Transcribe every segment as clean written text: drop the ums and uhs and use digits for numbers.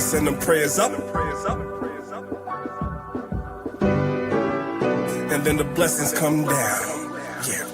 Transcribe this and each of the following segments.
send them prayers up, and then the blessings come down. Yeah.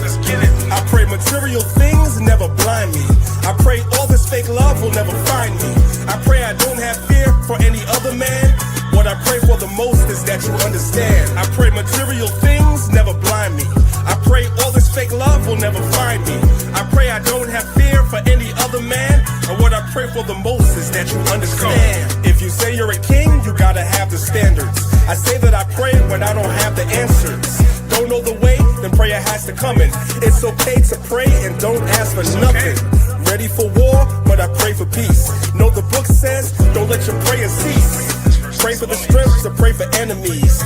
Let's get it. I pray material things never blind me. I pray all this fake love will never find me. I pray I don't have fear for any other man. What I pray for the most is that you understand. I pray material things never blind me. I pray all this fake love will never find me. I pray I don't have fear for any other man. And what I pray for the most is that you understand. If you say you're a king, you gotta have the standards. I say that I pray when I don't have the answers. Don't know the way, then prayer has to come in. It's okay to pray and don't ask for nothing. Ready for war, but I pray for peace. Know the book says, don't let your prayers cease. Pray for the strength to pray for enemies.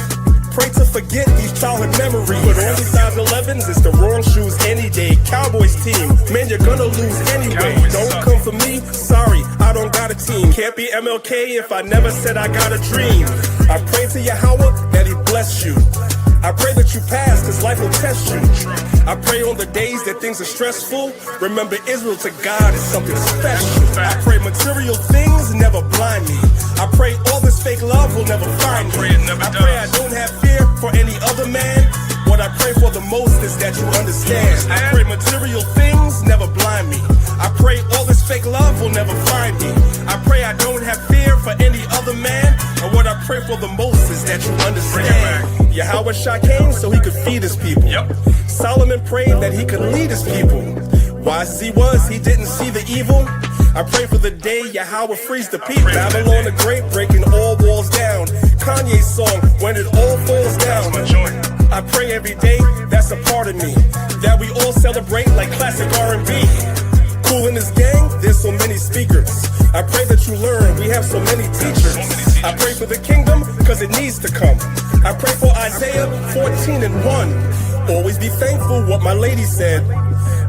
Pray to forget these childhood memories. But only size 11s is the wrong shoes any day. Cowboys team, man, you're gonna lose anyway. Don't come for me, sorry, I don't got a team. Can't be MLK if I never said I got a dream. I pray to Yahweh that he bless you. I pray that you pass, cause life will test you. I pray on the days that things are stressful. Remember, Israel to God is something special. I pray material things never blind me. I pray all this fake love will never find me. I pray I don't have fear for any other man. What I pray for the most is that you understand. I pray material things never blind me. I pray all this fake love will never find me. I pray I don't have fear for any other man. And what I pray for the most is that you understand. Yahweh Shah came so he could feed his people. Solomon prayed that he could lead his people. Wise as he was, he didn't see the evil. I pray for the day Yahweh frees the people. Babylon the Great breaking all walls down. Kanye's song, when it all falls down. I pray every day, that's a part of me, that we all celebrate like classic R&B. Cool in this gang, there's so many speakers. I pray that you learn, we have so many teachers. I pray for the kingdom, cause it needs to come. I pray for Isaiah 14:1. Always be thankful, what my lady said.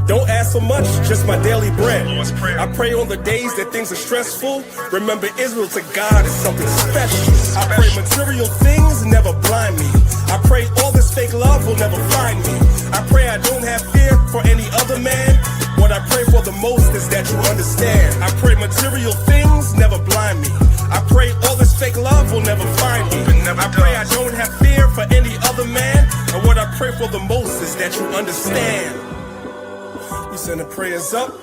Don't ask for much, just my daily bread. I pray on the days that things are stressful. Remember, Israel to God is something special. I pray material things never blind me. I pray all this fake love will never find me. I pray I don't have fear for any other man. What I pray for the most is that you understand. I pray material things never blind me. I pray all this fake love will never find me. I pray I don't have fear for any other man. And what I pray for the most is that you understand. We send the prayers up,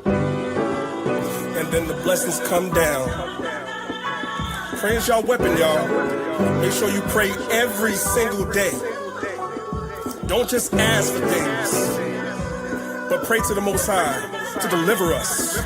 and then the blessings come down. Prayer is y'all weapon, y'all. Make sure you pray every single day. Don't just ask for things, but pray to the Most High to deliver us.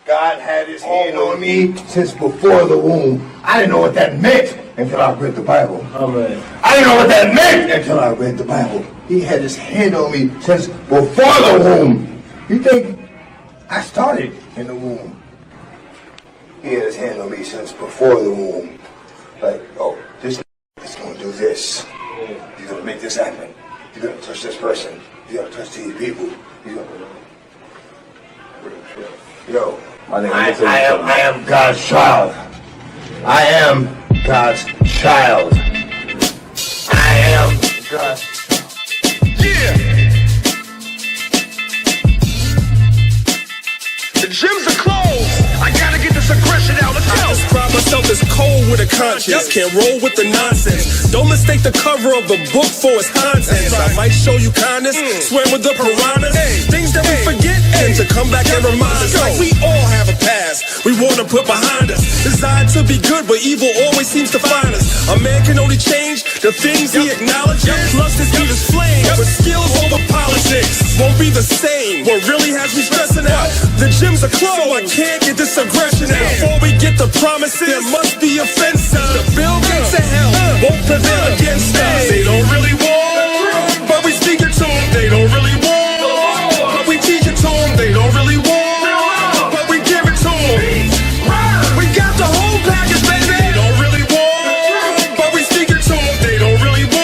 God had his hand on me since before the womb. I didn't know what that meant until I read the Bible. Amen. I didn't know what that meant until I read the Bible. He had his hand on me since before the womb. You think I started in the womb? He had his hand on me since before the womb. Like, oh, this is going to do this. He's going to make this happen. He's going to touch this person. He's going to touch these people. He's going to... Yo, I am God's child. I am God's child. I am God's child. Yeah! The gyms are closed. I gotta get this aggression out. Let's go. I describe myself as cold with a conscience. Can't roll with the nonsense. Don't mistake the cover of the book for its contents. I might show you kindness, swim with the piranhas. Things that we forget tend to come back and remind us. Like we all have a past we wanna put behind us. Designed to be good, but evil always seems to find us. A man can only change the things he acknowledges. Lust is heat is flame, but skills over politics won't be the same. What really has me stressing out? The gyms are closed, so I can't get this aggression out. Before we get the promises, there must be a fence up. The Bill Gates of hell won't prevail against us. They don't really want, but we speak it to them. They don't really want, but we teach it to them. They don't really want, but we give it to them. We got the whole package, baby. They don't really want, but we speak it to them. They don't really want.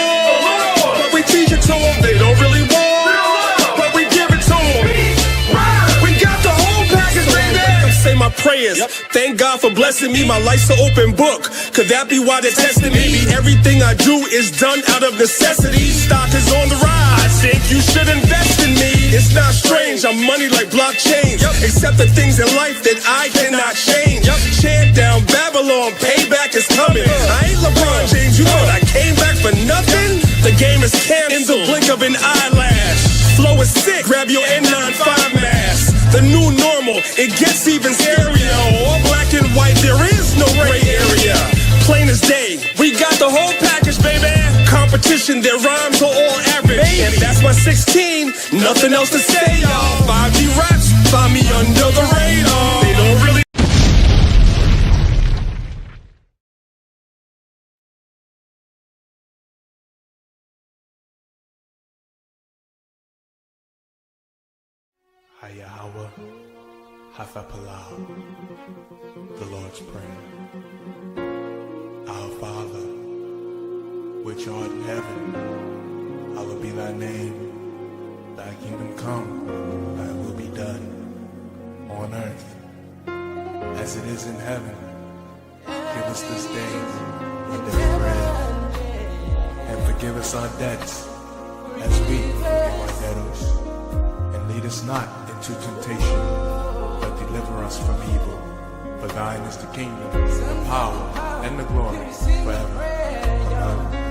Thank God for blessing me, my life's an open book. Could that be why they're testing me? Maybe everything I do is done out of necessity. Stock is on the rise, I think you should invest in me. It's not strange, I'm money like blockchains. Except the things in life that I cannot change. Chant down Babylon, payback is coming. I ain't LeBron James, you thought I came back for nothing? The game is canceled in the blink of an eyelash. Flow is sick, grab your N95 mask. The new normal, it gets even scarier. All black and white, there is no gray area. Plain as day, we got the whole package, baby. Competition, their rhymes are all average. And that's my 16, nothing else to say, y'all. 5G raps, find me under the radar. They don't really. Hayahawa, Hafapalau, the Lord's Prayer. Our Father, which art in heaven, hallowed be thy name. Thy kingdom come, thy will be done, on earth, as it is in heaven. Give us this day our daily bread, and forgive us our debts, as we forgive our debtors. And lead us not into temptation, but deliver us from evil. For thine is the kingdom, the power, and the glory forever. Amen.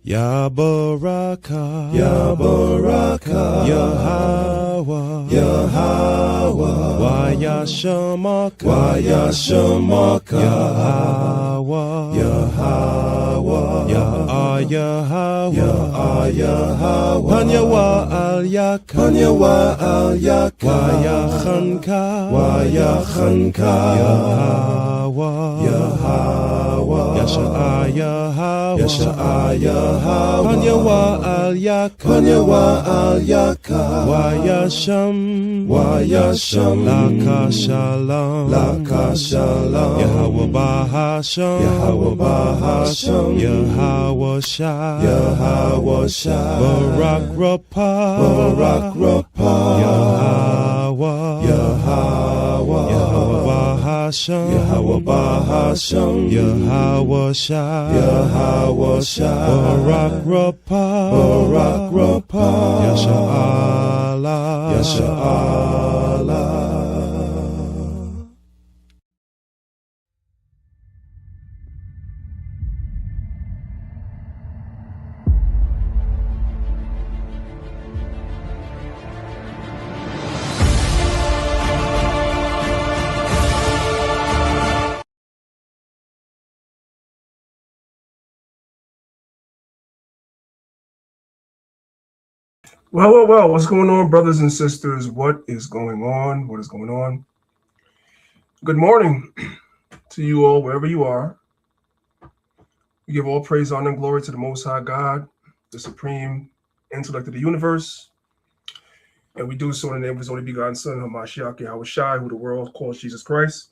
Ya Baraka, Ya Baraka, Yahweh, Yahweh, Waya Shamaka, Waya Shamaka, Yahweh, Yahweh, Yahweh, Yahweh, Panyawa Al Yaka, Panyawa Al Yaka, Waya Khanka, Waya Khanka, Yahweh, Yahweh, Yasha Yahweh, Yasha Yahweh, Panyawa Al Yaka, Panyawa Al Yaka, Waya Sham, Waya Sham, Laka Shalom, Laka Shalom, Yahweh Bahasham, Yahweh Bahasham, Yahweh Shah, Yahweh Shah, Barak Rapah, Barak Rapah, Yahweh, Yahweh, Yahweh Bahasham, Yahweh Bahasham, Yahweh Shah, Yahweh Shah, Barak Rapah, Barak Rapah, Yasha Allah, Yasha Allah. Well, what's going on, brothers and sisters? What is going on? What is going on? Good morning to you all, wherever you are. We give all praise, honor, and glory to the Most High God, the supreme intellect of the universe. And we do so in the name of his only begotten Son, Hamashiach Yahweh Shai, who the world calls Jesus Christ.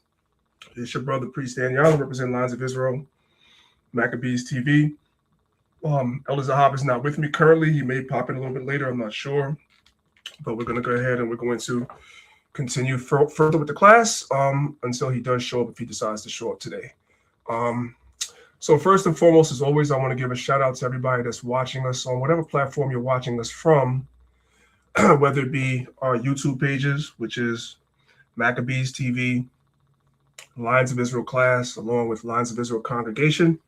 It's your brother, Priest Daniel, representing Lines of Israel, Maccabees TV. Elder Zahab is not with me currently. He may pop in a little bit later. I'm not sure. But we're going to go ahead and we're going to continue further with the class until he does show up, if he decides to show up today. So first and foremost, as always, I want to give a shout out to everybody that's watching us on whatever platform you're watching us from. whether it be our YouTube pages, which is Maccabees TV, Lions of Israel class, along with Lions of Israel congregation.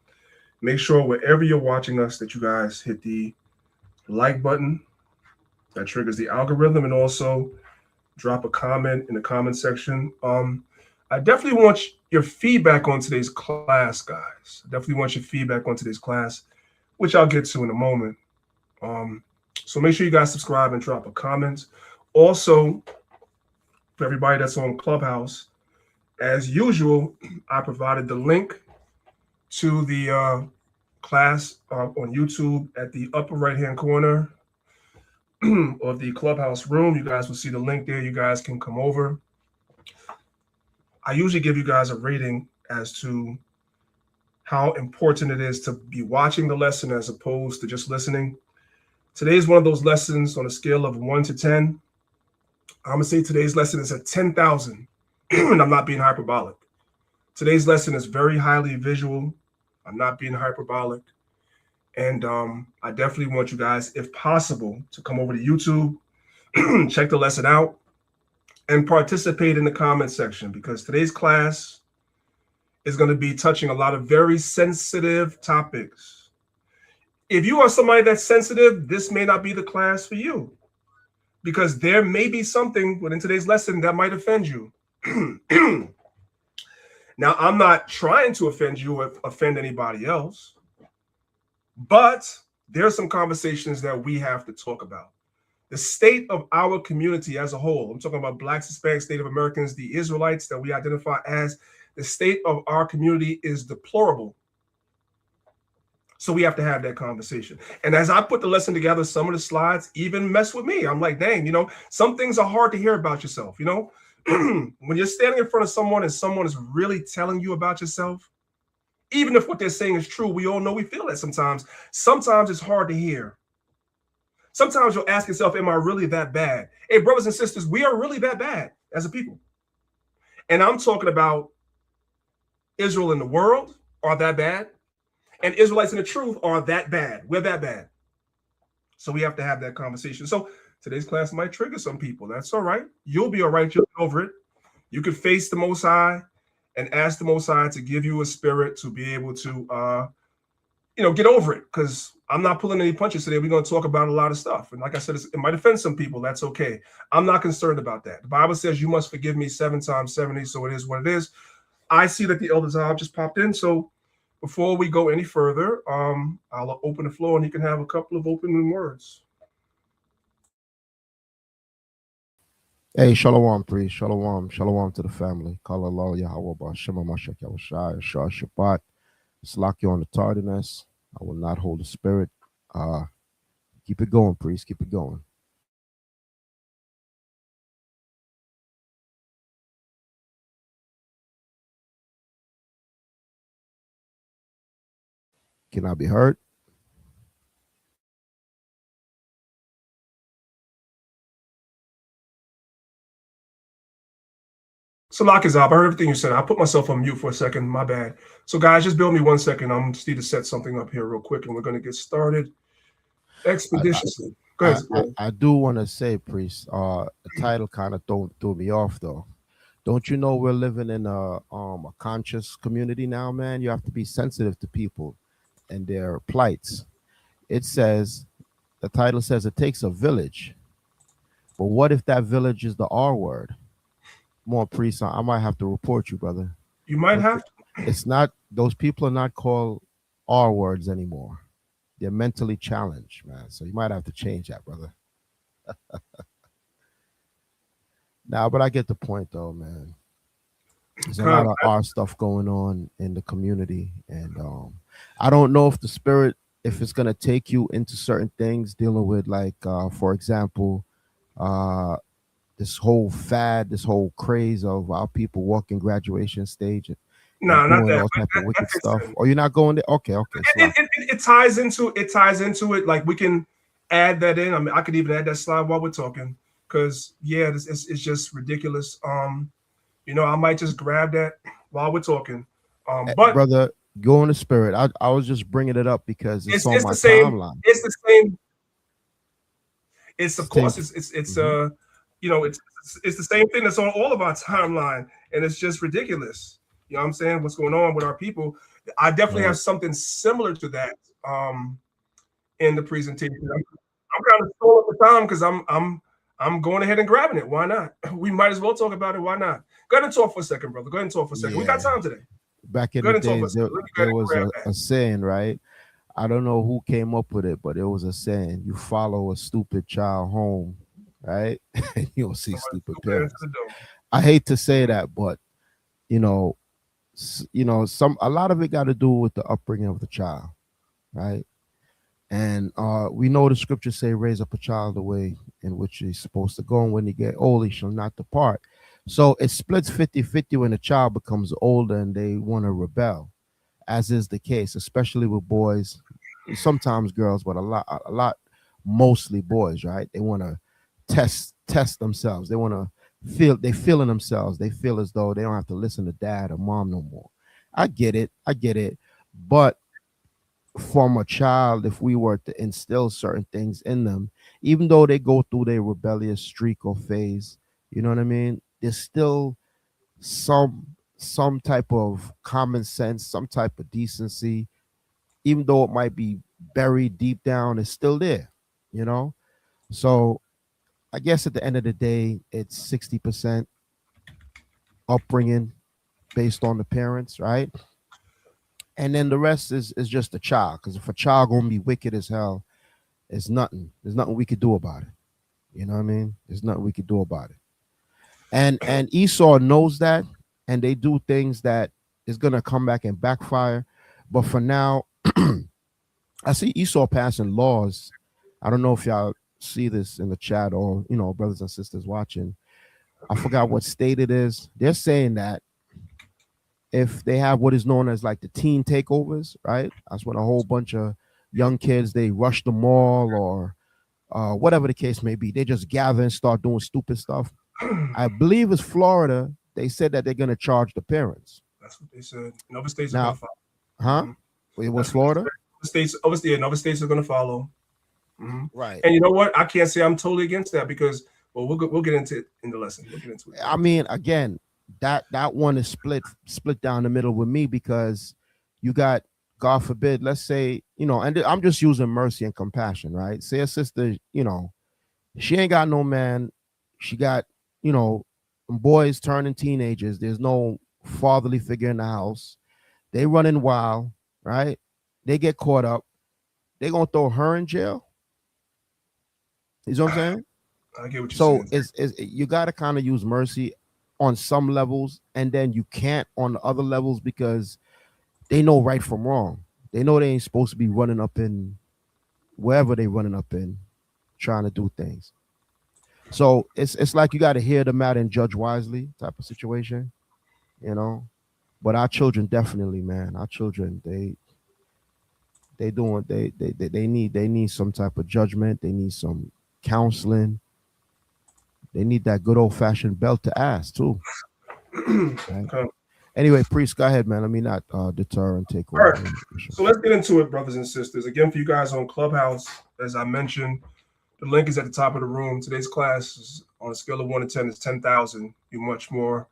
Make sure wherever you're watching us that you guys hit the like button. That triggers the algorithm, and also drop a comment in the comment section. I definitely want your feedback on today's class, guys. I definitely want your feedback on today's class, which I'll get to in a moment. So make sure you guys subscribe and drop a comment. Also, for everybody that's on Clubhouse, as usual, I provided the link to the class on YouTube at the upper right-hand corner of the Clubhouse room. You guys will see the link there. You guys can come over. I usually give you guys a rating as to how important it is to be watching the lesson as opposed to just listening. Today is one of those lessons on a scale of 1 to 10. I'm going to say today's lesson is at 10,000, and I'm not being hyperbolic. Today's lesson is very highly visual. I'm not being hyperbolic. And I definitely want you guys, if possible, to come over to YouTube, check the lesson out, and participate in the comment section, because today's class is going to be touching a lot of very sensitive topics. If you are somebody that's sensitive, this may not be the class for you, because there may be something within today's lesson that might offend you. Now, I'm not trying to offend you or offend anybody else, but there are some conversations that we have to talk about. The state of our community as a whole, I'm talking about Blacks, Hispanics, Native Americans, the Israelites that we identify as, the state of our community is deplorable. So we have to have that conversation. And as I put the lesson together, some of the slides even mess with me. I'm like, dang, some things are hard to hear about yourself, When you're standing in front of someone and someone is really telling you about yourself, even if what they're saying is true, we all know we feel that sometimes. Sometimes it's hard to hear. Sometimes you'll ask yourself, am I really that bad? Hey, brothers and sisters, we are really that bad as a people. And I'm talking about Israel in the world are that bad, and Israelites in the truth are that bad. We're that bad. So we have to have that conversation. So today's class might trigger some people. That's all right. You'll be all right. You'll get over it. You can face the Most High and ask the Most High to give you a spirit to be able to, get over it. Because I'm not pulling any punches today. We're going to talk about a lot of stuff. And like I said, it might offend some people. That's okay. I'm not concerned about that. The Bible says you must forgive me 7 times 70. So it is what it is. I see that the Elder Zahab just popped in. So before we go any further, I'll open the floor and he can have a couple of opening words. Hey, shalom, priest. Shalom to the family. Kala Allah Yahweh Ba'Shem Mashak Yahushai Shah Shabbat. Slack you on the tardiness. I will not hold the spirit. Keep it going, priest. Keep it going. Can I be heard? Salak is up. I heard everything you said. I put myself on mute for a second. My bad. So, guys, just build me 1 second. I'm just need to set something up here real quick, and we're going to get started expeditiously. Go ahead. I do want to say, priest, the title kind of threw me off, though. Don't you know we're living in a conscious community now, man? You have to be sensitive to people and their plights. The title says it takes a village. But what if that village is the R word? More priest, I might have to report you, brother. You might have to. It's not, those people are not called R words anymore. They're mentally challenged, man. So you might have to change that, brother. Nah, but I get the point, though, man. There's a lot of R stuff going on in the community. And I don't know if the spirit, if it's going to take you into certain things dealing with, like, for example, this whole fad, this whole craze of our people walking graduation stage and not that all type of wicked stuff. Or you're not going there? Okay. It ties into it. Like, we can add that in. I mean, I could even add that slide while we're talking, because it's just ridiculous. I might just grab that while we're talking. But brother, go in the spirit. I was just bringing it up because it's on my the same timeline. It's the same. It's of course it's you know, it's the same thing that's on all of our timeline, and it's just ridiculous. You know what I'm saying? What's going on with our people? I definitely have something similar to that in the presentation. I'm kind of slow at the time because I'm going ahead and grabbing it. Why not? We might as well talk about it. Why not? Go ahead and talk for a second, brother. Go ahead and talk for a second. We got time today. Back in the days, there was a saying, right? I don't know who came up with it, but it was a saying: you follow a stupid child home, right? And you'll see stupid parents. I hate to say that, but you know, a lot of it got to do with the upbringing of the child, right? And we know the scriptures say, raise up a child the way in which he's supposed to go, and when he get old, he shall not depart. So it splits 50-50 when a child becomes older and they want to rebel, as is the case, especially with boys, sometimes girls, but a lot, mostly boys, right? They want to test themselves. They want to feel in themselves. They feel as though they don't have to listen to dad or mom no more. I get it. But from a child, if we were to instill certain things in them, even though they go through their rebellious streak or phase, you know what I mean? There's still some type of common sense, some type of decency, even though it might be buried deep down, it's still there, you know? So I guess at the end of the day, it's 60% upbringing based on the parents, right? And then the rest is just the child. Because if a child gonna be wicked as hell, it's nothing. There's nothing we could do about it. You know what I mean? There's nothing we could do about it. And Esau knows that, and they do things that is gonna come back and backfire. But for now, I see Esau passing laws. I don't know if y'all see this in the chat or, you know, brothers and sisters watching. I forgot what state it is. They're saying that if they have what is known as like the teen takeovers, right? That's when a whole bunch of young kids, they rush the mall or whatever the case may be. They just gather and start doing stupid stuff. I believe it's Florida. They said that they're going to charge the parents. That's what they said. And other states now, are going to follow. It was Florida? Other states are going to follow. Right. And you know what? I can't say I'm totally against that because, well, we'll get into it in the lesson. We'll get into it. I mean, again, that one is split down the middle with me because you got, God forbid, let's say, you know, and I'm just using mercy and compassion, right? Say a sister, you know, she ain't got no man. She got, you know, boys turning teenagers. There's no fatherly figure in the house. They running wild, right? They get caught up. They gonna throw her in jail. You know what I'm saying? I get what you're saying. So you got to kind of use mercy on some levels, and then you can't on the other levels because they know right from wrong. They know they ain't supposed to be running up in wherever they running up in, trying to do things. So it's like you got to hear them out and judge wisely type of situation, you know. But our children definitely, man. Our children, they need some type of judgment. They need some counseling. They need that good old fashioned belt to ass too. Right? Okay. Anyway, Priest, go ahead, man. Let me not deter and take over. All right. So let's get into it, brothers and sisters. Again, for you guys on Clubhouse, as I mentioned, the link is at the top of the room. Today's class is on a scale of 1 to 10 is 10,000. You're much more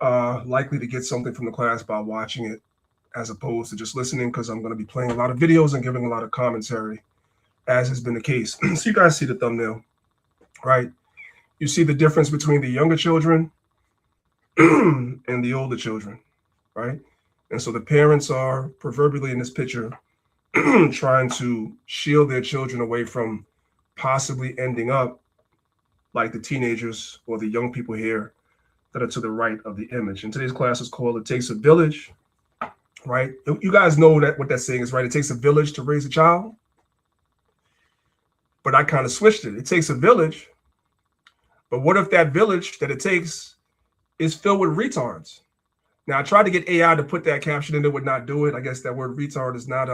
likely to get something from the class by watching it as opposed to just listening, because I'm going to be playing a lot of videos and giving a lot of commentary, as has been the case. So you guys see the thumbnail, right? You see the difference between the younger children and the older children, right? And so the parents are proverbially in this picture trying to shield their children away from possibly ending up like the teenagers or the young people here that are to the right of the image. And today's class is called It Takes a Village, right? You guys know that what that saying is, right? It takes a village to raise a child. But I kind of switched it. It takes a village. But what if that village that it takes is filled with retards? Now I tried to get AI to put that caption in, it would not do it. I guess that word retard is not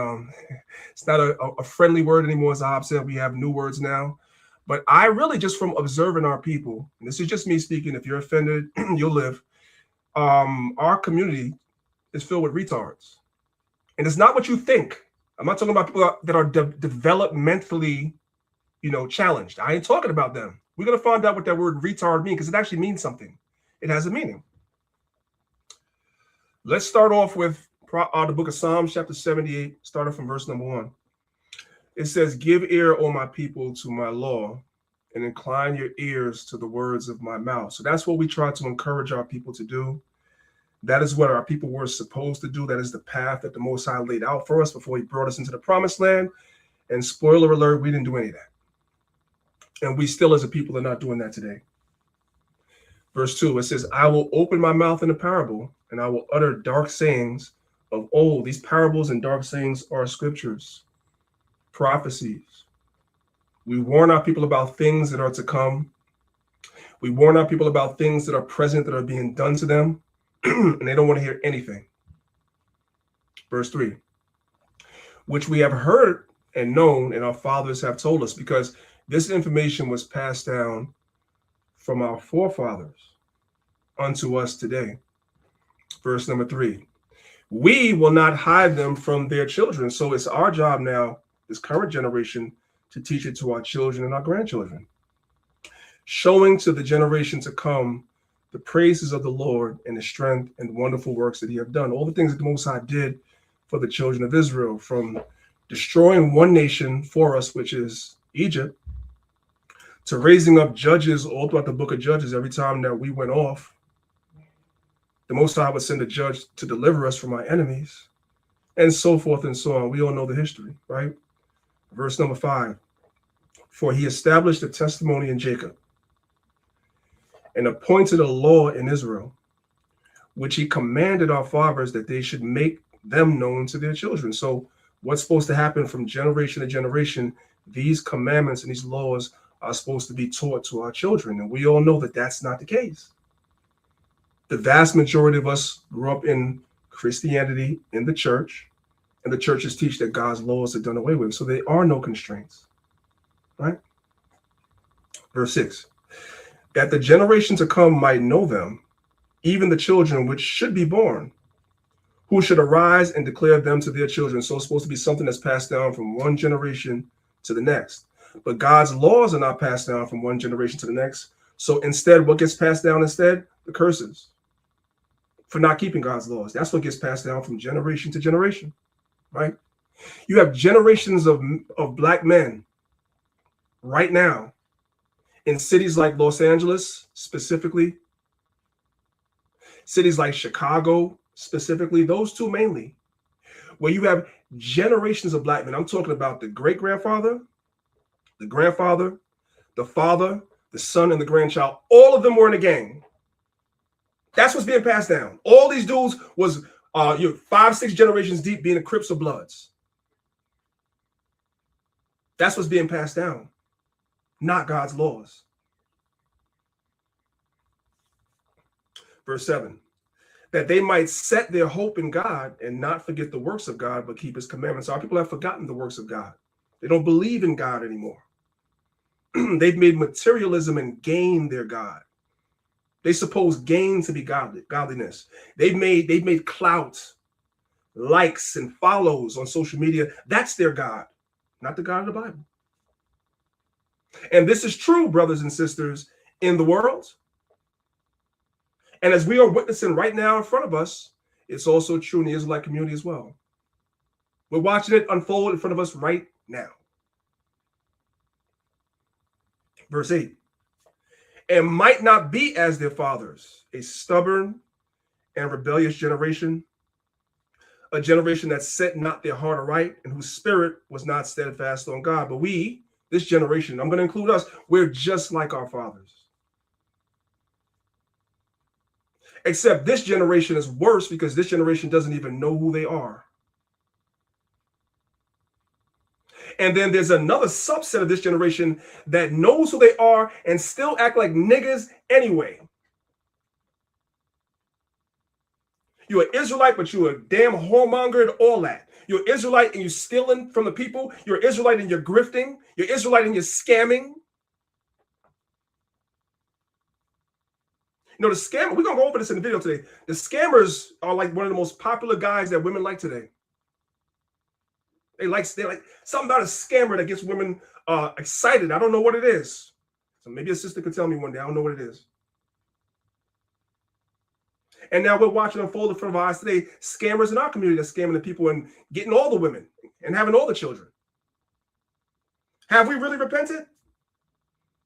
it's not a friendly word anymore. As Ahab said, we have new words now. But I really, just from observing our people, and this is just me speaking, if you're offended, you'll live. Our community is filled with retards. And it's not what you think. I'm not talking about people that are developmentally challenged. I ain't talking about them. We're going to find out what that word retard means, because it actually means something. It has a meaning. Let's start off with the book of Psalms, chapter 78, starting from verse number 1. It says, "Give ear, O my people, to my law, and incline your ears to the words of my mouth." So that's what we try to encourage our people to do. That is what our people were supposed to do. That is the path that the Most High laid out for us before he brought us into the promised land. And spoiler alert, we didn't do any of that. And we still as a people are not doing that today. Verse 2, it says, "I will open my mouth in a parable, and I will utter dark sayings of old." These parables and dark sayings are scriptures, prophecies. We warn our people about things that are to come. We warn our people about things that are present, that are being done to them, and they don't want to hear anything. Verse 3, "Which we have heard and known, and our fathers have told us," because this information was passed down from our forefathers unto us today. Verse number 3, "We will not hide them from their children." So it's our job now, this current generation, to teach it to our children and our grandchildren, showing to the generation to come the praises of the Lord and the strength and wonderful works that he have done. All the things that the Most High did for the children of Israel, from destroying one nation for us, which is Egypt, to raising up judges all throughout the book of Judges. Every time that we went off, the Most High would send a judge to deliver us from our enemies, and so forth and so on. We all know the history, right? Verse number 5, "For he established a testimony in Jacob and appointed a law in Israel, which he commanded our fathers that they should make them known to their children." So what's supposed to happen from generation to generation? These commandments and these laws are supposed to be taught to our children. And we all know that that's not the case. The vast majority of us grew up in Christianity, in the church, and the churches teach that God's laws are done away with. So there are no constraints, right? Verse 6, "That the generation to come might know them, even the children which should be born, who should arise and declare them to their children." So it's supposed to be something that's passed down from one generation to the next. But God's laws are not passed down from one generation to the next. So instead, what gets passed down instead? The curses for not keeping God's laws. That's what gets passed down from generation to generation, right? You have generations of black men right now in cities like Los Angeles, specifically, cities like Chicago, specifically, those two mainly, where you have generations of black men. I'm talking about the great-grandfather, the grandfather, the father, the son, and the grandchild. All of them were in a gang. That's what's being passed down. All these dudes was 5-6 generations deep, being the Crips or Bloods. That's what's being passed down, not God's laws. Verse 7, "That they might set their hope in God and not forget the works of God, but keep his commandments." Our people have forgotten the works of God. They don't believe in God anymore. They've made materialism and gain their God. They suppose gain to be godliness. They've made clout, likes, and follows on social media. That's their God, not the God of the Bible. And this is true, brothers and sisters, in the world. And as we are witnessing right now in front of us, it's also true in the Israelite community as well. We're watching it unfold in front of us right now. Verse 8, "And might not be as their fathers, a stubborn and rebellious generation, a generation that set not their heart aright, and whose spirit was not steadfast on God." But we, this generation, I'm going to include us, we're just like our fathers. Except this generation is worse, because this generation doesn't even know who they are. And then there's another subset of this generation that knows who they are and still act like niggas anyway. You're an Israelite, but you're a damn whoremonger and all that. You're Israelite and you're stealing from the people. You're Israelite and you're grifting. You're Israelite and you're scamming. The scammer, we're going to go over this in the video today. The scammers are like one of the most popular guys that women like today. They like something about a scammer that gets women excited. I don't know what it is. So maybe a sister could tell me one day. I don't know what it is. And now we're watching unfold in front of our eyes today, scammers in our community that's scamming the people and getting all the women and having all the children. Have we really repented?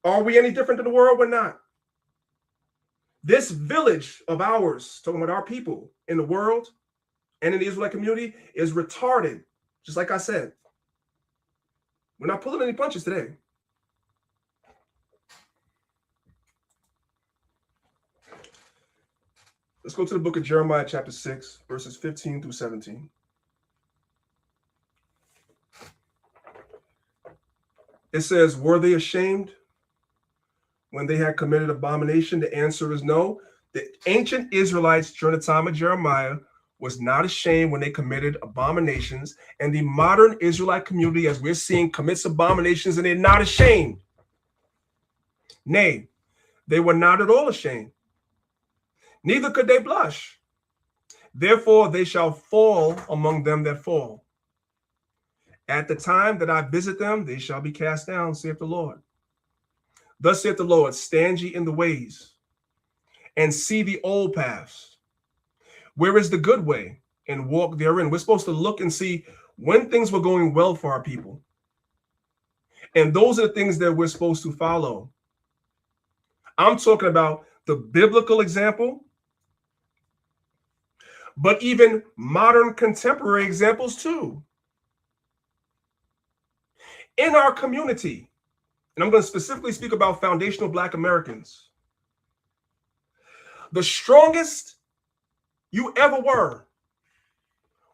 Are we any different than the world? We're not. This village of ours, talking about our people in the world and in the Israelite community, is retarded. Just like I said. We're not pulling any punches today. Let's go to the book of Jeremiah, chapter 6, verses 15 through 17. It says, were they ashamed when they had committed abomination? The answer is no. The ancient Israelites during the time of Jeremiah was not ashamed when they committed abominations. And the modern Israelite community, as we're seeing, commits abominations and they're not ashamed. Nay, they were not at all ashamed. Neither could they blush. Therefore, they shall fall among them that fall. At the time that I visit them, they shall be cast down, saith the Lord. Thus saith the Lord, stand ye in the ways and see the old paths. Where is the good way? And walk therein. We're supposed to look and see when things were going well for our people. And those are the things that we're supposed to follow. I'm talking about the biblical example, but even modern contemporary examples too. In our community, and I'm going to specifically speak about foundational Black Americans, the strongest you ever were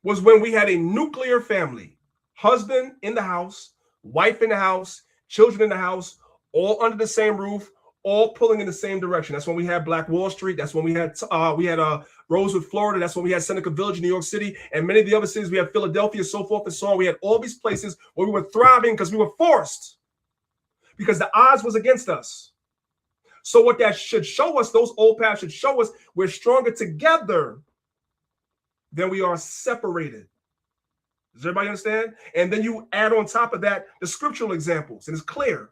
was when we had a nuclear family, husband in the house, wife in the house, children in the house, all under the same roof, all pulling in the same direction. That's when we had Black Wall Street. That's when we had Rosewood, Florida. That's when we had Seneca Village in New York City, and many of the other cities. We had Philadelphia, so forth and so on. We had all these places where we were thriving because we were forced, because the odds was against us. So what that should show us, those old paths should show us, we're stronger together than we are separated. Does everybody understand? And then you add on top of that the scriptural examples, and it's clear.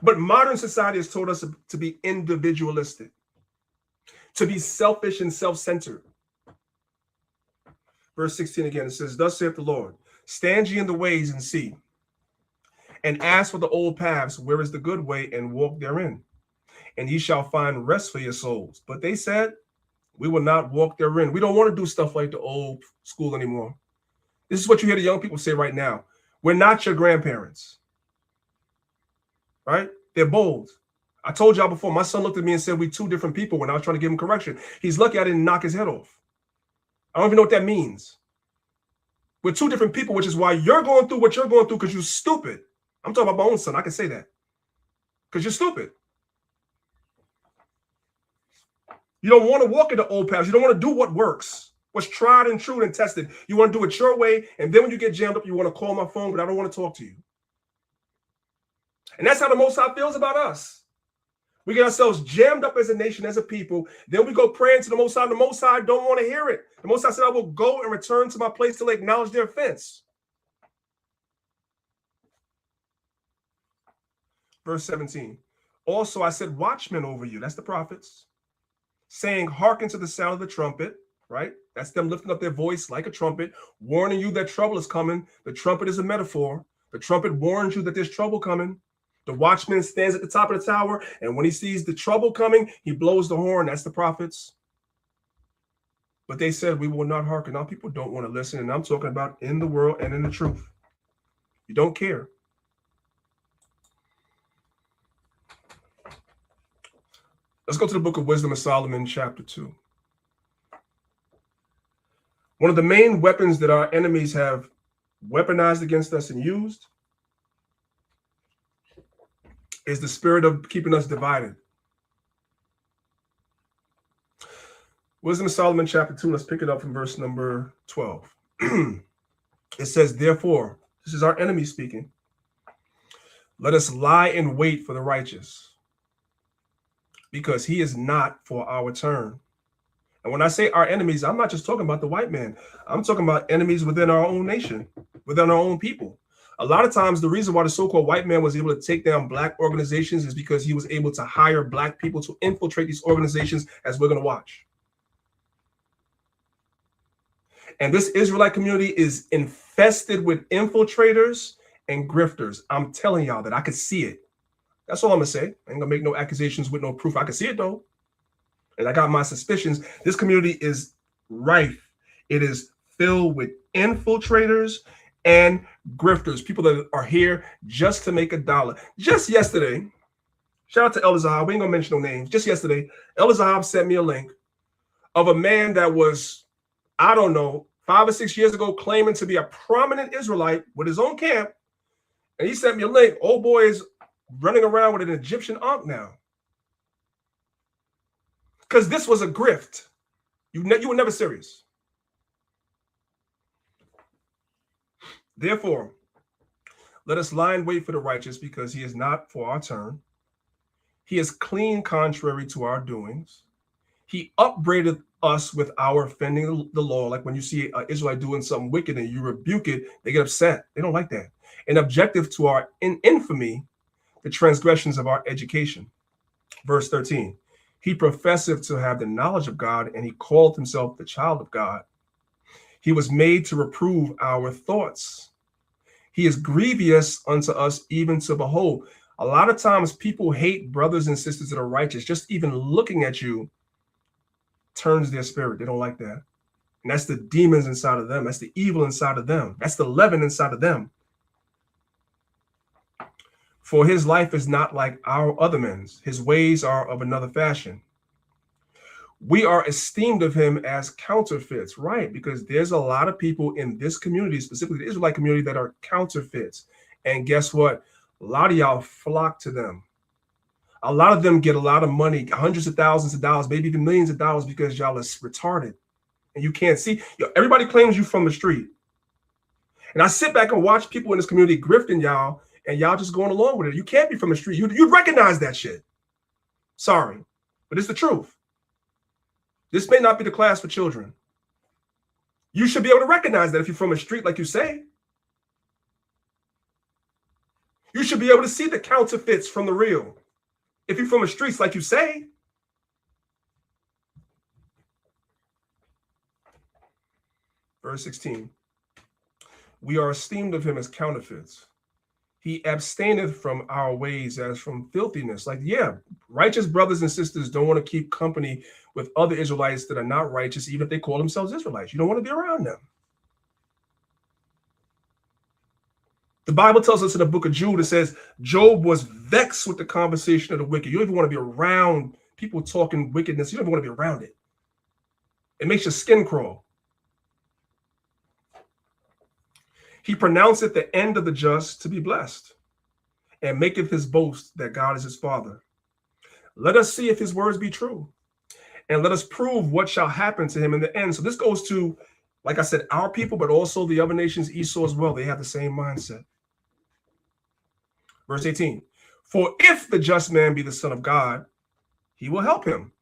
But modern society has told us to be individualistic, to be selfish and self-centered. Verse 16 again, it says, thus saith the Lord, stand ye in the ways and see, and ask for the old paths, where is the good way, and walk therein, and ye shall find rest for your souls. But they said, we will not walk therein. We don't want to do stuff like the old school anymore. This is what you hear the young people say right now. We're not your grandparents. Right? They're bold. I told y'all before, my son looked at me and said, we two different people when I was trying to give him correction. He's lucky I didn't knock his head off. I don't even know what that means. We're two different people, which is why you're going through what you're going through because you're stupid. I'm talking about my own son. I can say that. Because you're stupid. You don't want to walk in the old paths. You don't want to do what works, what's tried and true and tested. You want to do it your way. And then when you get jammed up, you want to call my phone, but I don't want to talk to you. And that's how the Most High feels about us. We get ourselves jammed up as a nation, as a people. Then we go praying to the Most High. The Most High don't want to hear it. The Most High said, I will go and return to my place till they acknowledge their offense. Verse 17. Also, I said, watchmen over you. That's the prophets. Saying, hearken to the sound of the trumpet. Right? That's them lifting up their voice like a trumpet, warning you that trouble is coming. The trumpet is a metaphor. The trumpet warns you that there's trouble coming. The watchman stands at the top of the tower, and when he sees the trouble coming, he blows the horn. That's the prophets. But they said, we will not hearken. Now people don't want to listen, and I'm talking about in the world and in the truth. You don't care. Let's go to the book of Wisdom of Solomon, chapter 2. One of the main weapons that our enemies have weaponized against us and used is the spirit of keeping us divided. Wisdom of Solomon, chapter 2, let's pick it up from verse number 12. It says, therefore, this is our enemy speaking, let us lie in wait for the righteous, because he is not for our turn. And when I say our enemies, I'm not just talking about the white man. I'm talking about enemies within our own nation, within our own people. A lot of times, the reason why the so-called white man was able to take down black organizations is because he was able to hire black people to infiltrate these organizations, as we're going to watch. And this Israelite community is infested with infiltrators and grifters. I'm telling y'all that I could see it. That's all I'm going to say. I ain't going to make no accusations with no proof. I can see it, though. And I got my suspicions. This community is rife. It is filled with infiltrators and grifters, people that are here just to make a dollar. Just yesterday, shout out to Elder Zahab. We ain't going to mention no names. Just yesterday, Elder Zahab sent me a link of a man that was, I don't know, 5 or 6 years ago, claiming to be a prominent Israelite with his own camp. And he sent me a link. Old boy is running around with an Egyptian ankh now. Because this was a grift. You were never serious. Therefore, let us lie in wait for the righteous, because he is not for our turn. He is clean contrary to our doings. He upbraideth us with our offending the law. Like when you see an Israelite doing something wicked and you rebuke it, they get upset. They don't like that. And objective to our infamy, the transgressions of our education. Verse 13, he professeth to have the knowledge of God, and he called himself the child of God. He was made to reprove our thoughts. He is grievous unto us, even to behold. A lot of times people hate brothers and sisters that are righteous. Just even looking at you turns their spirit. They don't like that. And that's the demons inside of them. That's the evil inside of them. That's the leaven inside of them. For his life is not like our other men's. His ways are of another fashion. We are esteemed of him as counterfeits, right? Because there's a lot of people in this community, specifically the Israelite community, that are counterfeits. And guess what? A lot of y'all flock to them. A lot of them get a lot of money, hundreds of thousands of dollars, maybe even millions of dollars, because y'all is retarded and you can't see. Everybody claims you from the street. And I sit back and watch people in this community grifting y'all, and y'all just going along with it. You can't be from the street. You'd recognize that shit. Sorry, but it's the truth. This may not be the class for children. You should be able to recognize that if you're from a street like you say. You should be able to see the counterfeits from the real. If you're from the streets like you say. Verse 16. We are esteemed of him as counterfeits. He abstaineth from our ways as from filthiness. Like, yeah, righteous brothers and sisters don't want to keep company with other Israelites that are not righteous, even if they call themselves Israelites. You don't want to be around them. The Bible tells us in the book of Jude, it says, Job was vexed with the conversation of the wicked. You don't even want to be around people talking wickedness. You don't even want to be around it. It makes your skin crawl. He pronounceth the end of the just to be blessed, and maketh his boast that God is his father. Let us see if his words be true, and let us prove what shall happen to him in the end. So this goes to, like I said, our people, but also the other nations, Esau as well. They have the same mindset. Verse 18, for if the just man be the son of God, he will help him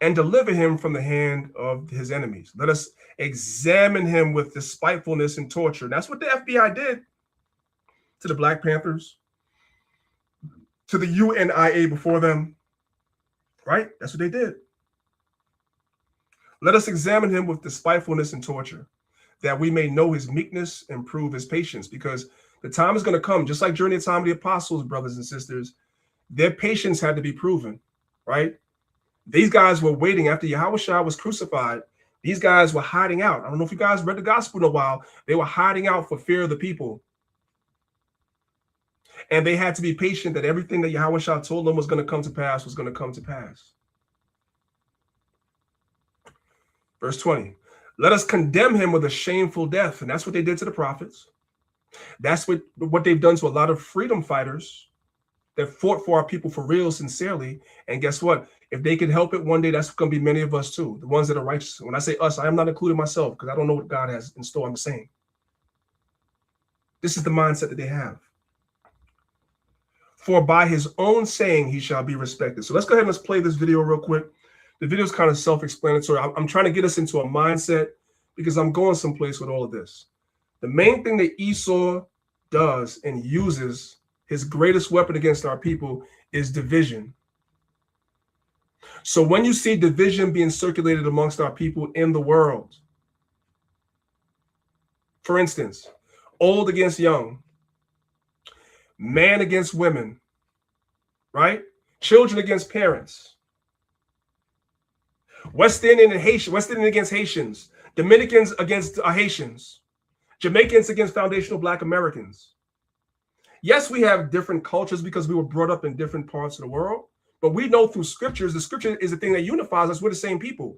and deliver him from the hand of his enemies. Let us examine him with despitefulness and torture. That's what the FBI did to the Black Panthers, to the UNIA before them, right? That's what they did. Let us examine him with despitefulness and torture, that we may know his meekness and prove his patience, because the time is going to come, just like during the time of the apostles, brothers and sisters, their patience had to be proven, right? These guys were waiting after Yahushua was crucified. These guys were hiding out. I don't know if you guys read the gospel in a while. They were hiding out for fear of the people. And they had to be patient that everything that Yahushua told them was going to come to pass was going to come to pass. Verse 20, let us condemn him with a shameful death. And that's what they did to the prophets. That's what they've done to a lot of freedom fighters that fought for our people for real, sincerely. And guess what? If they can help it one day, that's going to be many of us too, the ones that are righteous. When I say us, I am not including myself, because I don't know what God has in store. I'm saying this is the mindset that they have. For by his own saying he shall be respected. So let's go ahead and let's play this video real quick, The video is kind of self-explanatory. I'm trying to get us into a mindset because I'm going someplace with all of this. The main thing that Esau does and uses, his greatest weapon against our people, is division. So when you see division being circulated amongst our people in the world, for instance, old against young, man against women, right? Children against parents, West Indian against Haitians, Dominicans against Haitians, Jamaicans against foundational Black Americans. Yes, we have different cultures because we were brought up in different parts of the world, but we know through scriptures, the scripture is the thing that unifies us. We're the same people.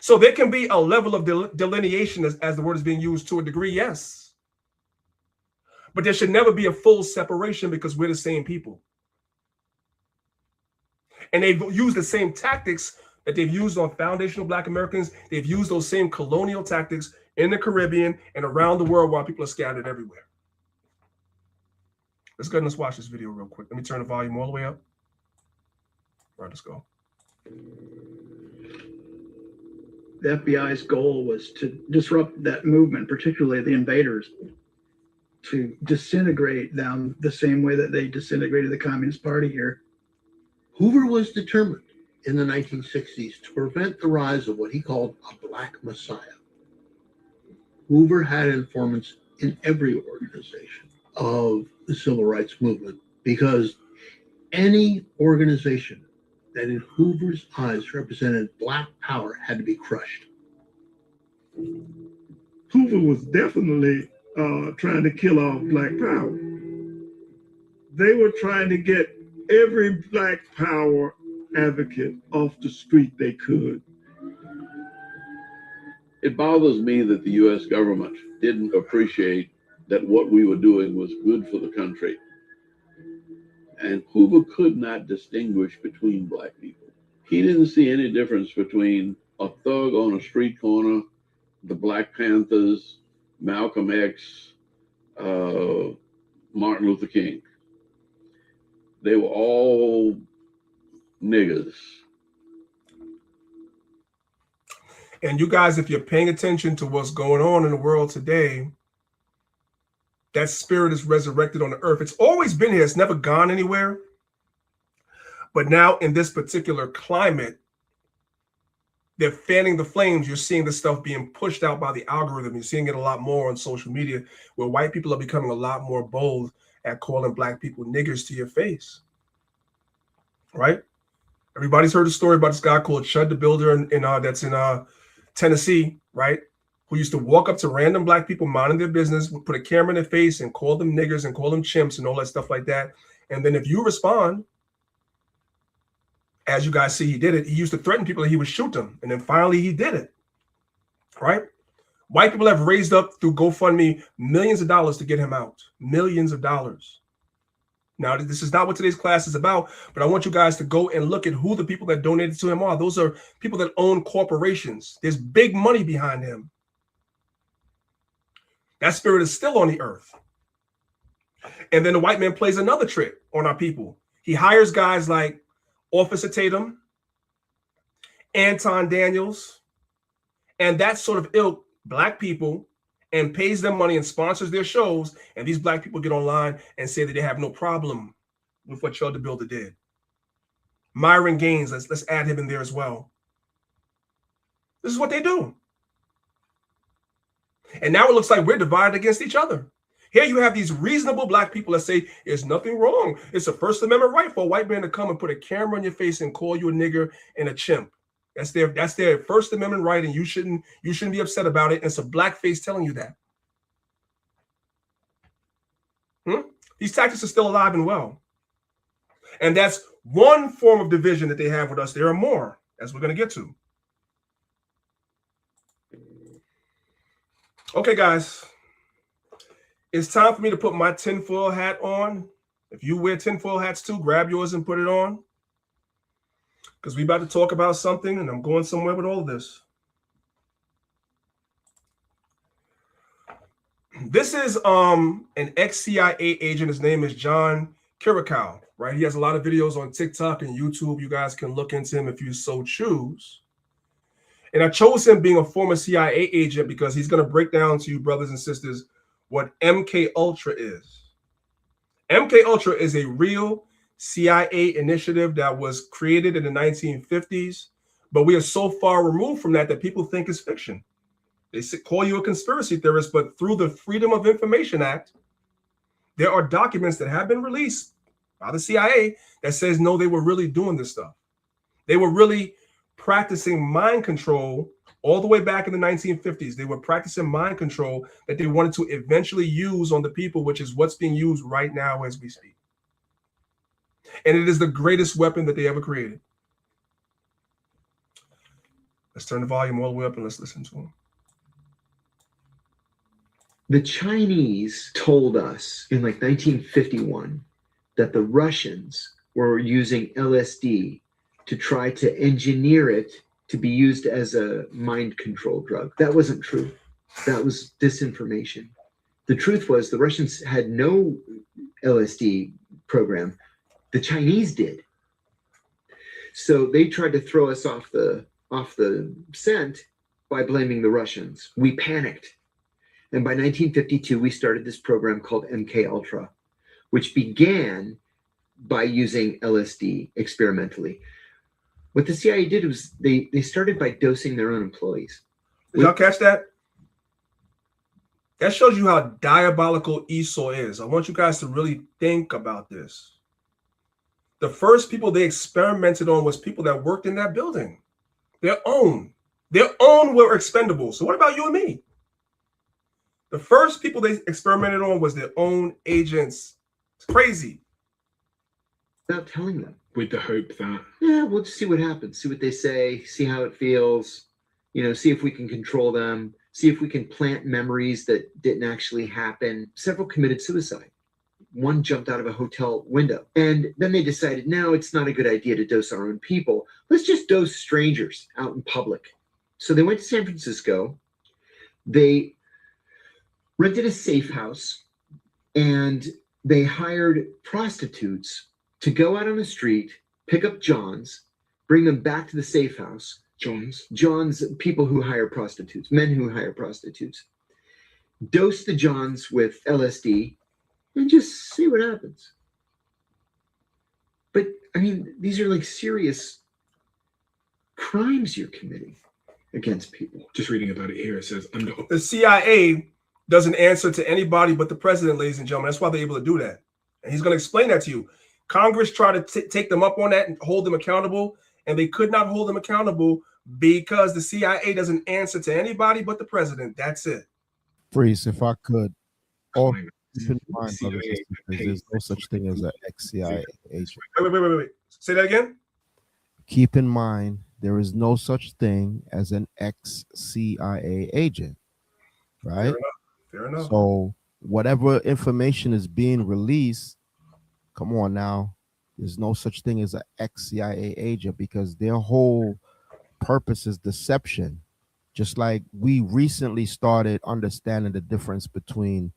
So there can be a level of delineation as the word is being used to a degree, yes. But there should never be a full separation because we're the same people. And they've used the same tactics that they've used on foundational Black Americans. They've used those same colonial tactics in the Caribbean and around the world while people are scattered everywhere. Let's go ahead and let's watch this video real quick. Let me turn the volume all the way up. All right, let's go. The FBI's goal was to disrupt that movement, particularly the invaders, to disintegrate them the same way that they disintegrated the Communist Party here. Hoover was determined in the 1960s to prevent the rise of what he called a Black Messiah. Hoover had informants in every organization of the civil rights movement because any organization that in Hoover's eyes represented Black power had to be crushed. Hoover was definitely trying to kill off Black power. They were trying to get every Black power advocate off the street they could. It bothers me that the U.S. government didn't appreciate that what we were doing was good for the country. And Hoover could not distinguish between Black people. He didn't see any difference between a thug on a street corner, the Black Panthers, Malcolm X, Martin Luther King. They were all niggas. And you guys, if you're paying attention to what's going on in the world today, that spirit is resurrected on the earth. It's always been here. It's never gone anywhere. But now in this particular climate, they're fanning the flames. You're seeing this stuff being pushed out by the algorithm. You're seeing it a lot more on social media, where white people are becoming a lot more bold at calling Black people niggers to your face, right? Everybody's heard the story about this guy called Chud the Builder that's in Tennessee, right? Who used to walk up to random Black people minding their business, would put a camera in their face and call them niggers and call them chimps and all that stuff like that. And then if you respond, as you guys see, he did it. He used to threaten people that he would shoot them. And then finally he did it, right? White people have raised up through GoFundMe millions of dollars to get him out. Millions of dollars. Now, this is not what today's class is about, but I want you guys to go and look at who the people that donated to him are. Those are people that own corporations. There's big money behind him. That spirit is still on the earth. And then the white man plays another trick on our people. He hires guys like Officer Tatum, Anton Daniels, and that sort of ilk, Black people, and pays them money and sponsors their shows. And these Black people get online and say that they have no problem with what Chud the Builder did. Myron Gaines, let's add him in there as well. This is what they do. And now it looks like we're divided against each other. Here you have these reasonable Black people that say there's nothing wrong. It's a First Amendment right for a white man to come and put a camera on your face and call you a nigger and a chimp. That's their First Amendment right, and you shouldn't be upset about it. And it's a Black face telling you that. These tactics are still alive and well. And that's one form of division that they have with us. There are more, as we're going to get to. Okay, guys. It's time for me to put my tinfoil hat on. If you wear tinfoil hats too, grab yours and put it on. Because we're about to talk about something, and I'm going somewhere with all of this. This is an ex-CIA agent. His name is John Kiriakou. right? He has a lot of videos on TikTok and YouTube. You guys can look into him if you so choose. And I chose him being a former CIA agent because he's going to break down to you, brothers and sisters, what MK Ultra is. MK Ultra is a real CIA initiative that was created in the 1950s, but we are so far removed from that people think it's fiction. They call you a conspiracy theorist, but through the Freedom of Information Act, there are documents that have been released by the CIA that says, no, they were really doing this stuff. They were really practicing mind control all the way back in the 1950s. They were practicing mind control that they wanted to eventually use on the people, which is what's being used right now as we speak. And it is the greatest weapon that they ever created. Let's turn the volume all the way up and let's listen to them. The Chinese told us in like 1951 that the Russians were using LSD to try to engineer it to be used as a mind control drug. That wasn't true. That was disinformation. The truth was the Russians had no LSD program. The Chinese did. So they tried to throw us off the scent by blaming the Russians. We panicked. And by 1952, we started this program called MK Ultra, which began by using LSD experimentally. What the CIA did was they started by dosing their own employees. Did y'all catch that? That shows you how diabolical Esau is. I want you guys to really think about this. The first people they experimented on was people that worked in that building. Their own were expendable. So what about you and me? The first people they experimented on was their own agents. It's crazy. Without telling them. With the hope that... Yeah, we'll just see what happens. See what they say. See how it feels. You know, see if we can control them. See if we can plant memories that didn't actually happen. Several committed suicide. One jumped out of a hotel window. And then they decided, no, it's not a good idea to dose our own people. Let's just dose strangers out in public. So they went to San Francisco. They rented a safe house. And they hired prostitutes to go out on the street, pick up Johns, bring them back to the safe house. Johns, people who hire prostitutes, men who hire prostitutes. Dose the Johns with LSD and just see what happens. But, I mean, these are like serious crimes you're committing against people. Just reading about it here, it says, the CIA doesn't answer to anybody but the president, ladies and gentlemen. That's why they're able to do that. And he's going to explain that to you. Congress tried to take them up on that and hold them accountable, and they could not hold them accountable because the CIA doesn't answer to anybody but the president. That's it. Freeze, if I could. All keep in mind, brothers and sisters, there's no such thing as an ex-CIA agent. Wait. Say that again? Keep in mind, there is no such thing as an ex-CIA agent, right? Fair enough. So whatever information is being released, come on now, there's no such thing as an ex-CIA agent because their whole purpose is deception. Just like we recently started understanding the difference between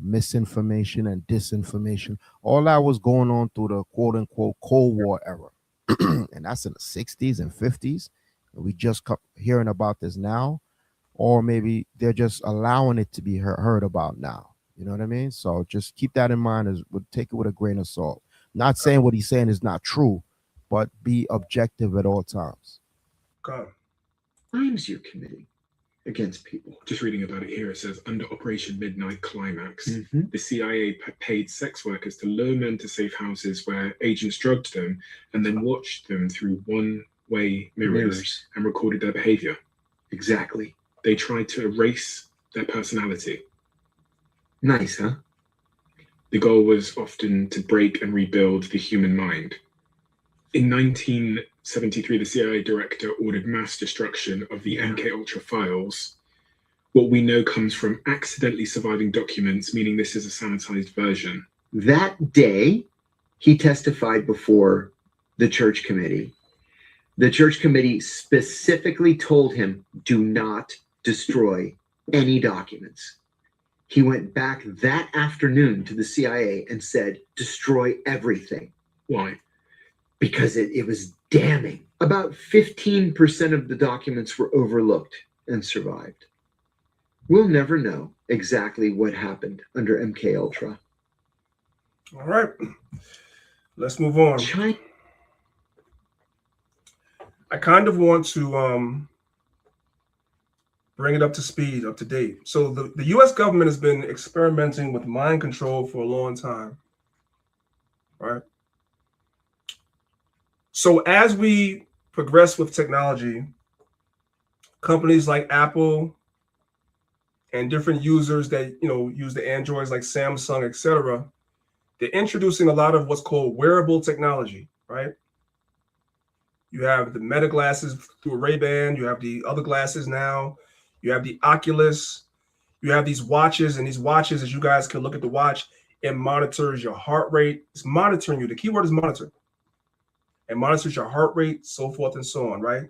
misinformation and disinformation. All that was going on through the quote-unquote Cold War era. And that's in the 60s and 50s. And we just hearing about this now. Or maybe they're just allowing it to be heard about now. You know what I mean? So just keep that in mind. Take it with a grain of salt. Not saying what he's saying is not true, but be objective at all times. Crimes you're committing against people. Just reading about it here, it says, under Operation Midnight Climax, the CIA paid sex workers to lure men to safe houses where agents drugged them and then watched them through one-way mirrors and recorded their behavior. Exactly. They tried to erase their personality. Nice, huh? The goal was often to break and rebuild the human mind. In 1973, the CIA director ordered mass destruction of the MK Ultra files. What we know comes from accidentally surviving documents, meaning this is a sanitized version. That day, he testified before the church committee. The church committee specifically told him, do not destroy any documents. He went back that afternoon to the CIA and said, destroy everything. Why? Because it was damning. About 15% of the documents were overlooked and survived. We'll never know exactly what happened under MK Ultra. All right, let's move on. China. I kind of want to bring it up to speed, up to date. So the U.S. government has been experimenting with mind control for a long time, right? So as we progress with technology, companies like Apple and different users that use the Androids like Samsung, etc., they're introducing a lot of what's called wearable technology, right? You have the Meta glasses through a Ray-Ban. You have the other glasses now. You have the Oculus. You have these watches, and these watches, as you guys can look at the watch, it monitors your heart rate. It's monitoring you. The keyword is monitor. It monitors your heart rate, so forth and so on, right?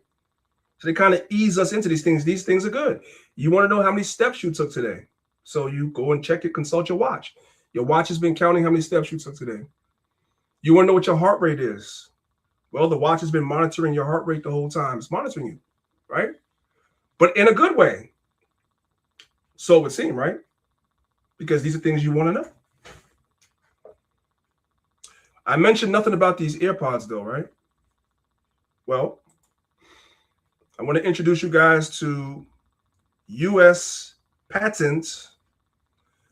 So they kind of ease us into these things. These things are good. You want to know how many steps you took today. So you go and check it, consult your watch. Your watch has been counting how many steps you took today. You want to know what your heart rate is. Well, the watch has been monitoring your heart rate the whole time. It's monitoring you, right? But in a good way. So it would seem, right? Because these are things you want to know. I mentioned nothing about these AirPods though, right? Well, I want to introduce you guys to U.S. patent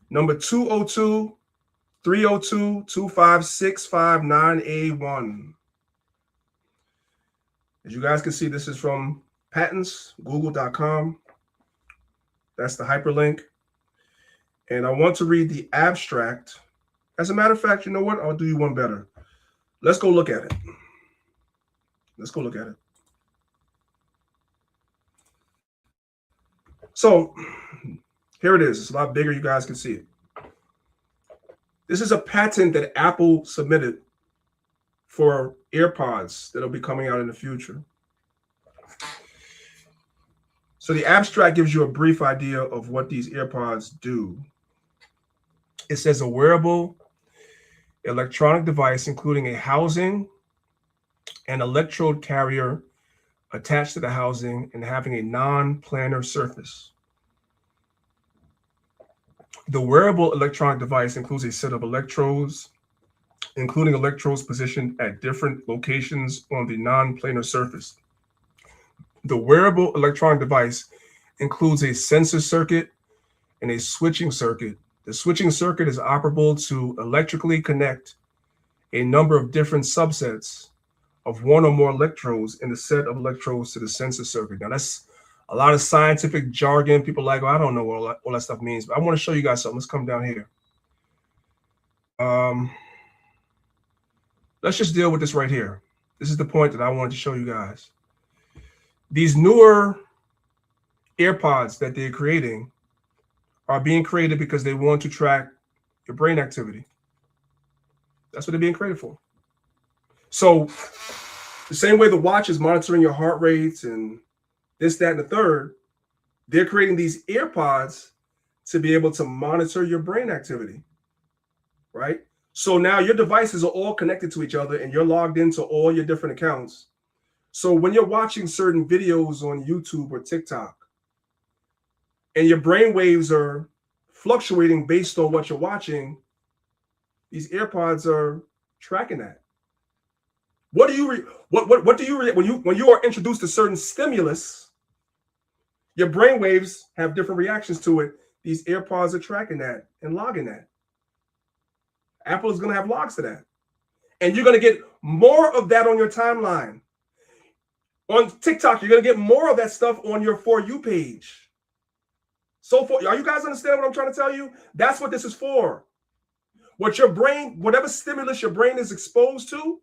number 202-302-25659A1. As you guys can see, this is from patents, google.com. That's the hyperlink. And I want to read the abstract. As a matter of fact, you know what? I'll do you one better. Let's go look at it. Let's go look at it. So here it is. It's a lot bigger. You guys can see it. This is a patent that Apple submitted for AirPods that'll be coming out in the future. So the abstract gives you a brief idea of what these AirPods do. It says a wearable electronic device, including a housing and electrode carrier attached to the housing and having a non-planar surface. The wearable electronic device includes a set of electrodes, including electrodes positioned at different locations on the non-planar surface. The wearable electronic device includes a sensor circuit and a switching circuit. The switching circuit is operable to electrically connect a number of different subsets of one or more electrodes in the set of electrodes to the sensor circuit. Now, that's a lot of scientific jargon. People are like, oh, I don't know what all that stuff means, but I want to show you guys something. Let's come down here. Let's just deal with this right here. This is the point that I wanted to show you guys. These newer AirPods that they're creating are being created because they want to track your brain activity. That's what they're being created for. So the same way the watch is monitoring your heart rates and this, that, and the third, they're creating these AirPods to be able to monitor your brain activity, right? So now your devices are all connected to each other and you're logged into all your different accounts. So when you're watching certain videos on YouTube or TikTok and your brain waves are fluctuating based on what you're watching, these AirPods are tracking that. What do you when you are introduced to certain stimulus, your brain waves have different reactions to it. These AirPods are tracking that and logging that. Apple is going to have logs to that. And you're going to get more of that on your timeline. On TikTok, you're going to get more of that stuff on your For You page. So for, are you guys understand what I'm trying to tell you? That's what this is for. What your brain, whatever stimulus your brain is exposed to,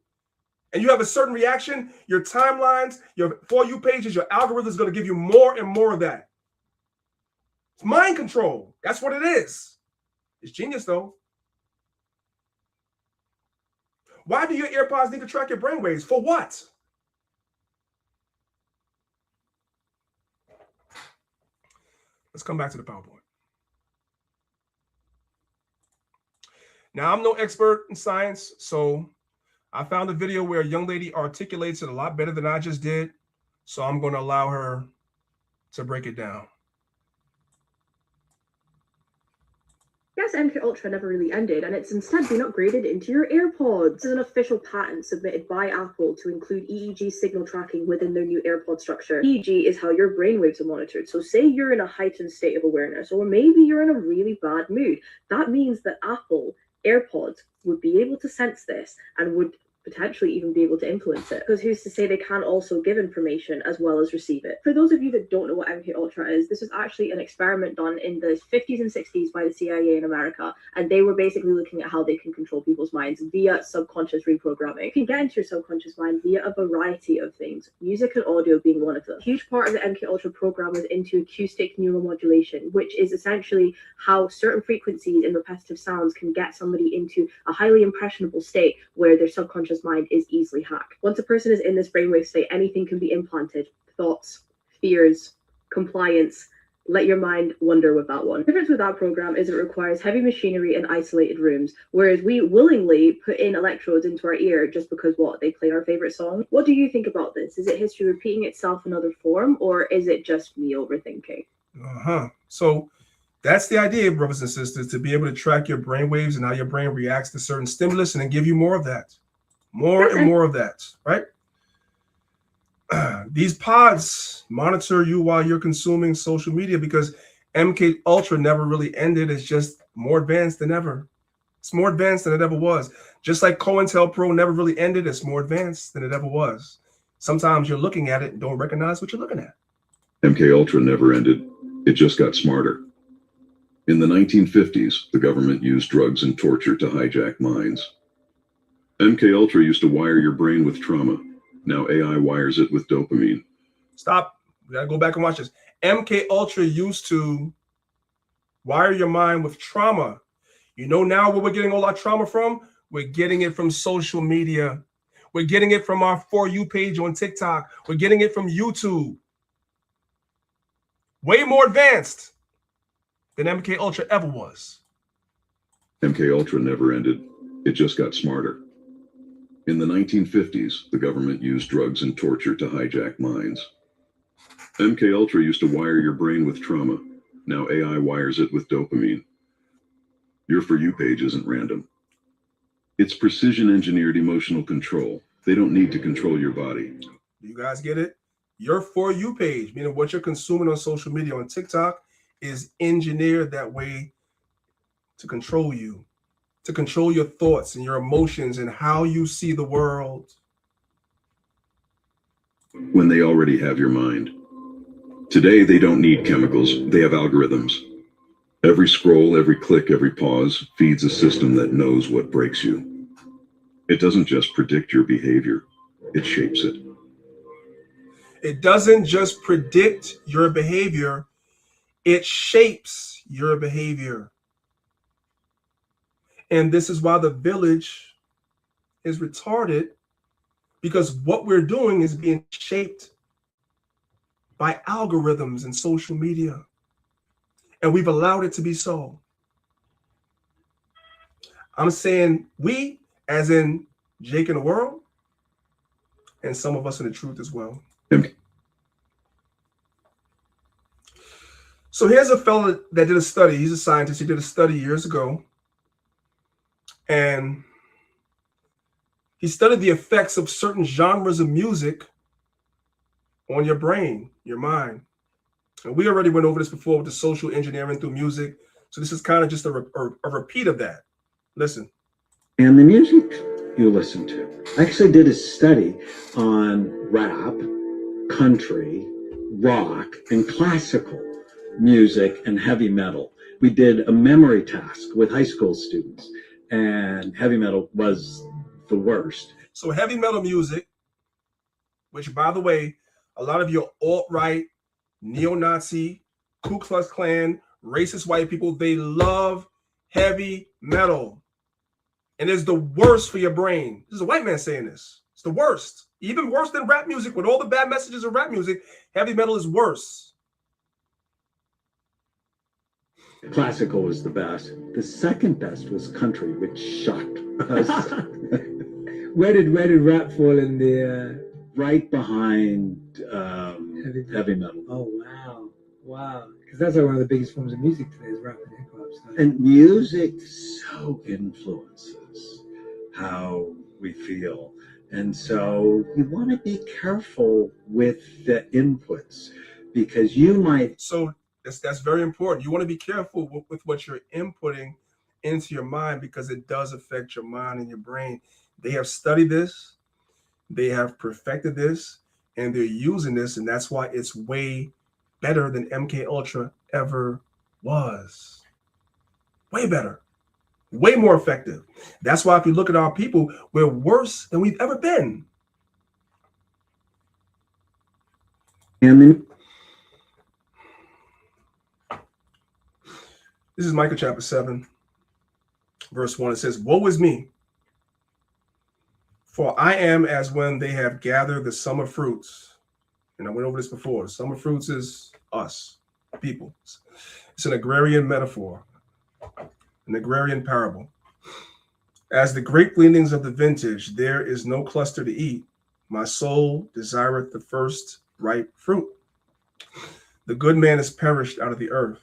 and you have a certain reaction, your timelines, your For You pages, your algorithm is going to give you more and more of that. It's mind control. That's what it is. It's genius, though. Why do your AirPods need to track your brainwaves? For what? Let's come back to the PowerPoint. Now, I'm no expert in science, so I found a video where a young lady articulates it a lot better than I just did. So I'm going to allow her to break it down. Yes, MK Ultra never really ended, and it's instead been upgraded into your AirPods. This is an official patent submitted by Apple to include EEG signal tracking within their new AirPod structure. EEG is how your brainwaves are monitored. So say you're in a heightened state of awareness, or maybe you're in a really bad mood. That means that Apple AirPods would be able to sense this and would potentially even be able to influence it, because who's to say they can't also give information as well as receive it. For those of you that don't know what MK Ultra is, this was actually an experiment done in the 50s and 60s by the CIA in America, and they were basically looking at how they can control people's minds via subconscious reprogramming. You can get into your subconscious mind via a variety of things, music and audio being one of them. A huge part of the MK Ultra program is into acoustic neuromodulation, which is essentially how certain frequencies in repetitive sounds can get somebody into a highly impressionable state where their subconscious mind is easily hacked. Once a person is in this brainwave state, anything can be implanted. Thoughts, fears, compliance. Let your mind wander with that one. The difference with that program is it requires heavy machinery and isolated rooms, whereas we willingly put in electrodes into our ear just because they play our favorite song. What do you think about this? Is it history repeating itself in another form, or is it just me overthinking? So that's the idea, brothers and sisters, to be able to track your brain waves and how your brain reacts to certain stimulus and then give you more of that. More and more of that, right? These pods monitor you while you're consuming social media, because MK Ultra never really ended. It's just more advanced than ever. It's more advanced than it ever was. Just like COINTELPRO never really ended. It's more advanced than it ever was. Sometimes you're looking at it and don't recognize what you're looking at. MK Ultra never ended. It just got smarter. In the 1950s, the government used drugs and torture to hijack minds. MK Ultra used to wire your brain with trauma. Now AI wires it with dopamine. Stop. We gotta go back and watch this. MK Ultra used to wire your mind with trauma. You know now where we're getting all our trauma from? We're getting it from social media. We're getting it from our For You page on TikTok. We're getting it from YouTube. Way more advanced than MK Ultra ever was. MK Ultra never ended. It just got smarter. In the 1950s, the government used drugs and torture to hijack minds. MK Ultra used to wire your brain with trauma. Now AI wires it with dopamine. Your For You page isn't random. It's precision engineered emotional control. They don't need to control your body. You guys get it? Your For You page, meaning what you're consuming on social media, on TikTok, is engineered that way to control you, to control your thoughts and your emotions and how you see the world. When they already have your mind. Today, they don't need chemicals. They have algorithms. Every scroll, every click, every pause feeds a system that knows what breaks you. It doesn't just predict your behavior. It shapes it. It doesn't just predict your behavior. It shapes your behavior. And this is why the village is retarded, because what we're doing is being shaped by algorithms and social media. And we've allowed it to be so. I'm saying we, as in Jake in the world, and some of us in the truth as well. So here's a fella that did a study. He's a scientist. He did a study years ago. And he studied the effects of certain genres of music on your brain, your mind. And we already went over this before with the social engineering through music. So this is kind of just a repeat of that. Listen. And the music you listen to. I actually did a study on rap, country, rock, and classical music and heavy metal. We did a memory task with high school students, and heavy metal was the worst. So heavy metal music, which, by the way, a lot of your alt-right, neo-Nazi, Ku Klux Klan, racist white people, they love heavy metal. And it's the worst for your brain. This is a white man saying this. It's the worst. Even worse than rap music. With all the bad messages of rap music, heavy metal is worse. Classical was the best. The second best was country, which shocked us. Where did rap fall in the right behind heavy metal. Oh wow, because that's like one of the biggest forms of music today is rap and hip hop. So. And music so influences how we feel, and so you want to be careful with the inputs because you might. So that's very important. You want to be careful with what you're inputting into your mind because it does affect your mind and your brain. They have studied this, they have perfected this, and they're using this, and that's why it's way better than MK Ultra ever was. Way better, way more effective. That's why if you look at our people, we're worse than we've ever been. And then this is Micah chapter 7, verse 1. It says, "Woe is me, for I am as when they have gathered the summer fruits." And I went over this before. Summer fruits is us, people. It's an agrarian metaphor, an agrarian parable. "As the grape gleanings of the vintage, there is no cluster to eat. My soul desireth the first ripe fruit. The good man is perished out of the earth,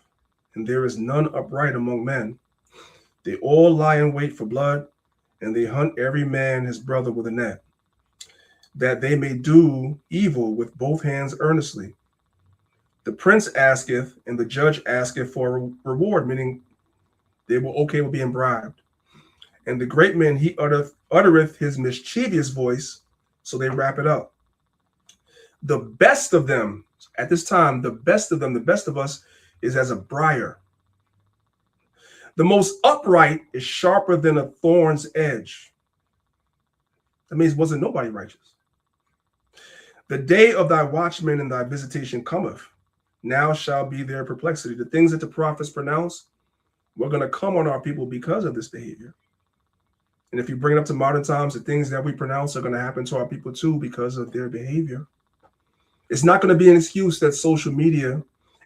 and there is none upright among men. They all lie in wait for blood, and they hunt every man his brother with a net, that they may do evil with both hands earnestly. The prince asketh, and the judge asketh for a reward," meaning they were okay with being bribed. "And the great man, he uttereth his mischievous voice," so they wrap it up. "The best of them," at this time, the best of them, the best of us, is as a briar. "The most upright is sharper than a thorn's edge." That means wasn't nobody righteous. "The day of thy watchman and thy visitation cometh. Now shall be their perplexity." The things that the prophets pronounce were going to come on our people because of this behavior. And if you bring it up to modern times, the things that we pronounce are going to happen to our people too because of their behavior. It's not going to be an excuse that social media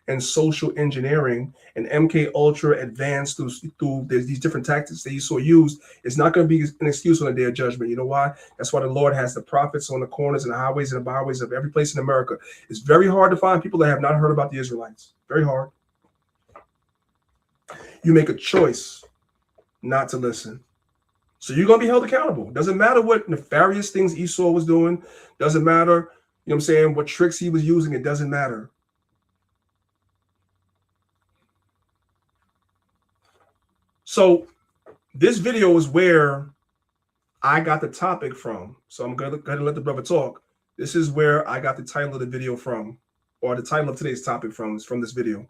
and social engineering and MK Ultra advanced through these different tactics that you saw used. It's not going to be an excuse on the day of judgment. You know why? That's why the Lord has the prophets on the corners and the highways and the byways of every place in America. It's very hard to find people that have not heard about the Israelites. Very hard. You make a choice not to listen. So you're going to be held accountable. Doesn't matter what nefarious things Esau was doing. Doesn't matter, you know what I'm saying, what tricks he was using. It doesn't matter. So this video is where I got the topic from. So I'm going to let the brother talk. This is where I got the title of the video from, or the title of today's topic from, is from this video.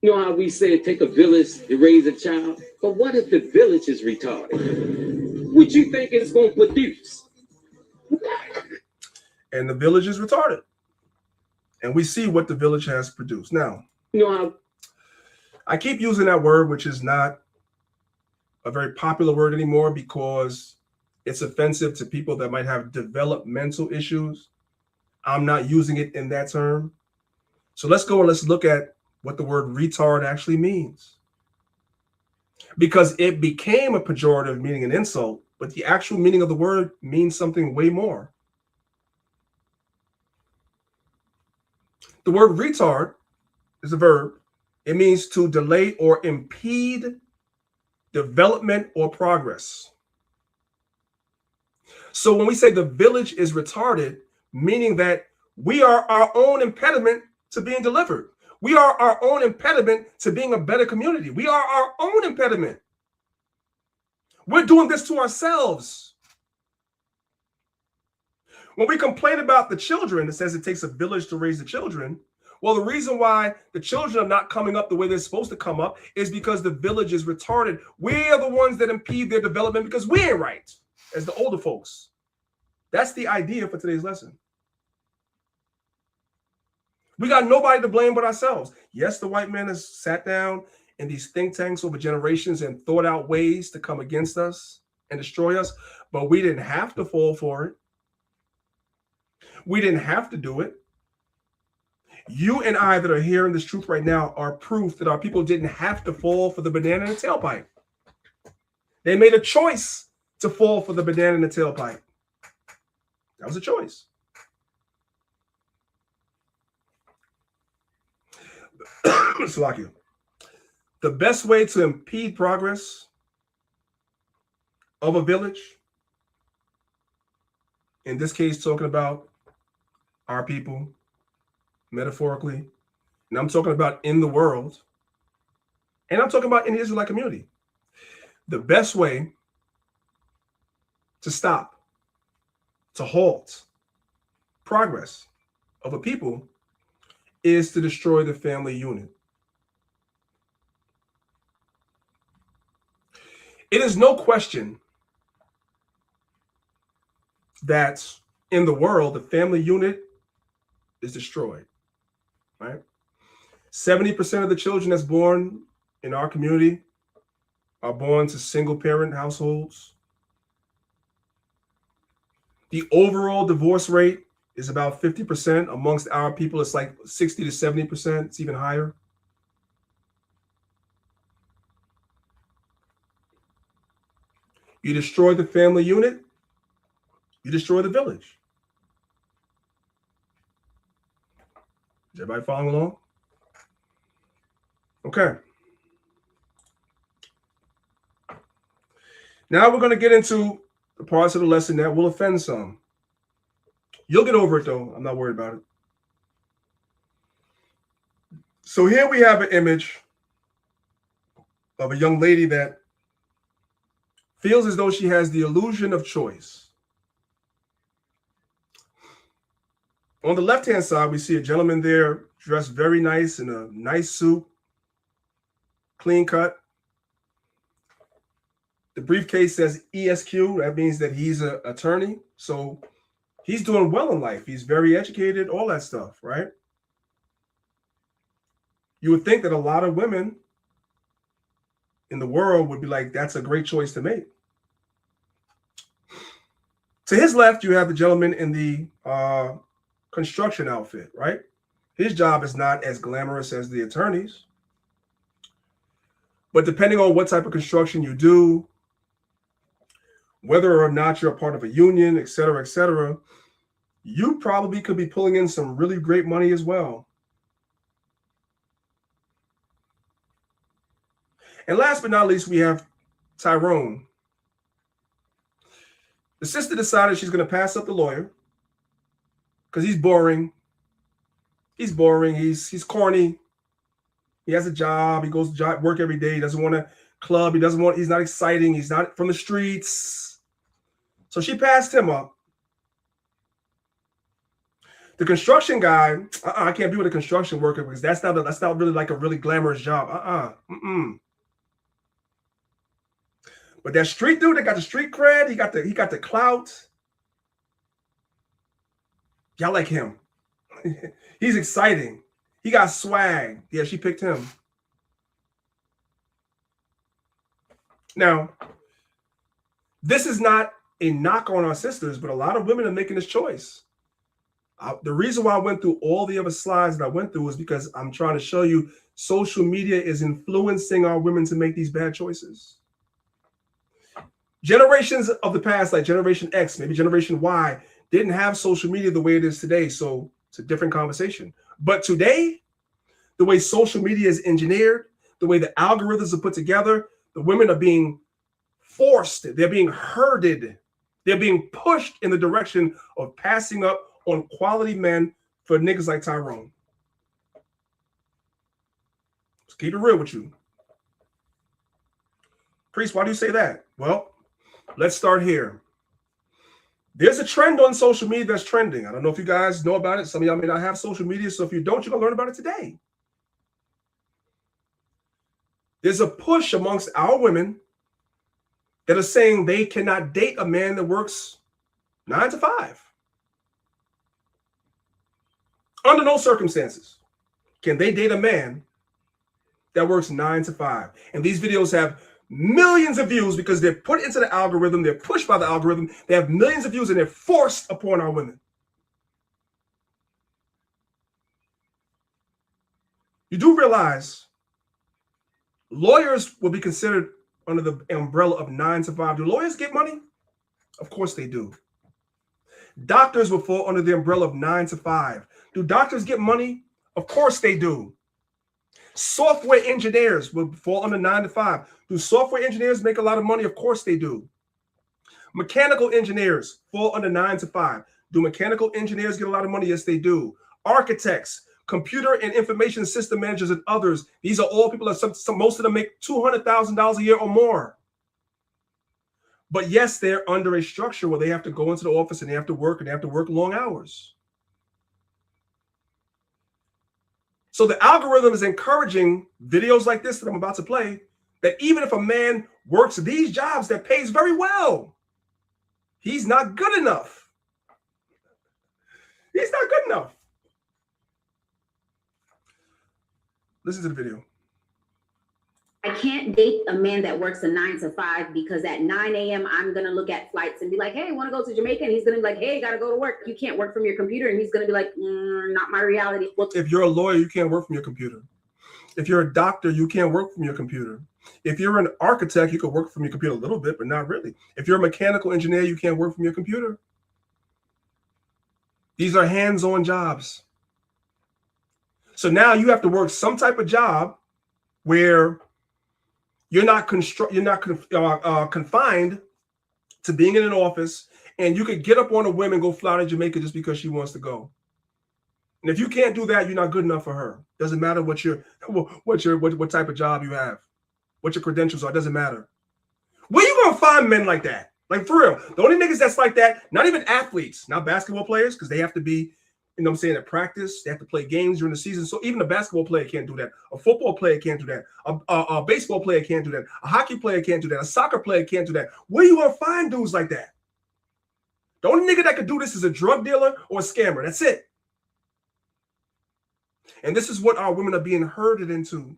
You know how we say it take a village to raise a child? But what if the village is retarded? What you think it's going to produce? And the village is retarded. And we see what the village has produced. Now, you know how I keep using that word, which is not a very popular word anymore because it's offensive to people that might have developmental issues. I'm not using it in that term. So let's go and let's look at what the word retard actually means. Because it became a pejorative, meaning an insult, but the actual meaning of the word means something way more. The word retard is a verb. It means to delay or impede development or progress. So when we say the village is retarded, meaning that we are our own impediment to being delivered. We are our own impediment to being a better community. We are our own impediment. We're doing this to ourselves. When we complain about the children, it says it takes a village to raise the children. Well, the reason why the children are not coming up the way they're supposed to come up is because the village is retarded. We are the ones that impede their development because we ain't right as the older folks. That's the idea for today's lesson. We got nobody to blame but ourselves. Yes, the white man has sat down in these think tanks over generations and thought out ways to come against us and destroy us, but we didn't have to fall for it. We didn't have to do it. You and I that are hearing this truth right now are proof that our people didn't have to fall for the banana in the tailpipe. They made a choice to fall for the banana in the tailpipe. That was a choice. Salakia. The best way to impede progress of a village, in this case, talking about our people, metaphorically, and I'm talking about in the world, and I'm talking about in the Israelite community. The best way to stop, to halt progress of a people is to destroy the family unit. It is no question that in the world, the family unit is destroyed, right? 70% of the children that's born in our community are born to single parent households. The overall divorce rate is about 50%. Amongst our people, it's like 60 to 70%. It's even higher. You destroy the family unit, you destroy the village. Is everybody following along? Okay. Now we're going to get into the parts of the lesson that will offend some. You'll get over it, though. I'm not worried about it. So here we have an image of a young lady that feels as though she has the illusion of choice. On the left-hand side, we see a gentleman there dressed very nice in a nice suit, clean cut. The briefcase says ESQ. That means that he's an attorney. So he's doing well in life. He's very educated, all that stuff, right? You would think that a lot of women in the world would be like, that's a great choice to make. To his left, you have the gentleman in the construction outfit, right? His job is not as glamorous as the attorneys. But depending on what type of construction you do, whether or not you're a part of a union, et cetera, you probably could be pulling in some really great money as well. And last but not least, we have Tyrone. The sister decided she's going to pass up the lawyer because he's boring. He's boring. He's corny. He has a job. He goes to work every day. He doesn't want to club. He's not exciting. He's not from the streets. So she passed him up. The construction guy, I can't be with a construction worker because that's not really like a really glamorous job. But that street dude that got the street cred, he got the clout. Y'all like him. He's exciting. He got swag. Yeah, she picked him. Now, this is not a knock on our sisters, but a lot of women are making this choice. The reason why I went through all the other slides that I went through is because I'm trying to show you social media is influencing our women to make these bad choices. Generations of the past, like Generation X, maybe Generation Y, didn't have social media the way it is today. So it's a different conversation. But today, the way social media is engineered, the way the algorithms are put together, the women are being forced, they're being herded, they're being pushed in the direction of passing up on quality men for niggas like Tyrone. Let's keep it real with you. Priest, why do you say that? Well, let's start here. There's a trend on social media that's trending. I don't know if you guys know about it. Some of y'all may not have social media, so if you don't, you're going to learn about it today. There's a push amongst our women that are saying they cannot date a man that works 9 to 5. Under no circumstances can they date a man that works 9 to 5. And these videos have millions of views because they're put into the algorithm. They're pushed by the algorithm. They have millions of views and they're forced upon our women. You do realize lawyers will be considered under the umbrella of 9 to 5. Do lawyers get money? Of course they do. Doctors will fall under the umbrella of 9 to 5. Do doctors get money? Of course they do. Software engineers will fall under 9 to 5. Do software engineers make a lot of money? Of course they do. Mechanical engineers fall under 9 to 5. Do mechanical engineers get a lot of money? Yes, they do. Architects, computer and information system managers, and others. These are all people that most of them make $200,000 a year or more. But yes, they're under a structure where they have to go into the office and they have to work, and they have to work long hours. So the algorithm is encouraging videos like this that I'm about to play, that even if a man works these jobs that pays very well, he's not good enough. He's not good enough. Listen to the video. I can't date a man that works a 9 to 5 because at 9 a.m. I'm going to look at flights and be like, hey, want to go to Jamaica? And he's going to be like, hey, got to go to work. You can't work from your computer. And he's going to be like, not my reality. Well, if you're a lawyer, you can't work from your computer. If you're a doctor, you can't work from your computer. If you're an architect, you can work from your computer a little bit, but not really. If you're a mechanical engineer, you can't work from your computer. These are hands-on jobs. So now you have to work some type of job where you're not confined to being in an office, and you could get up on a whim and go fly to Jamaica just because she wants to go. And if you can't do that, you're not good enough for her. Doesn't matter what type of job you have, what your credentials are. Doesn't matter. Where you gonna find men like that? Like, for real, the only niggas that's like that, not even athletes, not basketball players, because they have to be, you know what I'm saying, at practice. They have to play games during the season. So even a basketball player can't do that. A football player can't do that. A baseball player can't do that. A hockey player can't do that. A soccer player can't do that. Where you gonna find dudes like that? The only nigga that could do this is a drug dealer or a scammer. That's it. And this is what our women are being herded into.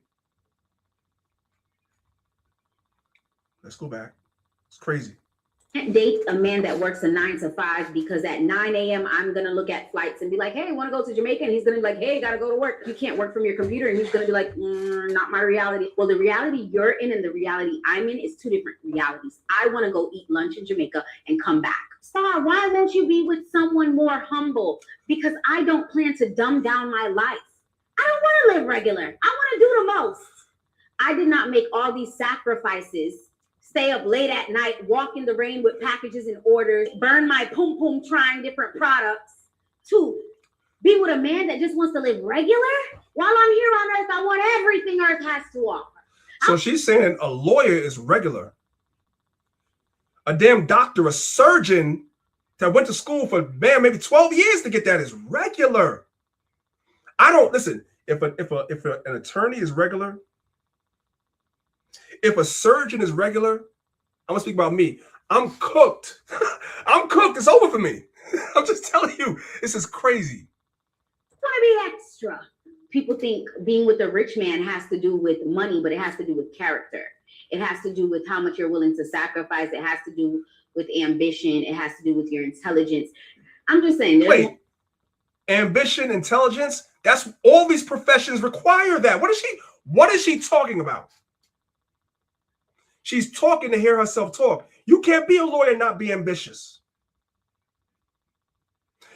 Let's go back. It's crazy. Can't date a man that works a 9 to 5 because at 9 a.m. I'm going to look at flights and be like, hey, want to go to Jamaica? And he's going to be like, hey, got to go to work. You can't work from your computer. And he's going to be like, not my reality. Well, the reality you're in and the reality I'm in is two different realities. I want to go eat lunch in Jamaica and come back. Star, why won't you be with someone more humble? Because I don't plan to dumb down my life. I don't want to live regular. I want to do the most. I did not make all these sacrifices, stay up late at night, walk in the rain with packages and orders, burn my pum trying different products to be with a man that just wants to live regular. While I'm here on earth, I want everything earth has to offer. So she's saying a lawyer is regular. A damn doctor, a surgeon that went to school for, man, maybe 12 years to get that is regular. I don't, listen, if an attorney is regular, if a surgeon is regular, I'm gonna speak about me. I'm cooked. I'm cooked. It's over for me. I'm just telling you, this is crazy. I want to be extra. People think being with a rich man has to do with money, but it has to do with character. It has to do with how much you're willing to sacrifice. It has to do with ambition. It has to do with your intelligence. I'm just saying. Wait, ambition, intelligence, that's all these professions require that. What is she talking about? She's talking to hear herself talk. You can't be a lawyer and not be ambitious.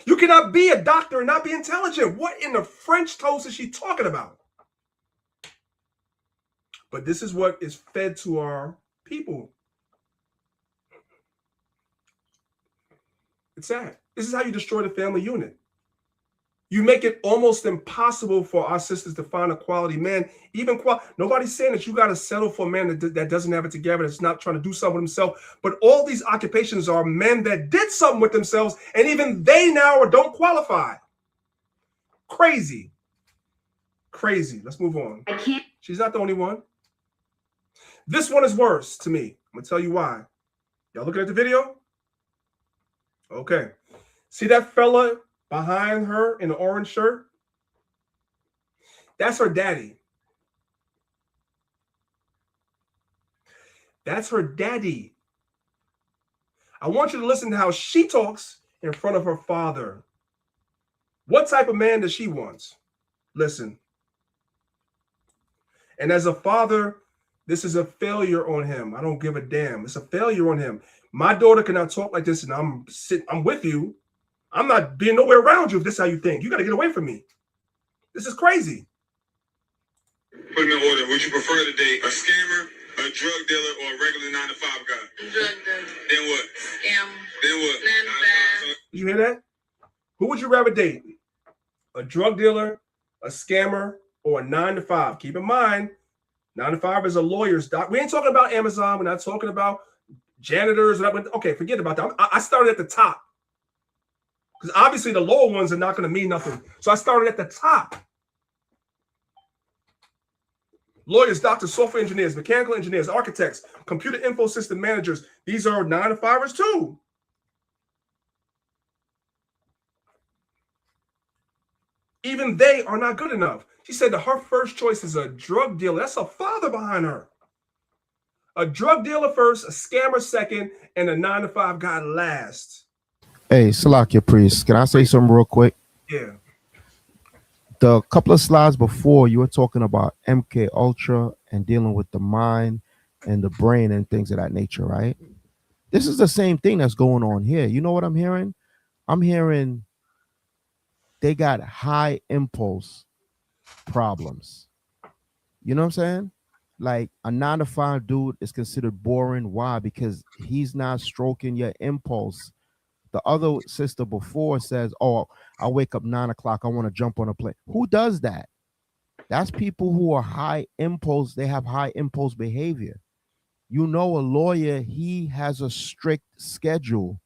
You cannot be a doctor and not be intelligent. What in the French toast is she talking about? But this is what is fed to our people. It's sad. This is how you destroy the family unit. You make it almost impossible for our sisters to find a quality man. Nobody's saying that you got to settle for a man that doesn't have it together, that's not trying to do something with himself. But all these occupations are men that did something with themselves, and even they now don't qualify. Crazy. Crazy. Let's move on. I can't. She's not the only one. This one is worse to me. I'm going to tell you why. Y'all looking at the video? Okay. See that fella behind her in the orange shirt? That's her daddy. That's her daddy. I want you to listen to how she talks in front of her father. What type of man does she want? Listen. And as a father, this is a failure on him. I don't give a damn. It's a failure on him. My daughter cannot talk like this, and I'm with you. I'm not being nowhere around you if this is how you think. You got to get away from me. This is crazy. Put them in order. Would you prefer to date a scammer, a drug dealer, or a regular 9-to-5 guy? Drug dealer. Then what? Then what? 9-to-5. Did you hear that? Who would you rather date? A drug dealer, a scammer, or a 9-to-5? Keep in mind, 9-to-5 is a lawyer's doc. We ain't talking about Amazon. We're not talking about janitors. Okay, forget about that. I started at the top. Because obviously the lower ones are not going to mean nothing. So I started at the top. Lawyers, doctors, software engineers, mechanical engineers, architects, computer info system managers. These are 9-to-5ers too. Even they are not good enough. She said that her first choice is a drug dealer. That's a father behind her. A drug dealer first, a scammer second, and a 9-to-5 guy last. Hey, Salakia Priest, can I say something real quick? Yeah. The couple of slides before, you were talking about MK Ultra and dealing with the mind and the brain and things of that nature, right? This is the same thing that's going on here. You know what I'm hearing? I'm hearing they got high impulse problems. You know what I'm saying? Like a 9-to-5 dude is considered boring. Why? Because he's not stroking your impulse. The other sister before says, oh, I wake up 9 o'clock. I want to jump on a plane. Who does that? That's people who are high impulse. They have high impulse behavior. You know, a lawyer, he has a strict schedule.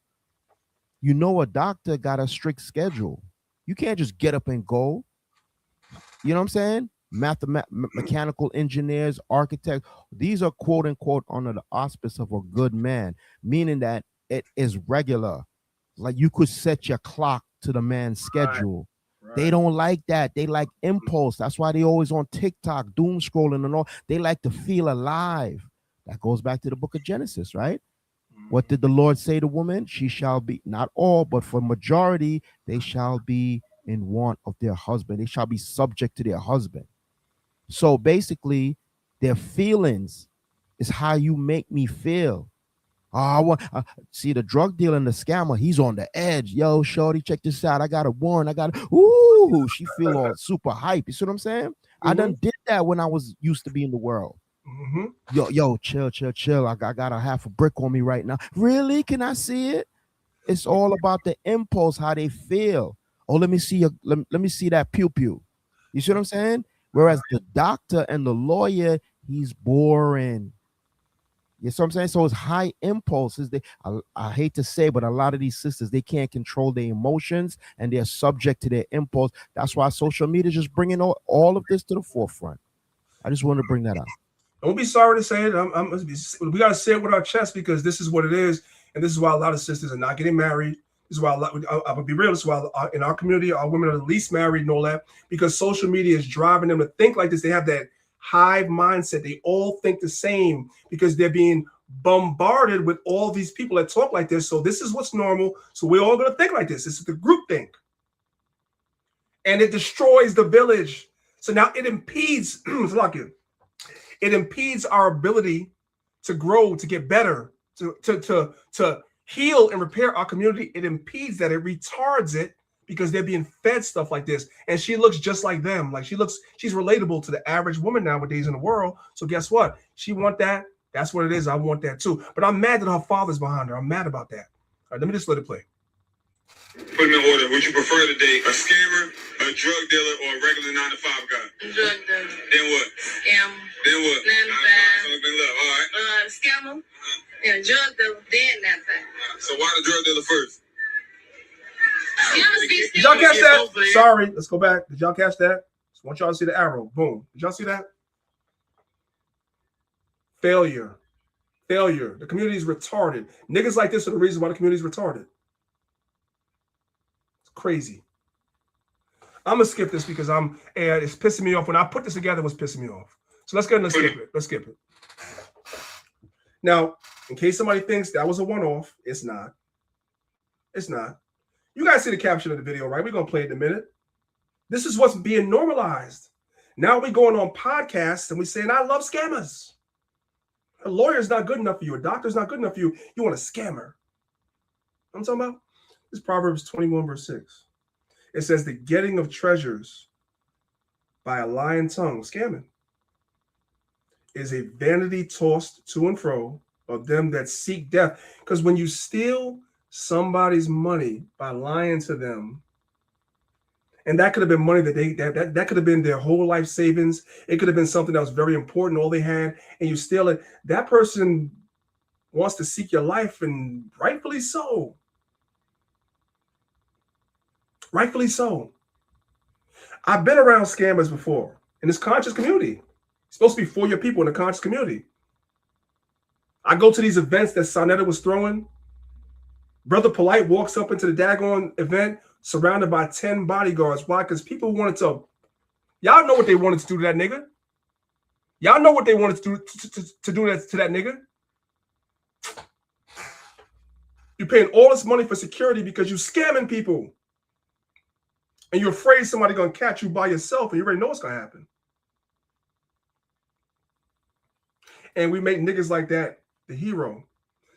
You know, a doctor got a strict schedule. You can't just get up and go. You know what I'm saying? Mechanical engineers, architects, these are quote unquote under the auspice of a good man, meaning that it is regular. Like you could set your clock to the man's schedule. Right. They don't like that. They like impulse. That's why they always on TikTok, doom scrolling and all. They like to feel alive. That goes back to the book of Genesis, right? What did the Lord say to woman? She shall be, not all, but for majority, they shall be in want of their husband. They shall be subject to their husband. So basically, their feelings is how you make me feel. Oh, I want see the drug dealer and the scammer. He's on the edge. Yo, shorty, check this out. I got a warrant. I got ooh. She feel all super hype. You see what I'm saying? I done did that when I was used to be in the world. Yo, chill. I got a half a brick on me right now. Really? Can I see it? It's all about the impulse, how they feel. Oh, let me see let me see that pew pew. You see what I'm saying? Whereas the doctor and the lawyer, he's boring. You see what I'm saying? So it's high impulses. I hate to say, but a lot of these sisters, they can't control their emotions and they're subject to their impulse. That's why social media is just bringing all of this to the forefront. I just wanted to bring that up. Don't be sorry to say it. We got to say it with our chest because this is what it is. And this is why a lot of sisters are not getting married. This is why I would be real. This is why in our community, our women are the least married and all that, because social media is driving them to think like this. They have that hive mindset. They all think the same because they're being bombarded with all these people that talk like this. So this is what's normal. So we're all going to think like this. This is the group think. And it destroys the village. So now it impedes, it impedes our ability to grow, to get better, to heal and repair our community. It impedes that. It retards it because they're being fed stuff like this. And she looks just like them. Like she's relatable to the average woman nowadays in the world. So guess what? She want that. That's what it is. I want that too. But I'm mad that her father's behind her. I'm mad about that. All right, let me just let it play. Put them in order. Would you prefer to date a scammer, a drug dealer, or a regular 9-to-5 guy? Drug dealer. Then what? Scam. Then what? 9-to-5. All right. Scammer. And drug dealer. Then 9-to-5. So why the drug dealer first? Did y'all catch that? Sorry, let's go back. Did y'all catch that? Just want y'all to see the arrow. Boom. Did y'all see that? Failure. The community is retarded. Niggas like this are the reason why the community is retarded. It's crazy. I'm gonna skip this because it's pissing me off. When I put this together, it was pissing me off. So let's go ahead and skip it. Now, in case somebody thinks that was a one-off, it's not. You guys see the caption of the video, right? We're gonna play it in a minute. This is what's being normalized. Now we going on podcasts and we saying, I love scammers. A lawyer's not good enough for you. A doctor's not good enough for you. You want a scammer. I'm talking about this Proverbs 21 verse 6. It says the getting of treasures by a lying tongue, scamming, is a vanity tossed to and fro of them that seek death. Because when you steal somebody's money by lying to them, and that could have been money that that could have been their whole life savings. It could have been something that was very important, all they had, and you steal it. That person wants to seek your life, and rightfully so. Rightfully so. I've been around scammers before in this conscious community. It's supposed to be for your people in the conscious community. I go to these events that Sonetta was throwing. Brother Polite walks up into the daggone event surrounded by 10 bodyguards. Why? Because people wanted to, y'all know what they wanted to do to that nigga. Y'all know what they wanted to do to that nigga. You're paying all this money for security because you're scamming people. And you're afraid somebody's going to catch you by yourself, and you already know what's going to happen. And we make niggas like that the hero.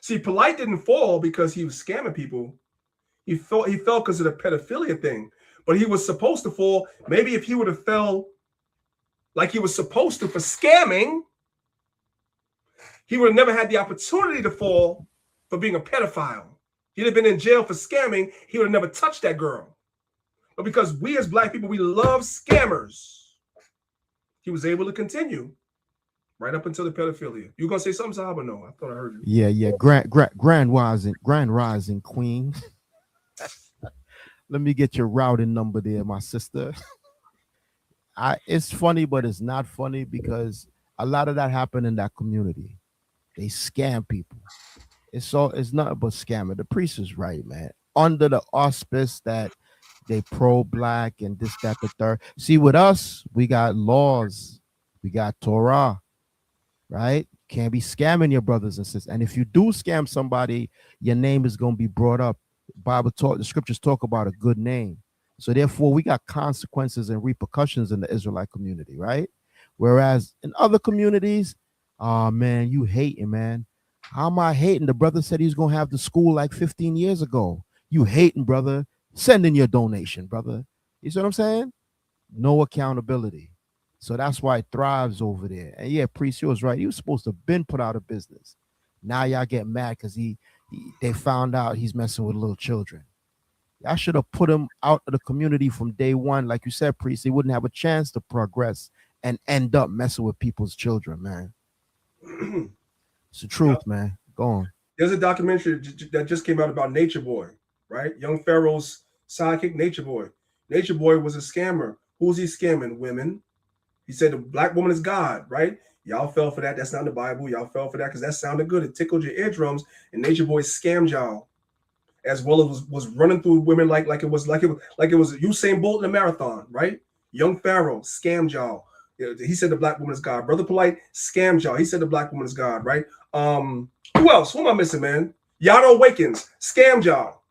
See, Polite didn't fall because he was scamming people. He fell because of the pedophilia thing. But he was supposed to fall. Maybe if he would have fell like he was supposed to for scamming, he would have never had the opportunity to fall for being a pedophile. He'd have been in jail for scamming. He would have never touched that girl. But because we as black people, we love scammers, he was able to continue right up until the pedophilia. You gonna say something, Saab, or no? I thought I heard you. Yeah. Grand rising queen. Let me get your routing number there, my sister. It's funny, but it's not funny because a lot of that happened in that community. They scam people. It's nothing but scamming. The priest is right, man. Under the auspice that they pro-black and this, that, the third. See, with us, we got laws. We got Torah, right? Can't be scamming your brothers and sisters. And if you do scam somebody, your name is going to be brought up. The scriptures talk about a good name. So therefore, we got consequences and repercussions in the Israelite community, right? Whereas in other communities, oh man, you hating, man. How am I hating? The brother said he's going to have the school like 15 years ago. You hating, brother. Send in your donation, brother. You see what I'm saying? No accountability. So that's why it thrives over there. And yeah, priest, you was right. He was supposed to have been put out of business. Now y'all get mad because they found out he's messing with little children. I should have put him out of the community from day one. Like you said, priest, he wouldn't have a chance to progress and end up messing with people's children, man. It's the truth, man. Go on. There's a documentary that just came out about Nature Boy, right? Young Pharaoh's sidekick, Nature Boy. Nature Boy was a scammer. Who's he scamming? Women. He said the black woman is God, right? Y'all fell for that. That's not in the Bible. Y'all fell for that because that sounded good. It tickled your eardrums, and Nature Boy scammed y'all, as well as was running through women like it was Usain Bolt in a marathon, right? Young Pharaoh scammed y'all. He said the black woman is God. Brother Polite scammed y'all. He said the black woman is God, right? Who else? Who am I missing, man? Yado Wakens scammed y'all.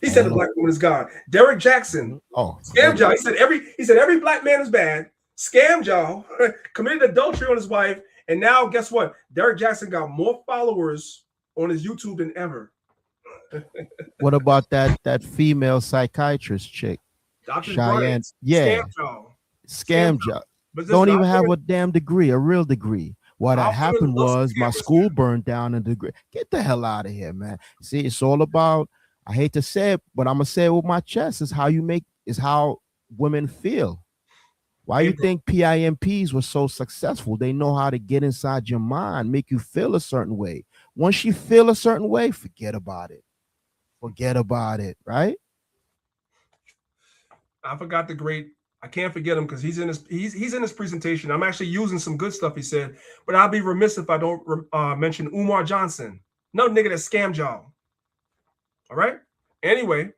He said the black woman is God. Derek Jackson scammed y'all. He said every black man is bad. Scammed y'all, committed adultery on his wife, and now guess what? Derek Jackson got more followers on his YouTube than ever. What about that female psychiatrist chick? Dr. Cheyenne. Bryant, Yeah. Scammed Scammed y'all. Don't even have a damn degree, a real degree. What had happened was my school burned down and degree. Get the hell out of here, man. See, it's all about, I hate to say it, but I'm gonna say it with my chest, is how women feel. Why you think PIMPs were so successful? They know how to get inside your mind, make you feel a certain way. Once you feel a certain way, forget about it. Forget about it, right? I forgot the great. I can't forget him because he's in his presentation. I'm actually using some good stuff he said, but I'll be remiss if I don't mention Umar Johnson. No nigga that scammed y'all. All right. Anyway,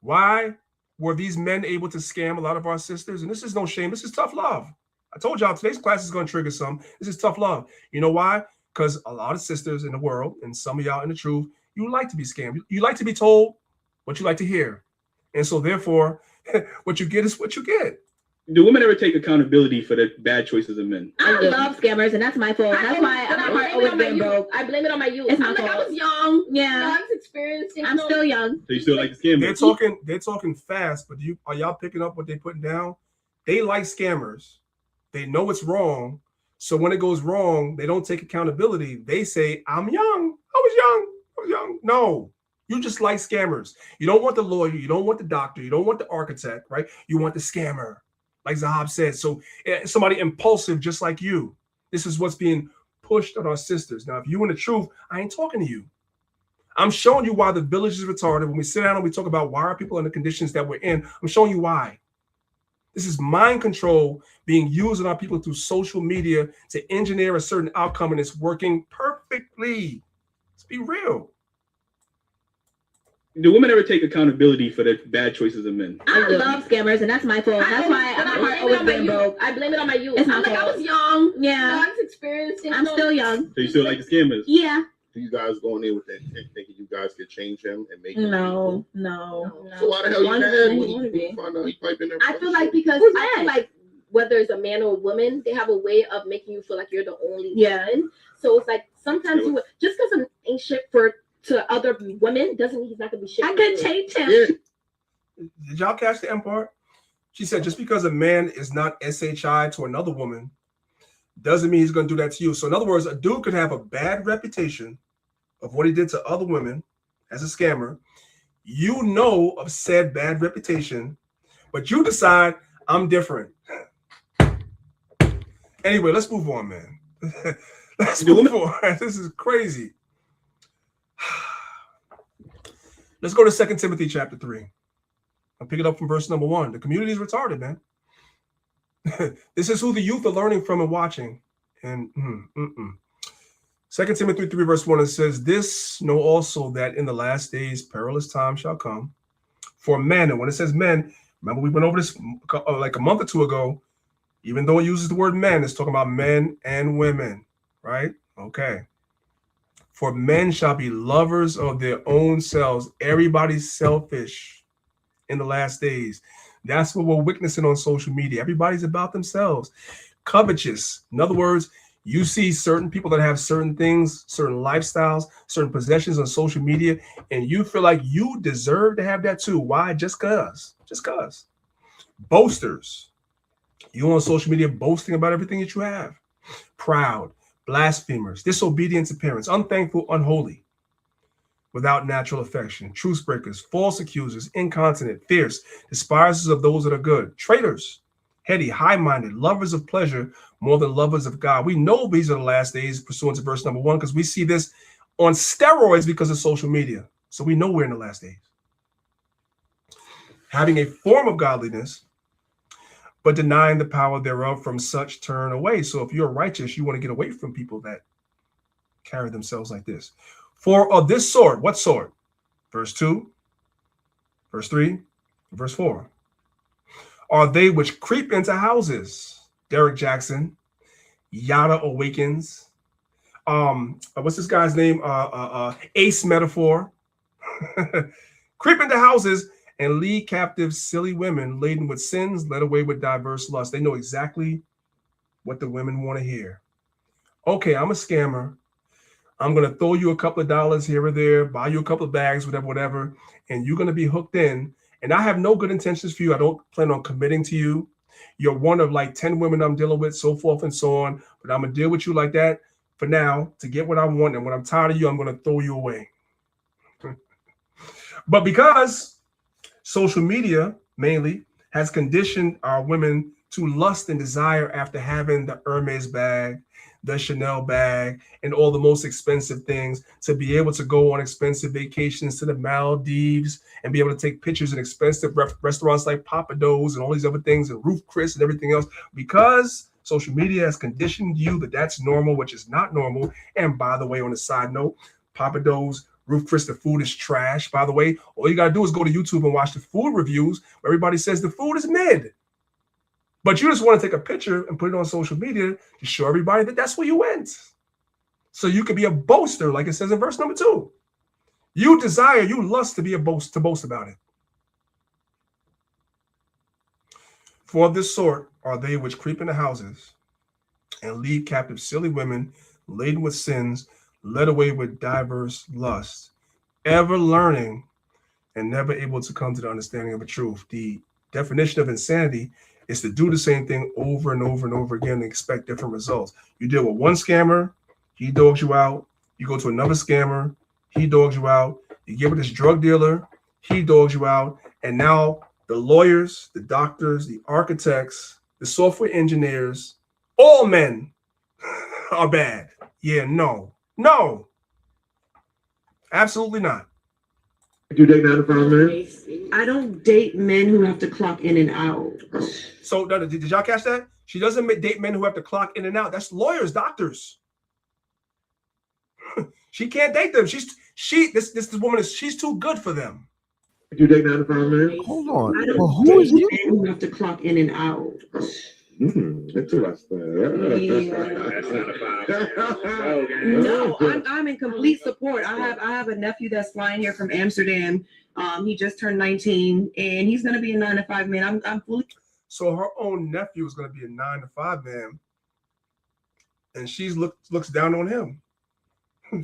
why were these men able to scam a lot of our sisters? And this is no shame. This is tough love. I told y'all today's class is going to trigger some. This is tough love. You know why? Because a lot of sisters in the world, and some of y'all in the truth, you like to be scammed. You like to be told what you like to hear. And so therefore, what you get is what you get. Do women ever take accountability for the bad choices of men? I love scammers, and that's my fault. That's why my heart always been broke. I blame it on my youth. It's my I'm like, fault. I was young. Yeah. I was experiencing. I'm still young. So you still like the scammers? They're talking fast, but are y'all picking up what they're putting down? They like scammers. They know it's wrong. So when it goes wrong, they don't take accountability. They say, I'm young. I was young. No, you just like scammers. You don't want the lawyer. You don't want the doctor. You don't want the architect, right? You want the scammer, like Zahab said. So somebody impulsive, just like you. This is what's being pushed on our sisters. Now, if you want the truth, I ain't talking to you. I'm showing you why the village is retarded. When we sit down and we talk about why are people in the conditions that we're in, I'm showing you why. This is mind control being used on our people through social media to engineer a certain outcome, and it's working perfectly. Let's be real. Do women ever take accountability for the bad choices of men? I love scammers, and that's my fault. That's why my heart always been broke. I blame it on my youth. It's my I'm like, I fault. was young. Yeah. I was experiencing. I'm still young. So you still like the scammers? Yeah. Do you guys go in there with that thinking you guys could change him and make him? No. So why the hell you mad when you find out he might be in there? I feel like because I feel like whether it's a man or a woman, they have a way of making you feel like you're the only one. So it's like sometimes you would, just because I'm ain't shit to other women doesn't mean he's not gonna be shit. I could change him. Yeah. Did y'all catch the end part? She said just because a man is not SHI to another woman doesn't mean he's going to do that to you. So in other words, a dude could have a bad reputation of what he did to other women as a scammer. You know of said bad reputation, but you decide I'm different. Anyway, let's move on, man. Let's move on. This is crazy. Let's go to 2 Timothy chapter 3. I'll pick it up from verse number 1. The community is retarded, man. This is who the youth are learning from and watching. And 2 Timothy 3 verse 1, it says, this know also that in the last days perilous times shall come. For men, and when it says men, remember we went over this like a month or two ago, even though it uses the word men, it's talking about men and women, right? Okay. For men shall be lovers of their own selves. Everybody's selfish in the last days. That's what we're witnessing on social media. Everybody's about themselves. Covetous. In other words, you see certain people that have certain things, certain lifestyles, certain possessions on social media, and you feel like you deserve to have that too. Why? Just because. Just because. Boasters. You on social media boasting about everything that you have. Proud. Blasphemers. Disobedient to parents. Unthankful. Unholy. Without natural affection, truce breakers, false accusers, incontinent, fierce, despisers of those that are good, traitors, heady, high-minded, lovers of pleasure more than lovers of God. We know these are the last days, pursuant to verse number 1, because we see this on steroids because of social media. So we know we're in the last days. Having a form of godliness, but denying the power thereof, from such turn away. So if you're righteous, you want to get away from people that carry themselves like this. For of this sort, what sort? Verse 2, verse 3, verse 4. Are they which creep into houses? Derek Jackson, Yada Awakens. What's this guy's name? Ace Metaphor. Creep into houses and lead captive silly women laden with sins, led away with diverse lusts. They know exactly what the women want to hear. Okay, I'm a scammer. I'm going to throw you a couple of dollars here or there, buy you a couple of bags, whatever, and you're going to be hooked in. And I have no good intentions for you. I don't plan on committing to you. You're one of like 10 women I'm dealing with, so forth and so on. But I'm going to deal with you like that for now to get what I want. And when I'm tired of you, I'm going to throw you away. But because social media mainly has conditioned our women to lust and desire after having the Hermes bag, the Chanel bag, and all the most expensive things, to be able to go on expensive vacations to the Maldives and be able to take pictures in expensive restaurants like Papa Do's and all these other things, and Ruth Chris and everything else, because social media has conditioned you that that's normal, which is not normal. And by the way, on a side note, Papa Do's, Ruth Chris, the food is trash. By the way, all you got to do is go to YouTube and watch the food reviews where everybody says the food is mid. But you just want to take a picture and put it on social media to show everybody that that's where you went. So you could be a boaster, like it says in verse number 2. You desire, you lust to be a boast, to boast about it. For of this sort are they which creep into houses and lead captive silly women laden with sins, led away with diverse lusts, ever learning and never able to come to the understanding of the truth. The definition of insanity is to do the same thing over and over and over again and expect different results. You deal with one scammer, he dogs you out. You go to another scammer, he dogs you out. You get with this drug dealer, he dogs you out. And now the lawyers, the doctors, the architects, the software engineers, all men are bad. Yeah, no, absolutely not. You date 9 to 5 men? I don't date men who have to clock in and out. So did y'all catch that? She doesn't date men who have to clock in and out. That's lawyers, doctors. She can't date them. This woman she's too good for them. You date 9 to 5 men? Hold on. I don't Well, who is you? men who have to clock in and out. Interesting. No, I'm in complete support. I have a nephew that's flying here from Amsterdam. He just turned 19 and he's gonna be a 9 to 5 man. I'm fully. So her own nephew is gonna be a 9 to 5 man, and she looks down on him.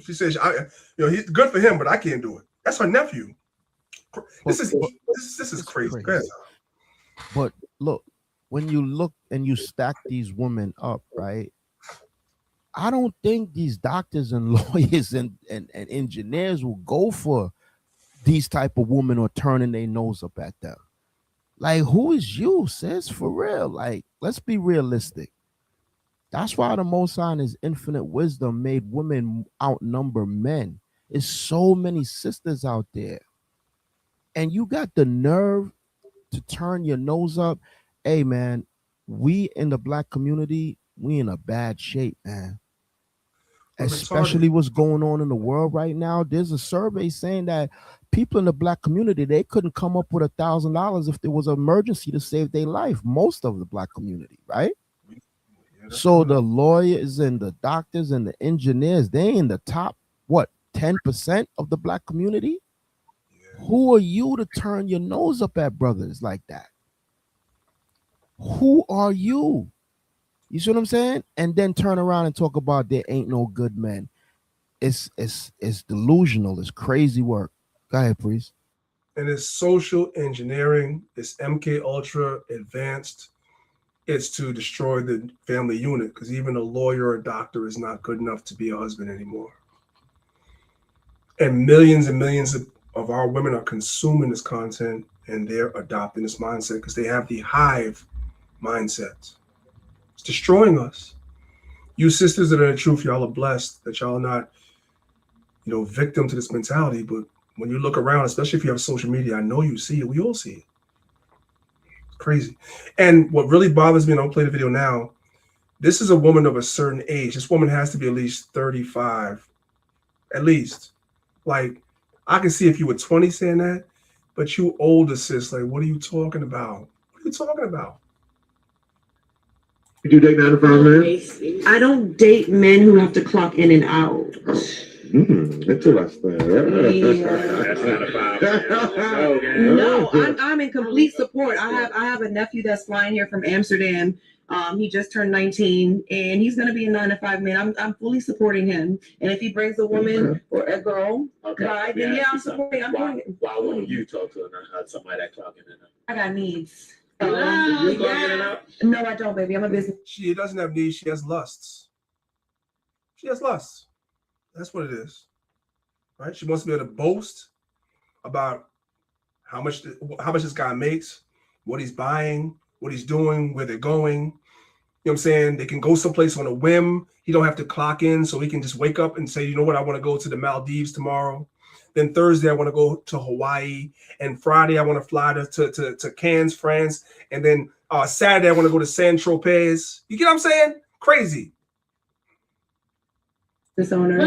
She says, he's good for him, but I can't do it. That's her nephew. This is crazy. But look, when you look and you stack these women up, right? I don't think these doctors and lawyers and engineers will go for these type of women or turning their nose up at them. Like, who is you, sis? For real. Like, let's be realistic. That's why the Most High in his infinite wisdom made women outnumber men. There's so many sisters out there. And you got the nerve to turn your nose up. Hey, man, we in the Black community, we in a bad shape, man. Especially what's going on in the world right now. There's a survey saying that people in the Black community, they couldn't come up with $1,000 if there was an emergency to save their life. Most of the Black community, right? So the lawyers and the doctors and the engineers, they in the top, 10% of the Black community? Yeah. Who are you to turn your nose up at brothers like that? Who are you? You see what I'm saying? And then turn around and talk about there ain't no good men. It's delusional. It's crazy work. Go ahead, priest. And it's social engineering. It's MK Ultra advanced. It's to destroy the family unit, because even a lawyer or a doctor is not good enough to be a husband anymore. And millions of our women are consuming this content, and they're adopting this mindset because they have the hive mindset. It's destroying us. You sisters that are in the truth, y'all are blessed that y'all are not, victim to this mentality. But when you look around, especially if you have social media, I know you see it. We all see it. It's crazy. And what really bothers me, and I'll play the video now, this is a woman of a certain age. This woman has to be at least 35, at least. Like, I can see if you were 20 saying that, but you older, sis, like, what are you talking about? What are you talking about? You do date 9 to 5 men? I don't date men who have to clock in and out. Interesting. No, I'm in complete support. I have a nephew that's flying here from Amsterdam. He just turned 19 and he's gonna be a 9 to 5 man. I'm fully supporting him. And if he brings a woman or a girl, by, then yeah, I'm supporting. I'm doing it. Why wouldn't you talk to somebody that clocking in? I got needs. You clocking it up? No, I don't, baby. I'm a business. She doesn't have needs. She has lusts. She has lusts. That's what it is, right? She wants to be able to boast about how much this guy makes, what he's buying, what he's doing, where they're going. You know what I'm saying? They can go someplace on a whim. He don't have to clock in, so he can just wake up and say, you know what, I want to go to the Maldives tomorrow. Then Thursday, I want to go to Hawaii. And Friday, I want to fly to Cannes, France. And then Saturday, I want to go to Saint-Tropez. You get what I'm saying? Crazy. Owner.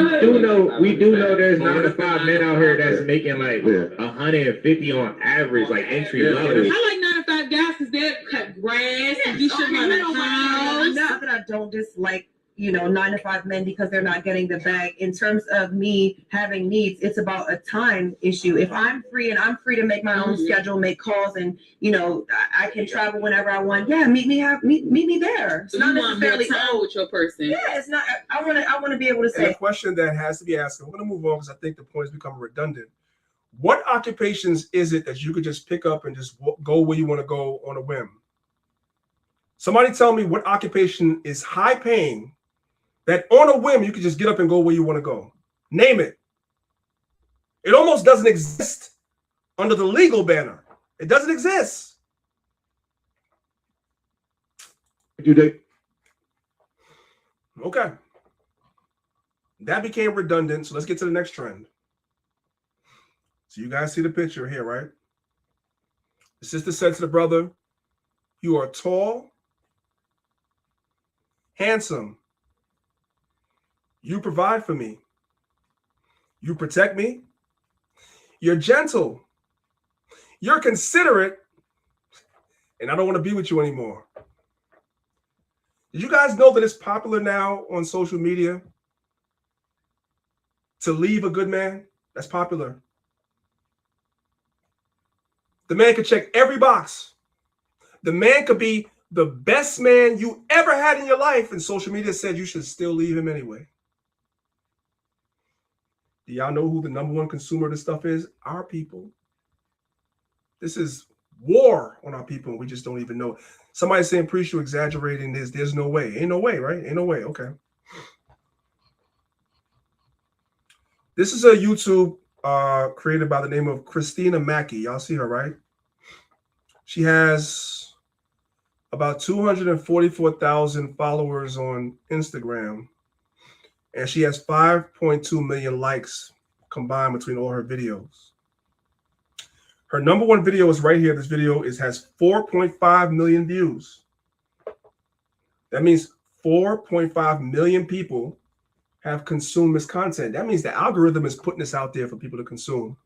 We do know there's 9 to 5 men out here that's making like 150 on average, like entry level. I like 9 to 5 guys because they cut grass and do shit like that. Not that I don't dislike 9-to-5 men because they're not getting the bag. In terms of me having needs, it's about a time issue. If I'm free and I'm free to make my own schedule, make calls, and I can travel whenever I want. Yeah, meet me there. It's not necessarily time with your person. Yeah, it's not. I want to be able to And say. the question that has to be asked, and we're going to move on because I think the point is becoming redundant. What occupations is it that you could just pick up and just go where you want to go on a whim? Somebody tell me what occupation is high paying that on a whim you could just get up and go where you want to go. Name it. It almost doesn't exist under the legal banner. It doesn't exist. You did. Okay. That became redundant. So let's get to the next trend. So you guys see the picture here, right? The sister said to the brother, "You are tall, handsome. You provide for me. You protect me. You're gentle. You're considerate. And I don't want to be with you anymore." Did you guys know that it's popular now on social media to leave a good man? That's popular. The man could check every box. The man could be the best man you ever had in your life, and social media said you should still leave him anyway. Do y'all know who the number one consumer of this stuff is? Our people. This is war on our people, and we just don't even know. Somebody saying, "Priest, you exaggerating this. There's no way." Ain't no way, right? Ain't no way. Okay. This is a YouTube created by the name of Christina Mackey. Y'all see her, right? She has about 244,000 followers on Instagram, and she has 5.2 million likes combined between all her videos. Her number one video is right here. This video has 4.5 million views. That means 4.5 million people have consumed this content. That means the algorithm is putting this out there for people to consume.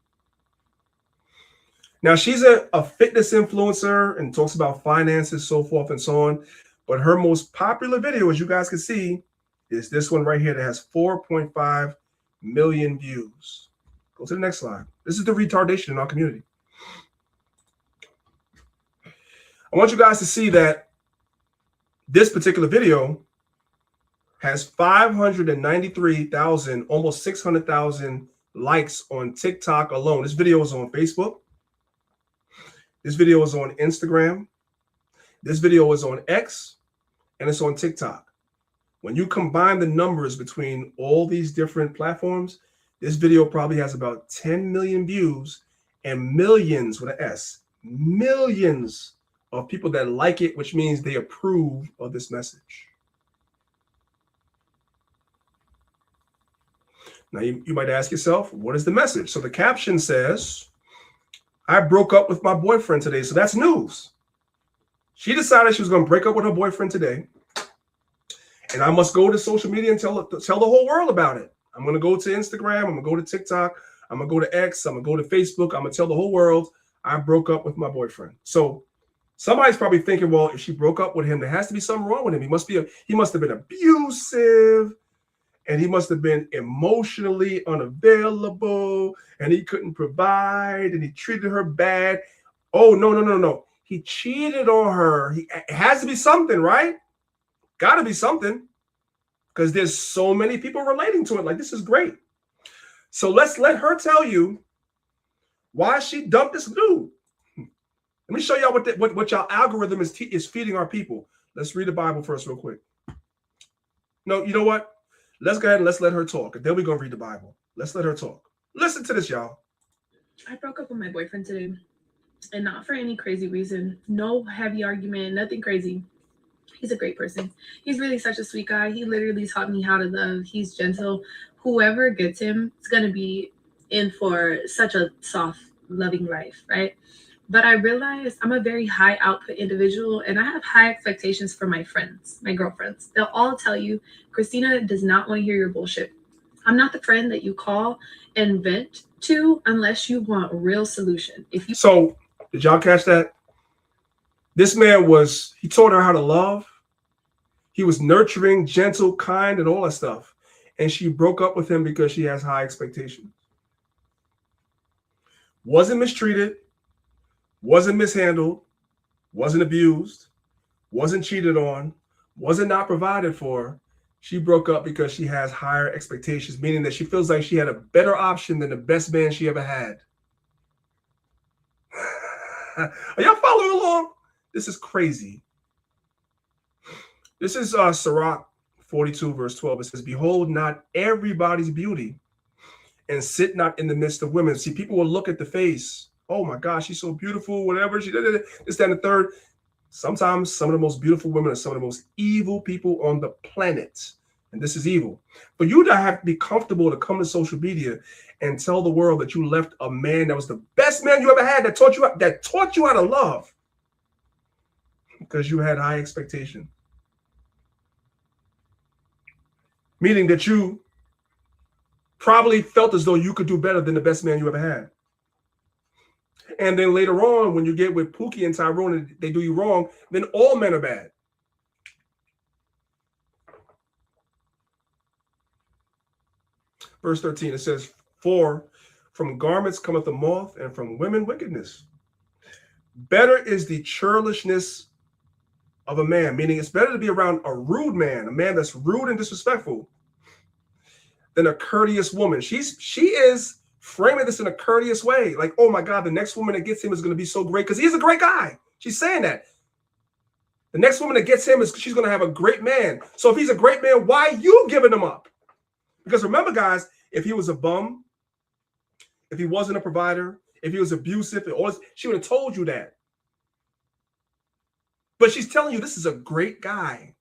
Now, she's a fitness influencer and talks about finances, so forth and so on. But her most popular video, as you guys can see, is this one right here that has 4.5 million views. Go to the next slide. This is the retardation in our community. I want you guys to see that this particular video has 593,000, almost 600,000 likes on TikTok alone. This video is on Facebook. This video is on Instagram. This video is on X, and it's on TikTok. When you combine the numbers between all these different platforms, this video probably has about 10 million views and millions with an S, millions of people that like it, which means they approve of this message. Now, you might ask yourself, what is the message? So the caption says, "I broke up with my boyfriend today." So that's news. She decided she was going to break up with her boyfriend today. And I must go to social media and tell the whole world about it. I'm going to go to Instagram. I'm going to go to TikTok. I'm going to go to X. I'm going to go to Facebook. I'm going to tell the whole world I broke up with my boyfriend. So somebody's probably thinking, well, if she broke up with him, there has to be something wrong with him. He must have been abusive, and he must have been emotionally unavailable, and he couldn't provide, and he treated her bad. Oh, no. He cheated on her. It has to be something, right? Got to be something, because there's so many people relating to it. Like, this is great. So let's let her tell you why she dumped this dude. Let me show y'all what y'all algorithm is feeding our people. Let's read the Bible first real quick. No, you know what? Let's go ahead and let's let her talk. And then we're going to read the Bible. Let's let her talk. Listen to this, y'all. I broke up with my boyfriend today, and not for any crazy reason. No heavy argument, nothing crazy. He's a great person. He's really such a sweet guy. He literally taught me how to love. He's gentle. Whoever gets him is going to be in for such a soft, loving life, right? But I realized I'm a very high output individual, and I have high expectations for my friends, my girlfriends. They'll all tell you, Christina does not want to hear your bullshit. I'm not the friend that you call and vent to unless you want a real solution. So did y'all catch that? This man he taught her how to love. He was nurturing, gentle, kind, and all that stuff. And she broke up with him because she has high expectations. Wasn't mistreated, wasn't mishandled, wasn't abused, wasn't cheated on, wasn't not provided for. She broke up because she has higher expectations, meaning that she feels like she had a better option than the best man she ever had. Are y'all following along? This is crazy. This is Sirach 42, verse 12. It says, behold, not everybody's beauty, and sit not in the midst of women. See, people will look at the face. Oh my gosh, she's so beautiful, whatever. She did this, that, and the third. Sometimes some of the most beautiful women are some of the most evil people on the planet. And this is evil. For you to have to be comfortable to come to social media and tell the world that you left a man that was the best man you ever had, that taught you how to love, because you had high expectation. Meaning that you probably felt as though you could do better than the best man you ever had. And then later on, when you get with Pookie and Tyrone and they do you wrong, then all men are bad. Verse 13, it says, for from garments cometh the moth, and from women wickedness. Better is the churlishness of a man, meaning it's better to be around a rude man, a man that's rude and disrespectful, than a courteous woman. She is framing this in a courteous way. Like, oh my God, the next woman that gets him is going to be so great because he's a great guy. She's saying that. The next woman that gets him she's going to have a great man. So if he's a great man, why are you giving him up? Because remember, guys, if he was a bum, if he wasn't a provider, if he was abusive, she would have told you that. But she's telling you this is a great guy.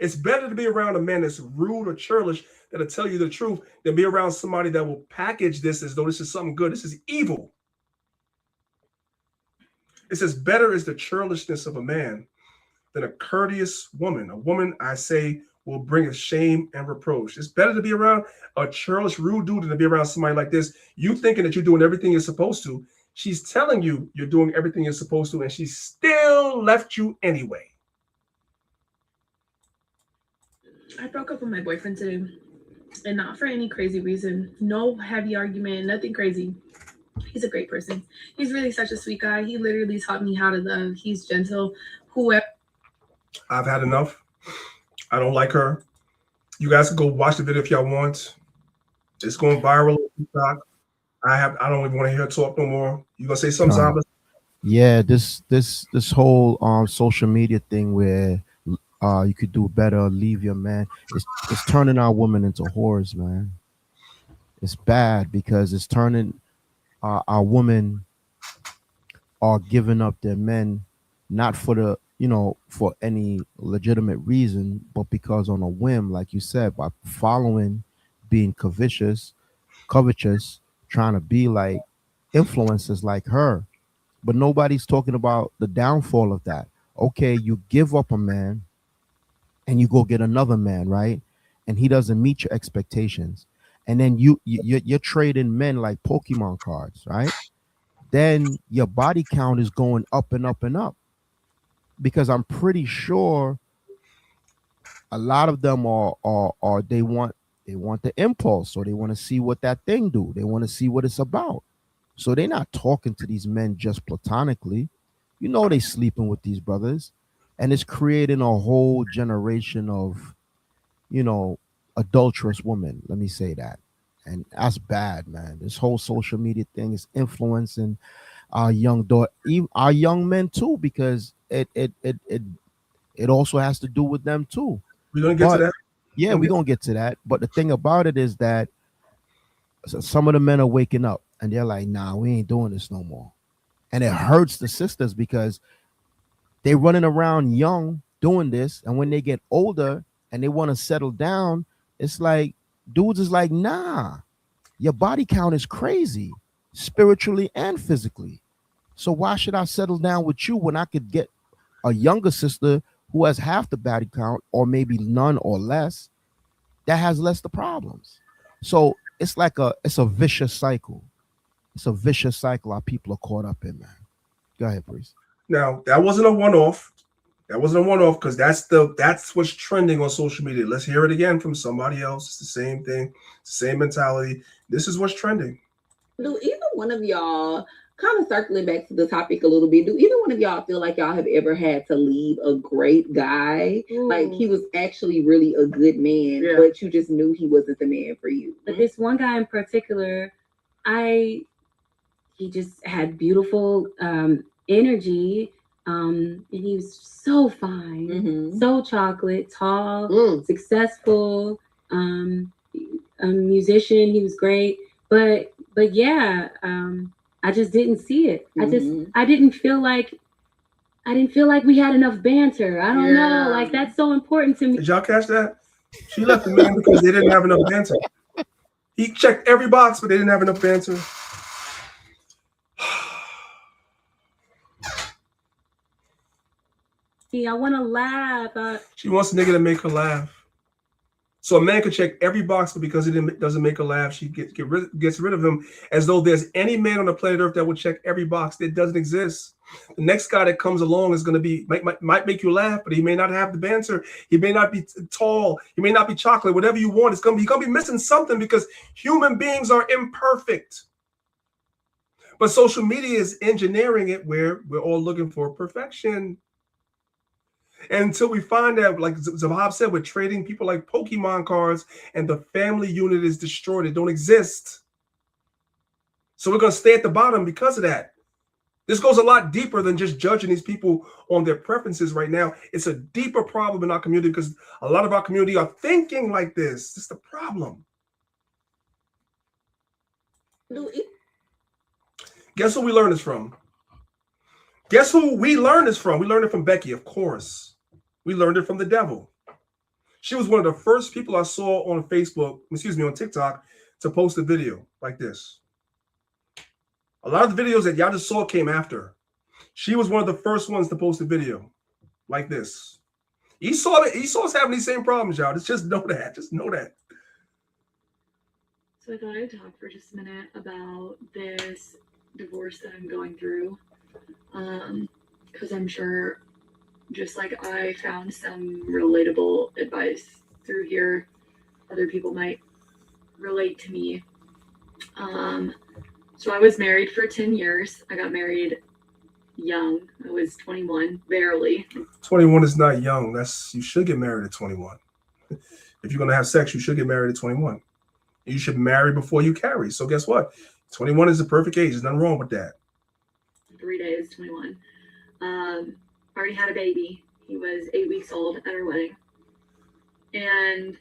It's better to be around a man that's rude or churlish that'll tell you the truth than be around somebody that will package this as though this is something good. This is evil. It says, better is the churlishness of a man than a courteous woman. A woman, I say, will bring us shame and reproach. It's better to be around a churlish, rude dude than to be around somebody like this. You thinking that you're doing everything you're supposed to. She's telling you you're doing everything you're supposed to, and she still left you anyway. I broke up with my boyfriend today, and not for any crazy reason. No heavy argument, nothing crazy. He's a great person. He's really such a sweet guy. He literally taught me how to love. He's gentle. Whoever. I've had enough. I don't like her. You guys can go watch the video if y'all want. It's going viral on TikTok. I don't even want to hear her talk no more. You gonna say something, Zaba? Yeah, this whole social media thing where you could do better, leave your man. It's turning our women into whores, man. It's bad because it's turning our women are giving up their men, not for the for any legitimate reason, but because on a whim, like you said, by following, being covetous, trying to be like influencers like her. But nobody's talking about the downfall of that. Okay, you give up a man and you go get another man, right? And he doesn't meet your expectations. And then you're trading men like Pokemon cards, right? Then your body count is going up and up and up. Because I'm pretty sure a lot of them are they want the impulse, or they want to see what that thing do. They want to see what it's about. So they're not talking to these men just platonically. They sleeping with these brothers, and it's creating a whole generation of, adulterous women. Let me say that. And that's bad, man. This whole social media thing is influencing our young daughter, even our young men too, because it also has to do with them too. We're gonna get to that. Yeah, we're gonna get to that. But the thing about it is that some of the men are waking up and they're like, nah, we ain't doing this no more. And it hurts the sisters because they're running around young doing this, and when they get older and they want to settle down, it's like dudes is like, nah, your body count is crazy, spiritually and physically. So why should I settle down with you when I could get a younger sister who has half the body count, or maybe none or less, that has less the problems? So it's like it's a vicious cycle. It's a vicious cycle our people are caught up in, man. Go ahead, Priest. Now, that wasn't a one-off. That wasn't a one-off because that's what's trending on social media. Let's hear it again from somebody else. It's the same thing, same mentality. This is what's trending. Do either one of y'all, kind of circling back to the topic a little bit, do either one of y'all feel like y'all have ever had to leave a great guy? Like he was actually really a good man, but you just knew he wasn't the man for you? But this one guy in particular, he just had beautiful energy. And he was so fine, so chocolate, tall, successful, a musician. He was great, but yeah, I just didn't see it. I didn't feel like we had enough banter. I don't know, like that's so important to me. Did y'all catch that? She left the man because they didn't have enough banter. He checked every box, but they didn't have enough banter. I want to laugh. She wants a nigga to make her laugh. So a man could check every box, but because he doesn't make her laugh, she gets rid of him, as though there's any man on the planet Earth that would check every box. That doesn't exist. The next guy that comes along is going to be might make you laugh, but he may not have the banter. He may not be tall. He may not be chocolate. Whatever you want, he's going to be missing something because human beings are imperfect. But social media is engineering it where we're all looking for perfection. And until we find that, like Zahab said, we're trading people like Pokemon cards and the family unit is destroyed. It don't exist. So we're going to stay at the bottom because of that. This goes a lot deeper than just judging these people on their preferences right now. It's a deeper problem in our community because a lot of our community are thinking like this. It's the problem. Guess who we learned this from? Guess who we learned this from? We learned it from Becky, of course. We learned it from the devil. She was one of the first people I saw on on TikTok, to post a video like this. A lot of the videos that y'all just saw came after her. She was one of the first ones to post a video like this. Esau's having these same problems, y'all. Just know that. Just know that. So I thought I'd talk for just a minute about this divorce that I'm going through. Because I'm sure, just like I found some relatable advice through here, other people might relate to me. So I was married for 10 years. I got married young. I was 21, barely. 21 is not young. You should get married at 21. If you're gonna have sex, you should get married at 21. You should marry before you carry. So guess what? 21 is the perfect age. There's nothing wrong with that. 3 days, 21. Already had a baby. He was 8 weeks old at our wedding. And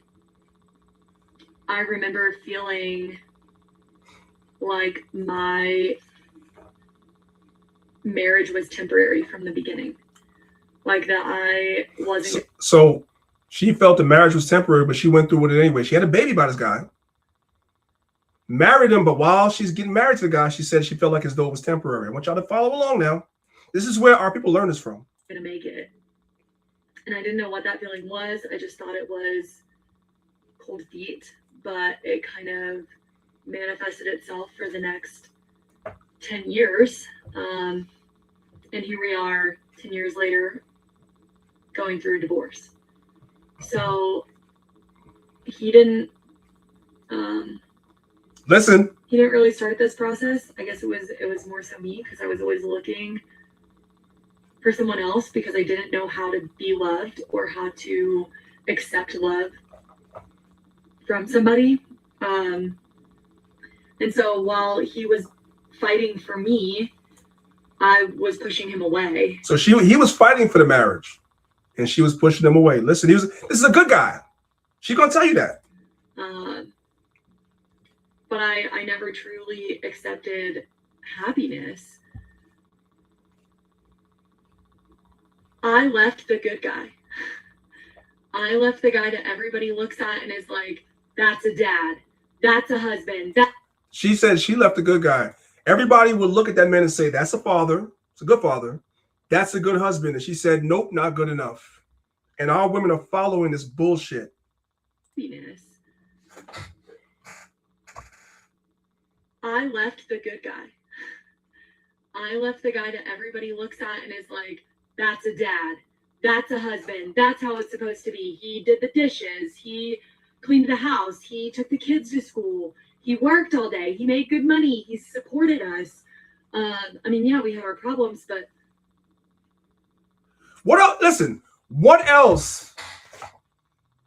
I remember feeling like my marriage was temporary from the beginning. Like that I wasn't. So she felt the marriage was temporary, but she went through with it anyway. She had a baby by this guy. Married him, but while she's getting married to the guy, she said she felt like as though it was temporary. I want y'all to follow along now. This is where our people learn this from. Gonna make it. And I didn't know what that feeling was. I just thought it was cold feet, but it kind of manifested itself for the next 10 years. And here we are 10 years later going through a divorce. So he didn't listen. He didn't really start this process. I guess it was more so me, because I was always looking for someone else because I didn't know how to be loved or how to accept love from somebody. And so while he was fighting for me, I was pushing him away. So he was fighting for the marriage, and she was pushing him away. Listen, this is a good guy. She's gonna tell you that. But I never truly accepted happiness. I left the good guy. I left the guy that everybody looks at and is like, that's a dad. That's a husband. She said she left the good guy. Everybody would look at that man and say, that's a father. It's a good father. That's a good husband. And she said, nope, not good enough. And our women are following this bullshit. Happiness. I left the good guy. I left the guy that everybody looks at and is like, that's a dad. That's a husband. That's how it's supposed to be. He did the dishes. He cleaned the house. He took the kids to school. He worked all day. He made good money. He supported us. I mean, yeah, we have our problems, but what else? Listen, what else?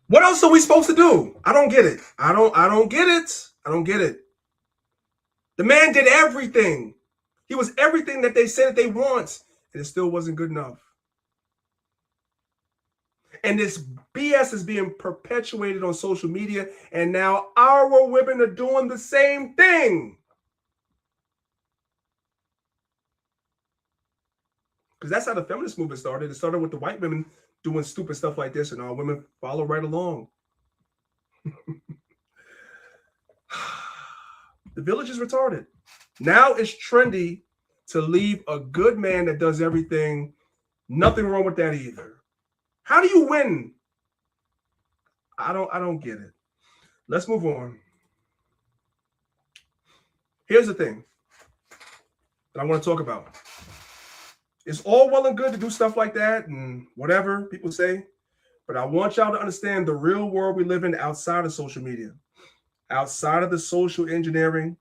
What else are we supposed to do? I don't get it. I don't get it. I don't get it. The man did everything. He was everything that they said that they want, and it still wasn't good enough. And this BS is being perpetuated on social media, and now our women are doing the same thing. Because that's how the feminist movement started. It started with the white women doing stupid stuff like this, and our women follow right along. The village is retarded. Now it's trendy to leave a good man that does everything. Nothing wrong with that either. How do you win? I don't get it. Let's move on. Here's the thing that I want to talk about. It's all well and good to do stuff like that and whatever people say, but I want y'all to understand the real world we live in outside of social media, outside of the social engineering,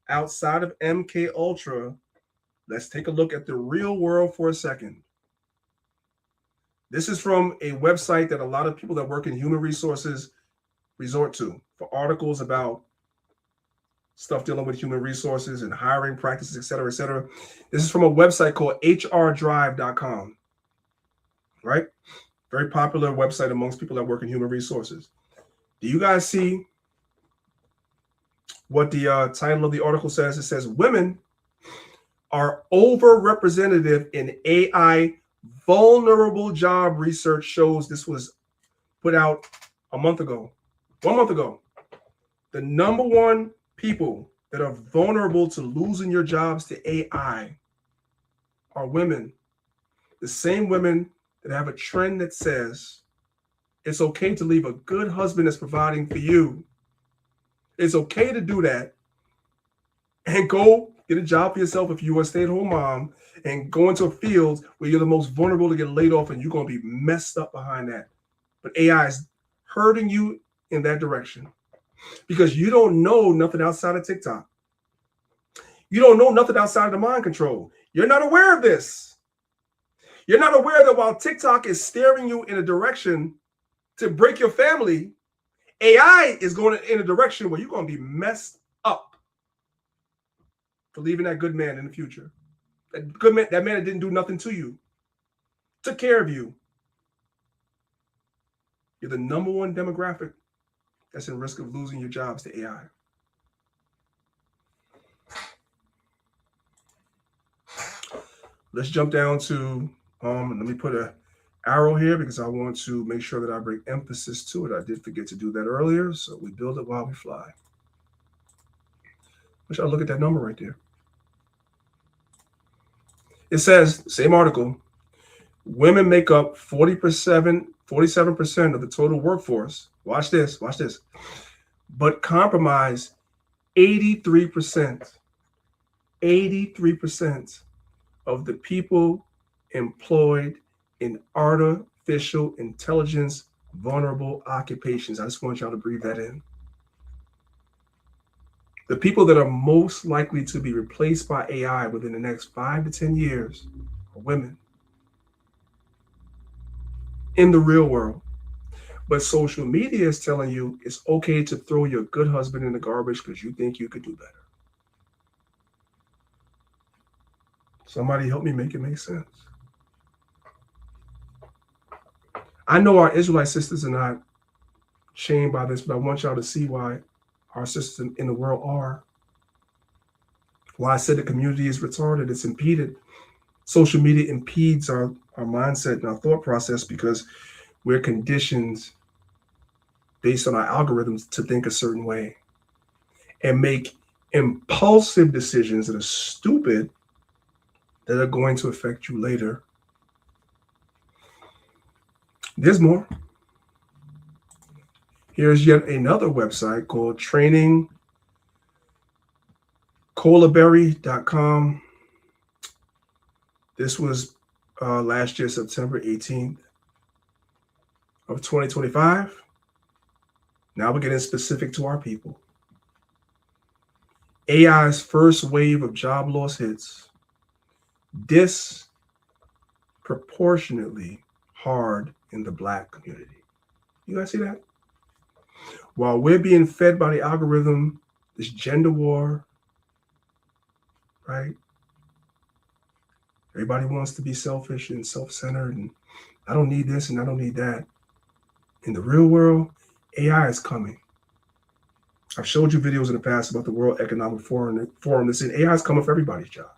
outside of MK Ultra. Let's take a look at the real world for a second. This is from a website that a lot of people that work in human resources resort to for articles about stuff dealing with human resources and hiring practices, et cetera, et cetera. This is from a website called hrdrive.com, right? Very popular website amongst people that work in human resources. Do you guys see what the title of the article says? It says, women are overrepresented in AI vulnerable job research shows. This was put out a month ago, 1 month ago. The number one people that are vulnerable to losing your jobs to AI are women. The same women that have a trend that says it's okay to leave a good husband that's providing for you. It's okay to do that and go get a job for yourself if you're a stay-at-home mom and go into a field where you're the most vulnerable to get laid off and you're going to be messed up behind that. But AI is hurting you in that direction because you don't know nothing outside of TikTok. You don't know nothing outside of the mind control. You're not aware of this. You're not aware that while TikTok is steering you in a direction to break your family, AI is going in a direction where you're going to be messed up for leaving that good man in the future. That good man, that man that didn't do nothing to you, took care of you. You're the number one demographic that's in risk of losing your jobs to AI. Let's jump down to, let me put an arrow here because I want to make sure that I bring emphasis to it. I did forget to do that earlier, so we build it while we fly. Let's look at that number right there. It says, same article, women make up 47% of the total workforce. Watch this, but compromise 83% of the people employed in artificial intelligence vulnerable occupations. I just want y'all to breathe that in. The people that are most likely to be replaced by AI within the next 5 to 10 years are women in the real world. But social media is telling you it's okay to throw your good husband in the garbage because you think you could do better. Somebody help me make it make sense. I know our Israelite sisters are not shamed by this, but I want y'all to see why our sisters in the world are. Why I said the community is retarded, it's impeded. Social media impedes our mindset and our thought process because we're conditioned based on our algorithms to think a certain way and make impulsive decisions that are stupid that are going to affect you later. There's more. Here's yet another website called trainingcolaberry.com. This was last year, September 18th. of 2025. Now we're getting specific to our people. AI's first wave of job loss hits disproportionately hard in the Black community. You guys see that? While we're being fed by the algorithm, this gender war, right? Everybody wants to be selfish and self-centered, and I don't need this and I don't need that. In the real world, AI is coming. I've showed you videos in the past about the World Economic Forum that said AI is coming for everybody's job.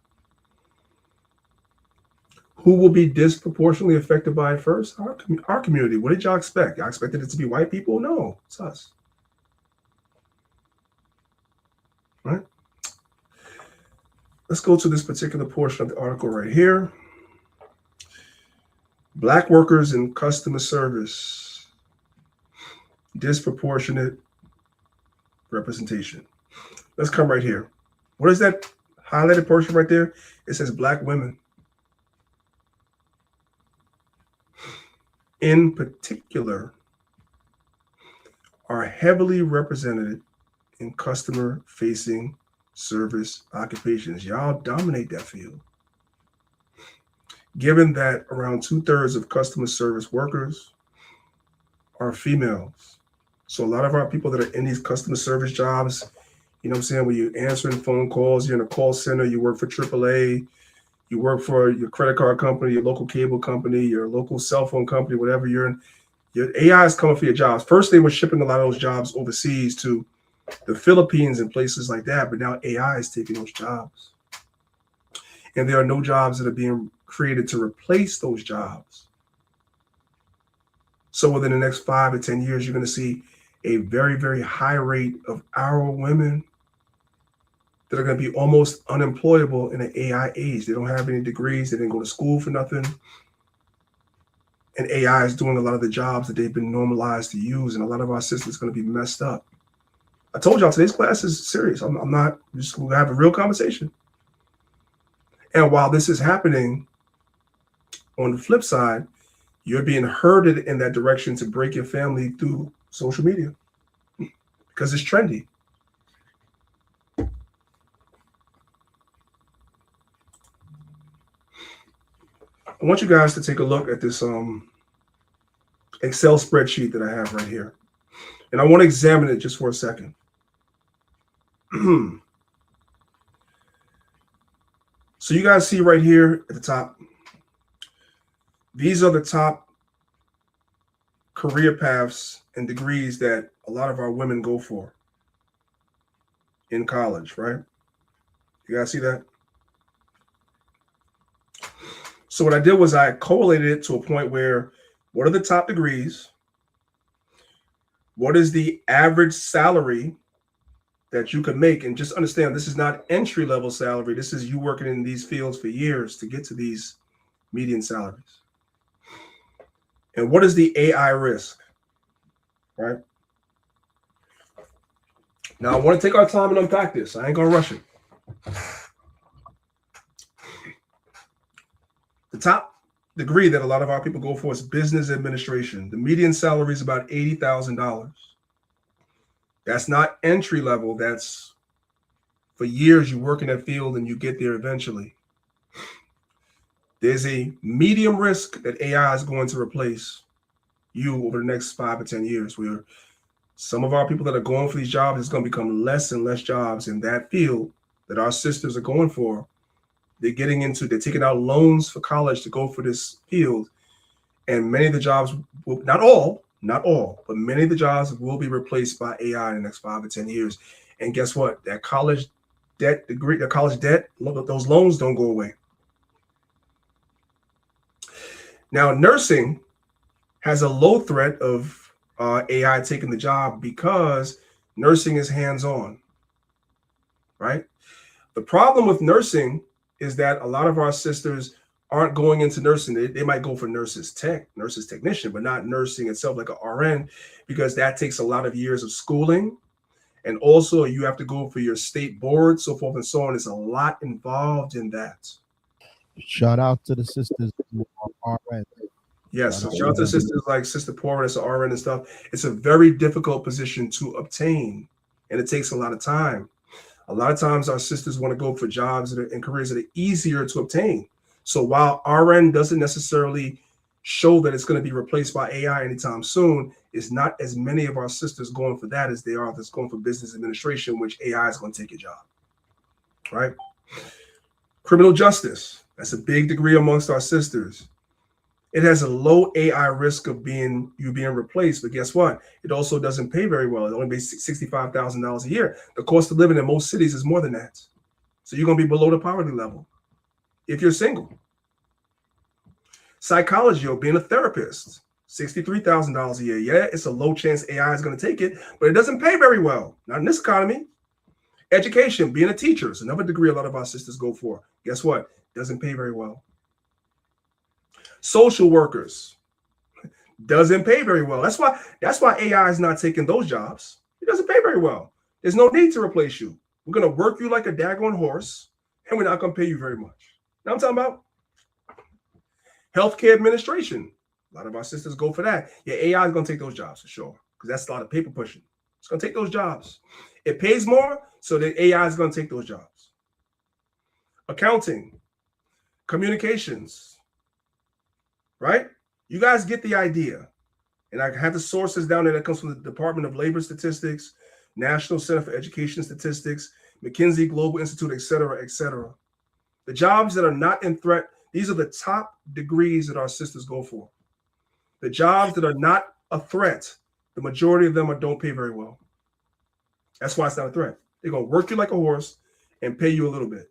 Who will be disproportionately affected by it first? Our community. What did y'all expect? Y'all expected it to be white people? No, it's us. Right? Let's go to this particular portion of the article right here. Black workers in customer service, disproportionate representation. Let's come right here. What is that highlighted portion right there? It says Black women. In particular, are heavily represented in customer-facing service occupations. Y'all dominate that field. Given that around 2/3 of customer service workers are females. So a lot of our people that are in these customer service jobs, you know what I'm saying, when you're answering phone calls, you're in a call center, you work for AAA, you work for your credit card company, your local cable company, your local cell phone company, whatever you're in, your AI is coming for your jobs. First, they were shipping a lot of those jobs overseas to the Philippines and places like that, but now AI is taking those jobs. And there are no jobs that are being created to replace those jobs. So within the next 5 to 10 years, you're going to see a very, very high rate of our women that are going to be almost unemployable in an AI age. They don't have any degrees. They didn't go to school for nothing. And AI is doing a lot of the jobs that they've been normalized to use. And a lot of our systems are going to be messed up. I told y'all today's class is serious. I'm not just going to have a real conversation. And while this is happening, on the flip side, you're being herded in that direction to break your family through social media because it's trendy. I want you guys to take a look at this Excel spreadsheet that I have right here. And I want to examine it just for a second. So you guys see right here at the top, these are the top career paths and degrees that a lot of our women go for in college, right? You guys see that? So what I did was I correlated it to a point where, what are the top degrees? What is the average salary that you could make? And just understand, this is not entry-level salary. This is you working in these fields for years to get to these median salaries. And what is the AI risk, right? Now, I want to take our time and unpack this. I ain't going to rush it. The top degree that a lot of our people go for is business administration. The median salary is about $80,000. That's not entry level. That's for years you work in that field and you get there eventually. There's a medium risk that AI is going to replace you over the next 5 or 10 years, where some of our people that are going for these jobs, it's going to become less and less jobs in that field that our sisters are going for. They're taking out loans for college to go for this field. And many of the jobs will, not all, but many of the jobs will be replaced by AI in the next 5 or 10 years. And guess what? That college debt, those loans don't go away. Now, nursing has a low threat of AI taking the job because nursing is hands-on, right? The problem with nursing is that a lot of our sisters aren't going into nursing. They might go for nurses technician, but not nursing itself like an RN, because that takes a lot of years of schooling. And also you have to go for your state board, so forth and so on. There's a lot involved in that. Shout out to the sisters who are RN. Yes, so shout out to sisters like Sister Porter, that's an RN and stuff. It's a very difficult position to obtain, and it takes a lot of time. A lot of times our sisters want to go for jobs and careers that are easier to obtain. So while RN doesn't necessarily show that it's going to be replaced by AI anytime soon, it's not as many of our sisters going for that as they are that's going for business administration, which AI is going to take your job, right? Criminal justice, that's a big degree amongst our sisters. It has a low AI risk of being replaced, but guess what? It also doesn't pay very well. It only pays $65,000 a year. The cost of living in most cities is more than that. So you're going to be below the poverty level if you're single. Psychology or being a therapist, $63,000 a year. Yeah, it's a low chance AI is going to take it, but it doesn't pay very well. Not in this economy. Education, being a teacher is another degree a lot of our sisters go for. Guess what? Doesn't pay very well. Social workers doesn't pay very well. That's why AI is not taking those jobs. It doesn't pay very well. There's no need to replace you. We're going to work you like a daggone horse, and we're not going to pay you very much. Now I'm talking about healthcare administration. A lot of our sisters go for that. Yeah, AI is going to take those jobs for sure, because that's a lot of paper pushing. It's going to take those jobs. It pays more, so the AI is going to take those jobs. Accounting, communications. Right? You guys get the idea. And I have the sources down there that comes from the Department of Labor Statistics, National Center for Education Statistics, McKinsey Global Institute, et cetera, et cetera. The jobs that are not in threat, these are the top degrees that our sisters go for. The jobs that are not a threat, the majority of them don't pay very well. That's why it's not a threat. They're going to work you like a horse and pay you a little bit.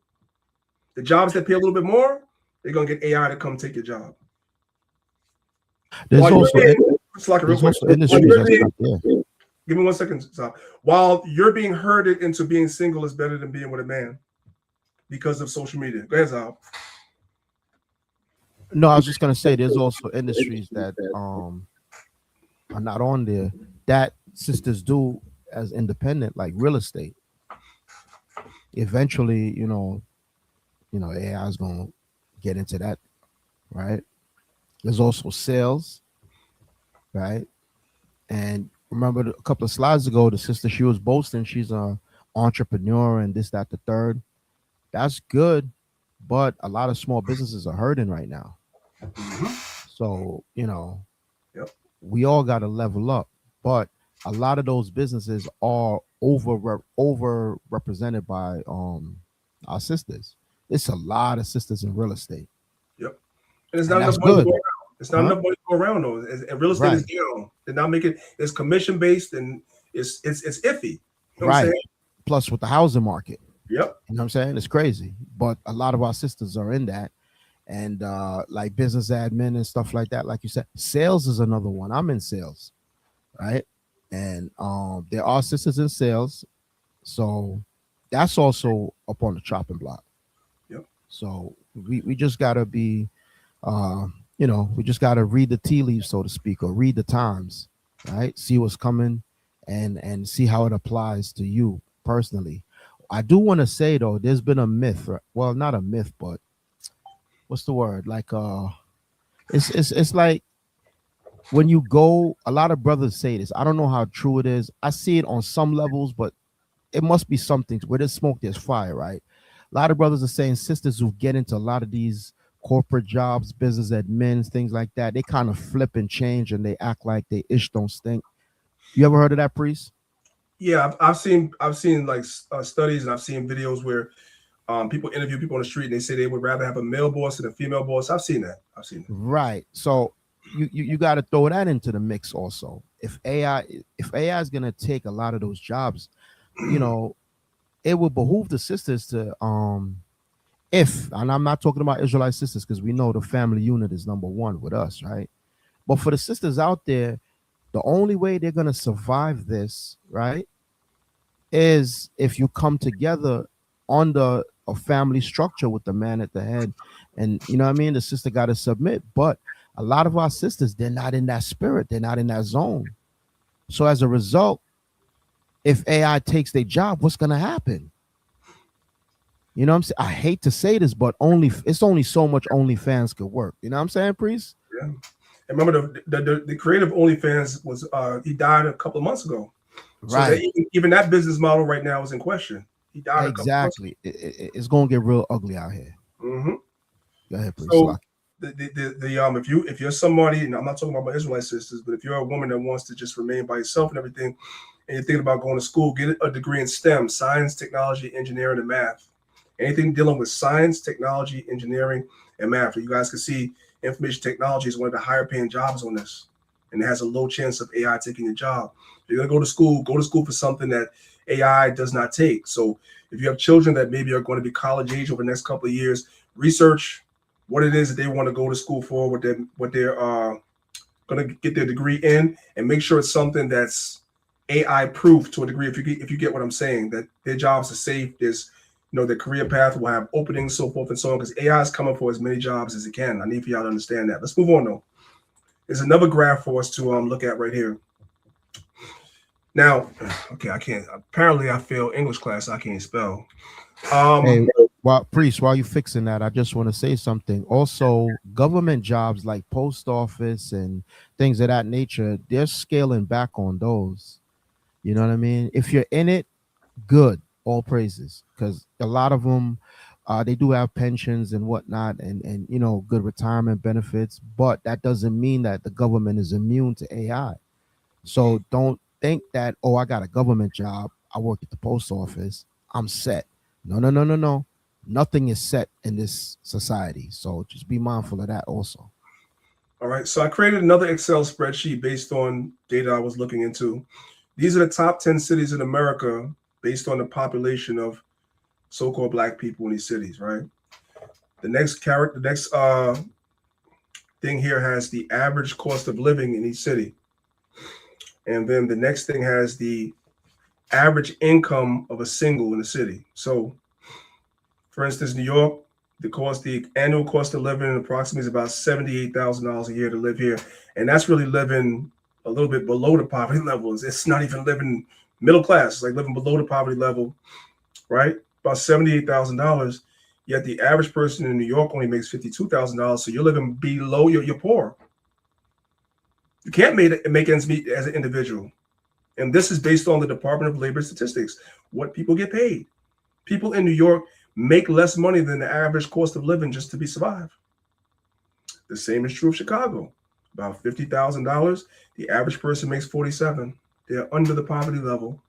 The jobs that pay a little bit more, they're going to get AI to come take your job. There's also industries. Give me 1 second, stop. While you're being herded into being single is better than being with a man because of social media. Go ahead, Zal. No, I was just gonna say there's also industries that are not on there that sisters do as independent, like real estate. Eventually, you know, AI is gonna get into that, right? There's also sales, right? And remember a couple of slides ago, the sister, she was boasting she's an entrepreneur and this, that, the third. That's good, but a lot of small businesses are hurting right now. So, we all got to level up, but a lot of those businesses are over represented by our sisters. It's a lot of sisters in real estate. Yep. And it's not enough money to go around. It's not enough money to go around though. And real estate is down. They're not making it's commission based and it's iffy. You know what I'm saying? Plus with the housing market. Yep. You know what I'm saying? It's crazy. But a lot of our sisters are in that. And like business admin and stuff like that. Like you said, sales is another one. I'm in sales, right? And there are sisters in sales. So that's also up on the chopping block. Yep. So we just gotta be we just got to read the tea leaves, so to speak, or read the times, right? See what's coming and see how it applies to you personally. I do want to say, though, there's been a myth. Well, not a myth, but what's the word? Like, it's like when you go, a lot of brothers say this. I don't know how true it is. I see it on some levels, but it must be something. Where there's smoke, there's fire, right? A lot of brothers are saying sisters who get into a lot of these corporate jobs, business admins, things like that, they kind of flip and change and they act like they ish don't stink. You ever heard of that, Priest? Yeah, I've seen like studies and I've seen videos where people interview people on the street and they say they would rather have a male boss than a female boss. I've seen that. Right. So you got to throw that into the mix also. If AI is gonna take a lot of those jobs, it would behoove the sisters to and I'm not talking about Israelite sisters because we know the family unit is number one with us, right? But for the sisters out there, the only way they're going to survive this, right, is if you come together under a family structure with the man at the head. And, you know what I mean? The sister got to submit. But a lot of our sisters, they're not in that spirit. They're not in that zone. So as a result, if AI takes their job, what's going to happen? You know what I'm saying? I hate to say this, but it's only so much OnlyFans could work. You know what I'm saying, Priest? Yeah. And remember, the creative OnlyFans was he died a couple of months ago. So Right. even that business model right now is in question. He died Exactly. It's gonna get real ugly out here. Mm-hmm. Go ahead, please. So if you're somebody, and I'm not talking about my Israelite sisters, but if you're a woman that wants to just remain by yourself and everything, and you're thinking about going to school, get a degree in STEM, science, technology, engineering, and math. Anything dealing with science, technology, engineering, and math. You guys can see information technology is one of the higher paying jobs on this, and it has a low chance of AI taking your job. If you're gonna go to school for something that AI does not take. So if you have children that maybe are going to be college age over the next couple of years, research what it is that they want to go to school for, what they're going to get their degree in, and make sure it's something that's AI proof to a degree. If you get what I'm saying, that their jobs are safe, there's their career path will have openings, so forth and so on, because AI is coming for as many jobs as it can. I need for y'all to understand that. Let's move on though. There's another graph for us to look at right here. Now, okay, I can't. Apparently, I failed English class. I can't spell. Hey, Priest, while you're fixing that, I just want to say something. Also, government jobs like post office and things of that nature, they're scaling back on those. You know what I mean? If you're in it, good, all praises, because a lot of them, they do have pensions and whatnot, and good retirement benefits. But that doesn't mean that the government is immune to AI. So don't think that, oh, I got a government job, I work at the post office, I'm set. No. Nothing is set in this society. So just be mindful of that also. All right. So I created another Excel spreadsheet based on data I was looking into. These are the top 10 cities in America based on the population of so-called Black people in these cities, right? The next thing here has the average cost of living in each city. And then the next thing has the average income of a single in the city. So, for instance, New York, the annual cost of living approximately is about $78,000 a year to live here. And that's really living a little bit below the poverty level. It's not even living middle class. It's like living below the poverty level, right? About $78,000. Yet the average person in New York only makes $52,000. So you're living below, you're poor. You can't make ends meet as an individual. And this is based on the Department of Labor statistics, what people get paid. People in New York make less money than the average cost of living just to be survived. The same is true of Chicago. About $50,000. The average person makes $47,000. They're under the poverty level.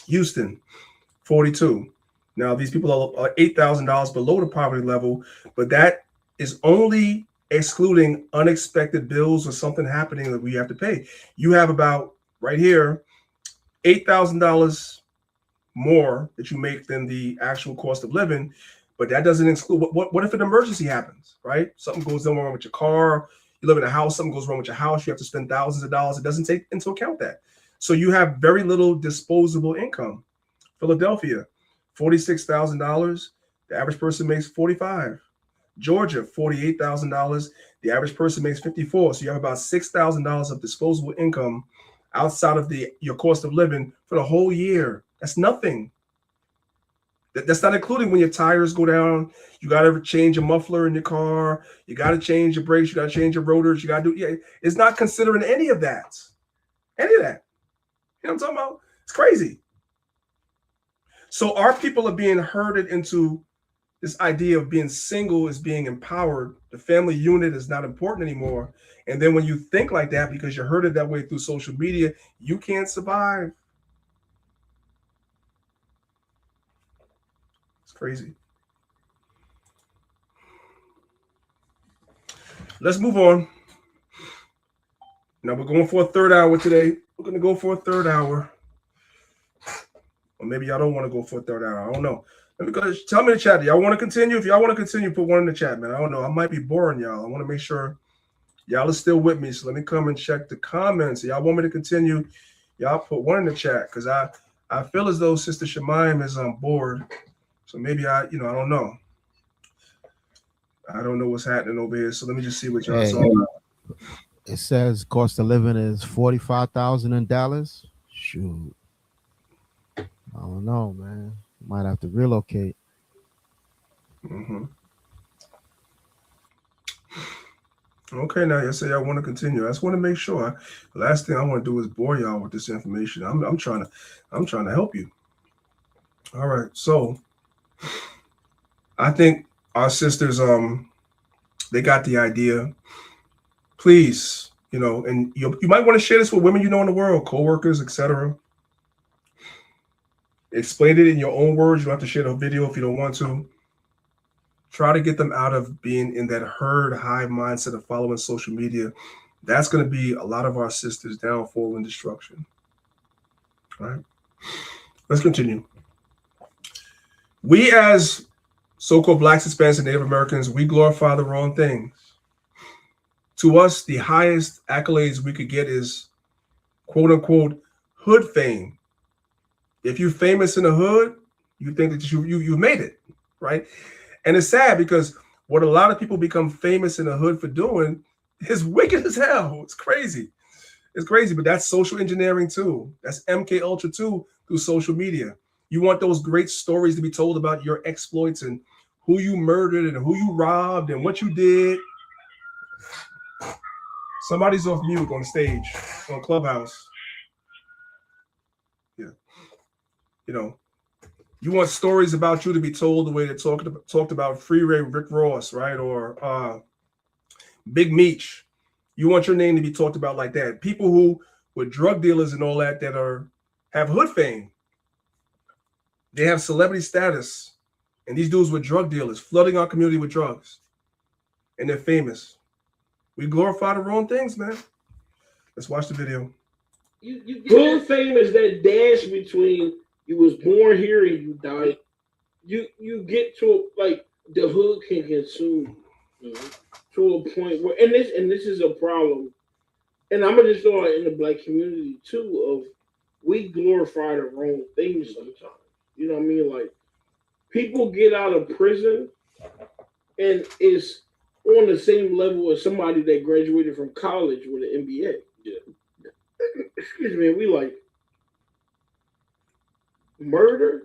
Houston, $42,000. Now, these people are $8,000 below the poverty level, but that is only excluding unexpected bills or something happening that we have to pay. You have about right here, $8,000 more that you make than the actual cost of living, but that doesn't exclude what if an emergency happens, right? Something goes wrong with your car, you live in a house, something goes wrong with your house, you have to spend thousands of dollars. It doesn't take into account that. So you have very little disposable income. Philadelphia, $46,000. The average person makes $45,000. Georgia, $48,000. The average person makes $54,000. So you have about $6,000 of disposable income outside of your cost of living for the whole year. That's nothing. That's not including when your tires go down. You got to change your muffler in your car. You got to change your brakes. You got to change your rotors. You got to do. It's not considering any of that. Any of that. You know what I'm talking about? It's crazy. So our people are being herded into this idea of being single is being empowered. The family unit is not important anymore. And then when you think like that, because you're herded that way through social media, you can't survive. It's crazy. Let's move on. Now we're going for a third hour today. We're going to go for a third hour. Or maybe y'all don't want to go for a third hour. I don't know. Let me go. Tell me in the chat. Y'all want to continue? If y'all want to continue, put one in the chat, man. I don't know. I might be boring y'all. I want to make sure y'all are still with me. So let me come and check the comments. Y'all want me to continue? Y'all put one in the chat because I feel as though Sister Shemaim is on board. So maybe I don't know. I don't know what's happening over here. So let me just see what y'all saw. It says cost of living is $45,000 in Dallas. Shoot. I don't know, man. Might have to relocate. Mm-hmm. Okay, now you say I want to continue. I just want to make sure. The last thing I want to do is bore y'all with this information. I'm trying to help you. All right, so I think our sisters they got the idea. Please, and you might want to share this with women in the world, co-workers, etc. Explain it in your own words. You don't have to share the video if you don't want to. Try to get them out of being in that herd hive mindset of following social media. That's going to be a lot of our sisters' downfall and destruction. All right. Let's continue. We as so-called Blacks, Hispanics, and Native Americans, we glorify the wrong things. To us, the highest accolades we could get is quote-unquote hood fame. If you're famous in the hood, you think that you've made it, right? And it's sad because what a lot of people become famous in the hood for doing is wicked as hell. It's crazy. It's crazy, but that's social engineering too. That's MK Ultra too through social media. You want those great stories to be told about your exploits and who you murdered and who you robbed and what you did. Somebody's off mute on stage on Clubhouse. Yeah. You want stories about you to be told the way they talked about Freeway Rick Ross, right? Or Big Meech. You want your name to be talked about like that. People who were drug dealers and all that have hood fame. They have celebrity status. And these dudes were drug dealers, flooding our community with drugs. And they're famous. We glorify the wrong things, man. Let's watch the video. Hood fame is that dash between you was born here and you died. You get to like the hood can consume you to a point where and this is a problem. And I'm gonna just throw it in the Black community too, of we glorify the wrong things sometimes. You know what I mean? Like people get out of prison and is on the same level as somebody that graduated from college with an MBA. Yeah. Excuse me, we like murder,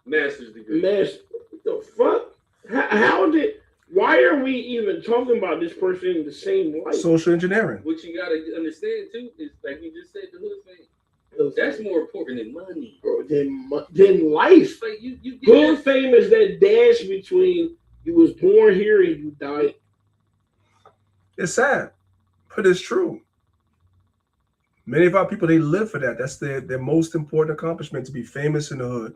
master's degree. What the fuck? Why are we even talking about this person in the same light? Social engineering. What you gotta understand too is like you just said, the hood fame. That's more important than money, bro. Than life. Like you hood fame is that dash between you was born here and you died. It's sad, but it's true. Many of our people, they live for that. That's their most important accomplishment, to be famous in the hood.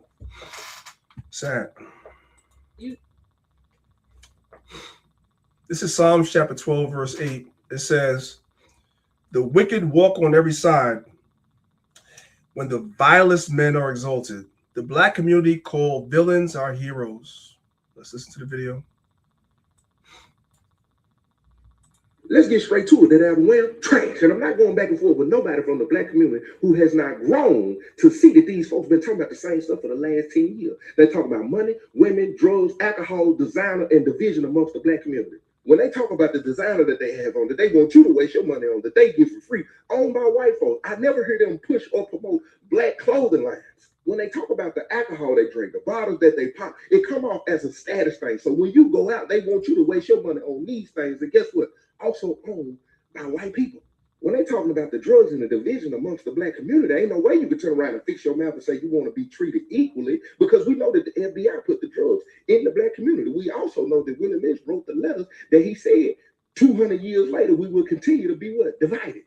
Sad. This is Psalms chapter 12, verse 8. It says, the wicked walk on every side when the vilest men are exalted. The Black community called villains our heroes. Let's listen to the video. Let's get straight to it. That album, well, trash. And I'm not going back and forth with nobody from the Black community who has not grown to see that these folks been talking about the same stuff for the last 10 years. They talk about money, women, drugs, alcohol, designer, and division amongst the Black community. When they talk about the designer that they have on, that they want you to waste your money on, that they give for free, owned by white folks, I never hear them push or promote Black clothing lines. When they talk about the alcohol they drink, the bottles that they pop, it come off as a status thing. So when you go out, they want you to waste your money on these things. And guess what? Also owned by white people. When they talking about the drugs and the division amongst the Black community, ain't no way you can turn around and fix your mouth and say you want to be treated equally, because we know that the FBI put the drugs in the Black community. We also know that Willie Lynch wrote the letters that he said 200 years later we will continue to be what? Divided.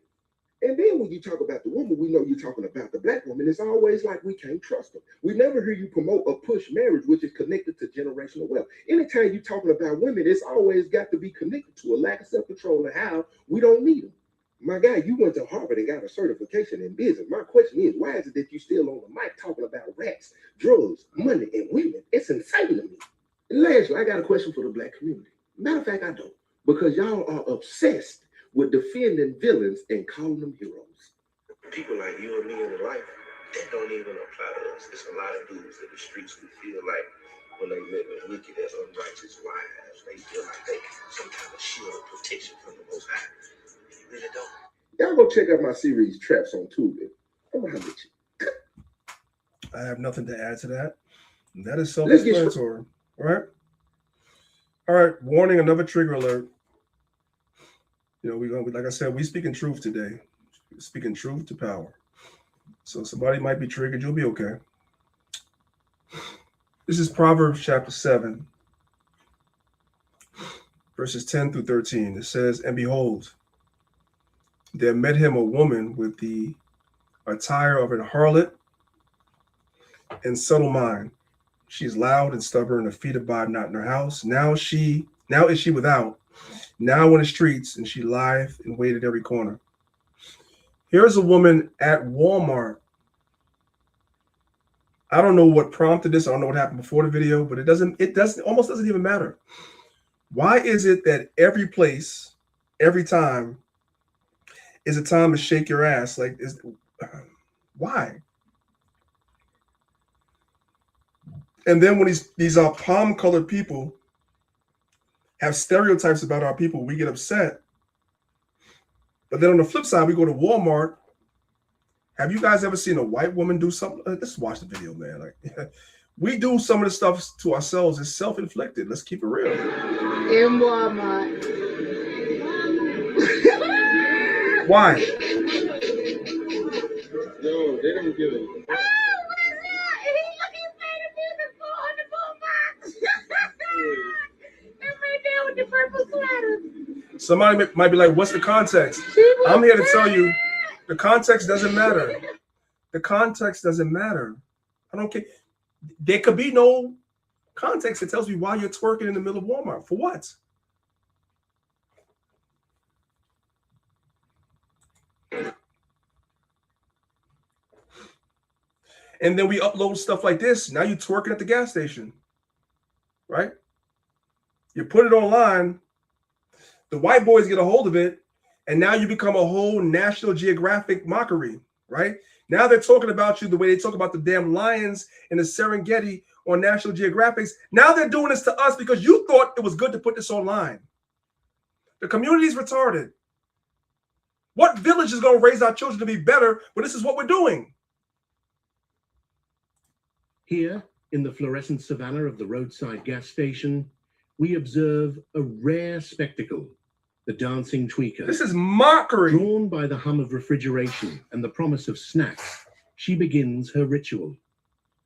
And then when you talk about the woman, we know you're talking about the Black woman. It's always like we can't trust them. We never hear you promote or push marriage, which is connected to generational wealth. Anytime you're talking about women, it's always got to be connected to a lack of self-control and how we don't need them. My guy, you went to Harvard and got a certification in business. My question is, why is it that you still on the mic talking about rats, drugs, money, and women? It's insane to me. And lastly, I got a question for the Black community. Matter of fact, I don't. Because y'all are obsessed with defending villains and calling them heroes. People like you and me in life, that don't even apply to us. There's a lot of dudes in the streets who feel like when they live in wicked and unrighteous lives, they feel like they have some kind of shield of protection from the Most High. They really don't. Y'all go check out my series Traps on Tubi. I'm gonna have you. I have nothing to add to that. That is self-explanatory, right? All right, warning, another trigger alert. You know, we like I said, we speaking truth today. Speaking truth to power. So somebody might be triggered. You'll be okay. This is Proverbs chapter 7, verses 10 through 13. It says, "And behold, there met him a woman with the attire of an harlot and subtle mind. She is loud and stubborn, her feet abide not in her house. Now is she without, now in the streets, and she lieth in wait at every corner." Here's a woman at Walmart. I don't know what prompted this. I don't know what happened before the video, but it almost doesn't even matter. Why is it that every place, every time is a time to shake your ass? Why? And then when these palm colored people have stereotypes about our people, we get upset. But then on the flip side, we go to Walmart. Have you guys ever seen a white woman do something? Let's watch the video, man. Like, we do some of the stuff to ourselves. It's self-inflicted. Let's keep it real. In Walmart. Why? No, they don't give it. Somebody might be like, what's the context? I'm here to tell you, the context doesn't matter. The context doesn't matter. I don't care. There could be no context that tells me why you're twerking in the middle of Walmart. For what? And then we upload stuff like this. Now you're twerking at the gas station, right? You put it online. The white boys get a hold of it, and now you become a whole National Geographic mockery, right? Now they're talking about you the way they talk about the damn lions in the Serengeti on National Geographics. Now they're doing this to us because you thought it was good to put this online. The community's retarded. What village is going to raise our children to be better when this is what we're doing? Here, in the fluorescent savannah of the roadside gas station, we observe a rare spectacle, the dancing tweaker. This is mockery. Drawn by the hum of refrigeration and the promise of snacks, she begins her ritual.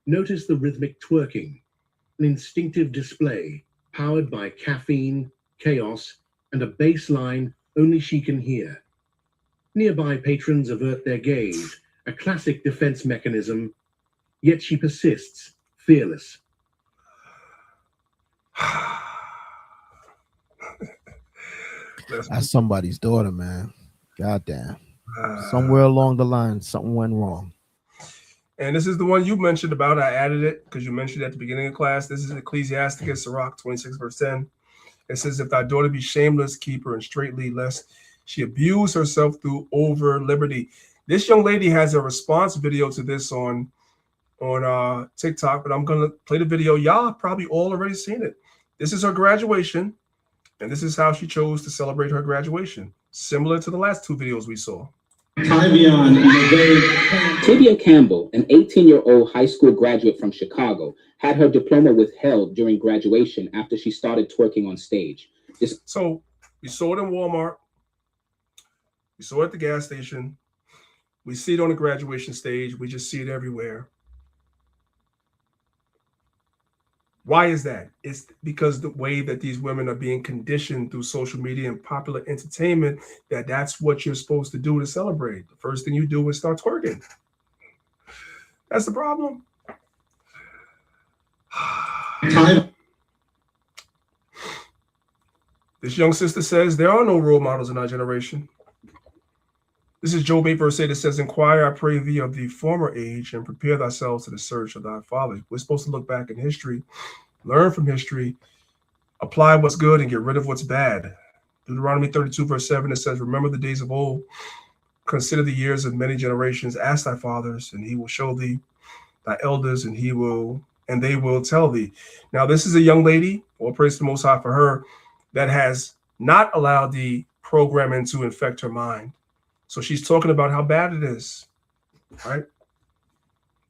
Notice the rhythmic twerking, an instinctive display powered by caffeine, chaos, and a bass line only she can hear. Nearby patrons avert their gaze, a classic defense mechanism, yet she persists, fearless. That's somebody's daughter, man. Goddamn. Somewhere along the line, something went wrong. And this is the one you mentioned about. I added it because you mentioned it at the beginning of class. This is Ecclesiasticus, Sirach 26, verse 10. It says, "If thy daughter be shameless, keep her in straight lead, lest she abuse herself through over liberty." This young lady has a response video to this on TikTok, but I'm going to play the video. Y'all have probably all already seen it. This is her graduation. And this is how she chose to celebrate her graduation, similar to the last two videos we saw. Tibia Campbell, an 18-year-old high school graduate from Chicago, had her diploma withheld during graduation after she started twerking on stage. So we saw it in Walmart. We saw it at the gas station. We see it on the graduation stage. We just see it everywhere. Why is that? It's because the way that these women are being conditioned through social media and popular entertainment, that's what you're supposed to do to celebrate. The first thing you do is start twerking. That's the problem. This young sister says, there are no role models in our generation. This is Job 8, verse 8. It says, "Inquire, I pray thee, of the former age, and prepare thyself to the search of thy fathers." We're supposed to look back in history, learn from history, apply what's good, and get rid of what's bad. Deuteronomy 32, verse 7, it says, "Remember the days of old, consider the years of many generations, ask thy fathers, and he will show thee thy elders, and they will tell thee." Now, this is a young lady, all praise to the Most High for her, that has not allowed the programming to infect her mind. So she's talking about how bad it is, right?